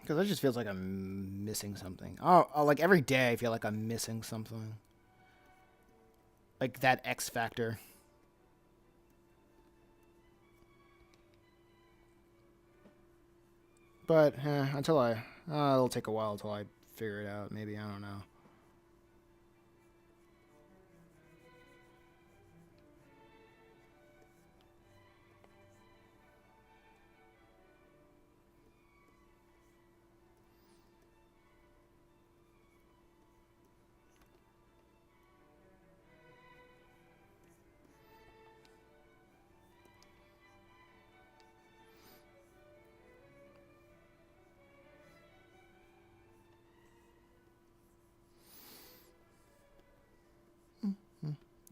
Because it just feels like I'm missing something. Like every day I feel like I'm missing something. Like that X factor. But until it'll take a while until I figure it out. Maybe I don't know.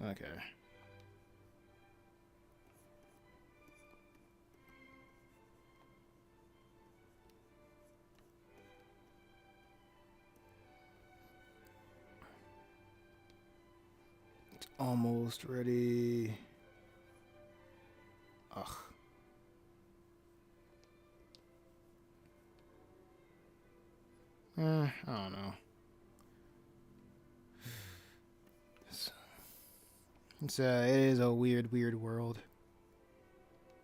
Okay. It's almost ready. Ugh. I don't know. It is a weird, weird world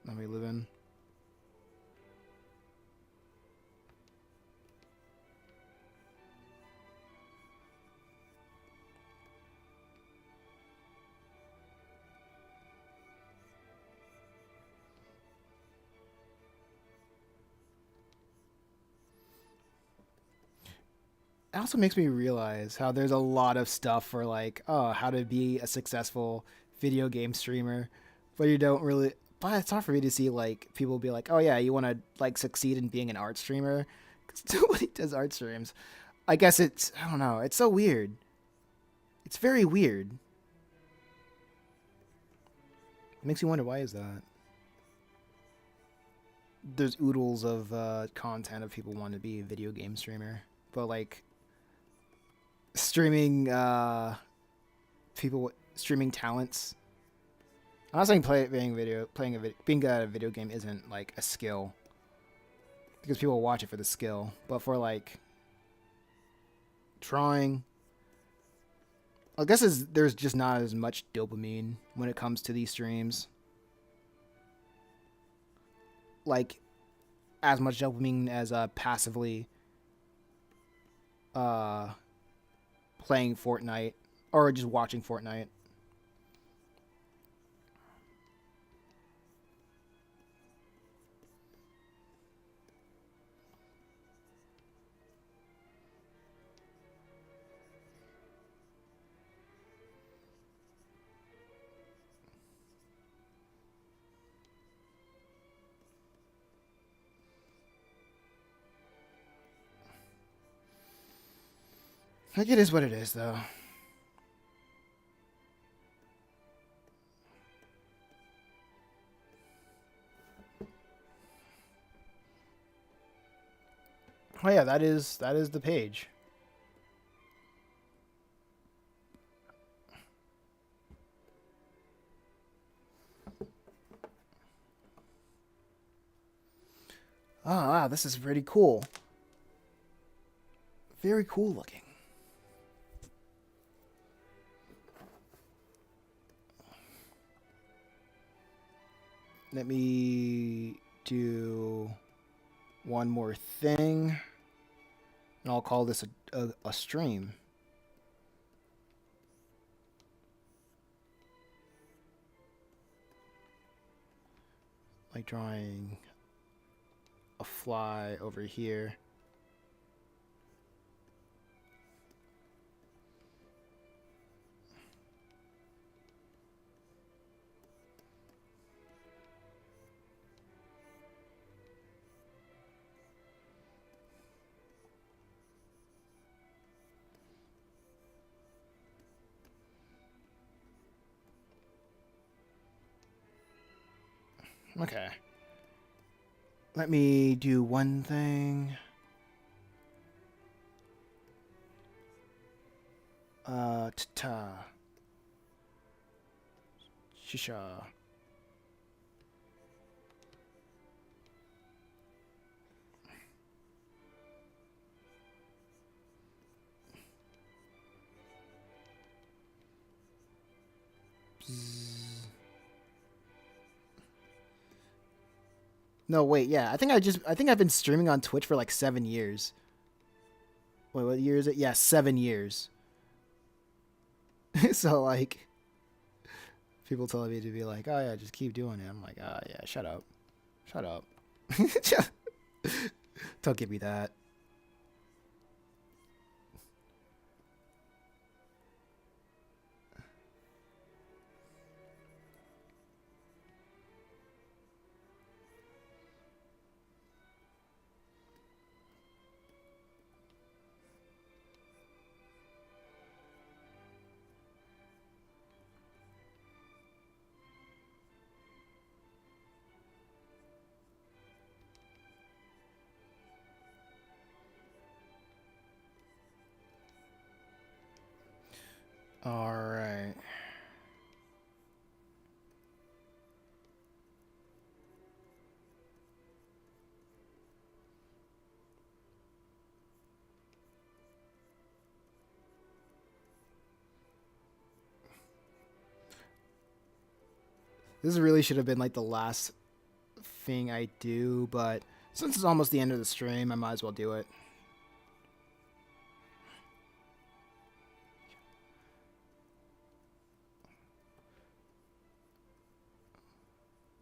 that we live in. It also makes me realize how there's a lot of stuff for like, oh, how to be a successful video game streamer, but you don't really. But it's hard for me to see like people be like, oh yeah, you want to like succeed in being an art streamer, because nobody does art streams. I guess it's I don't know. It's so weird. It's very weird. It makes you wonder why is that. There's oodles of content of people wanting to be a video game streamer, but like streaming people streaming talents. I'm not saying being good at a video game isn't like a skill because people watch it for the skill, but for like drawing, I guess there's just not as much dopamine when it comes to these streams. Like as much dopamine as passively uh playing Fortnite or just watching Fortnite. Like, it is what it is, though. Oh yeah, that is the page. Oh wow, this is pretty cool. Very cool looking. Let me do one more thing, and I'll call this a stream. Like drawing a fly over here. Okay. Let me do one thing. Ta-ta. Shisha. No, wait, yeah. I think I've been streaming on Twitch for like 7 years. Wait, what year is it? Yeah, 7 years. So like people telling me to be like, "Oh yeah, just keep doing it." I'm like, "Ah, yeah, shut up. Shut up." Don't give me that. All right. This really should have been like the last thing I do, but since it's almost the end of the stream, I might as well do it.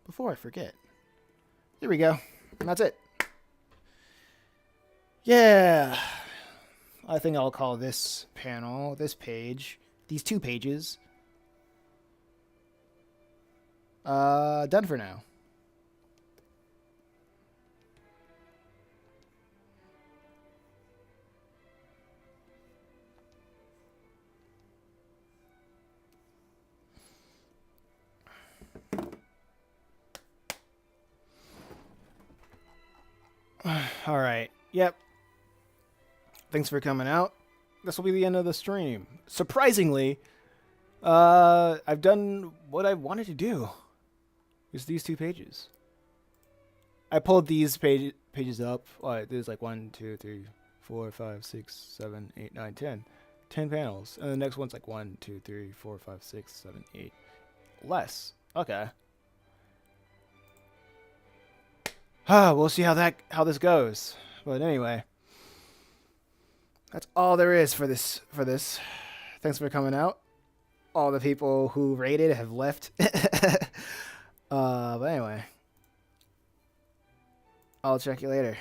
Before I forget. Here we go. And that's it. Yeah. I think I'll call this panel, this page, these 2 pages, done for now. All right. Yep. Thanks for coming out. This will be the end of the stream. Surprisingly, I've done what I wanted to do. It's these 2 pages. I pulled these pages up. There's like 1, 2, 3, 4, 5, 6, 7, 8, 9, 10. 10 panels. And the next one's like 1, 2, 3, 4, 5, 6, 7, 8. Less. Okay. We'll see how this goes. But anyway, that's all there is for this. Thanks for coming out. All the people who rated have left. But anyway, I'll check you later.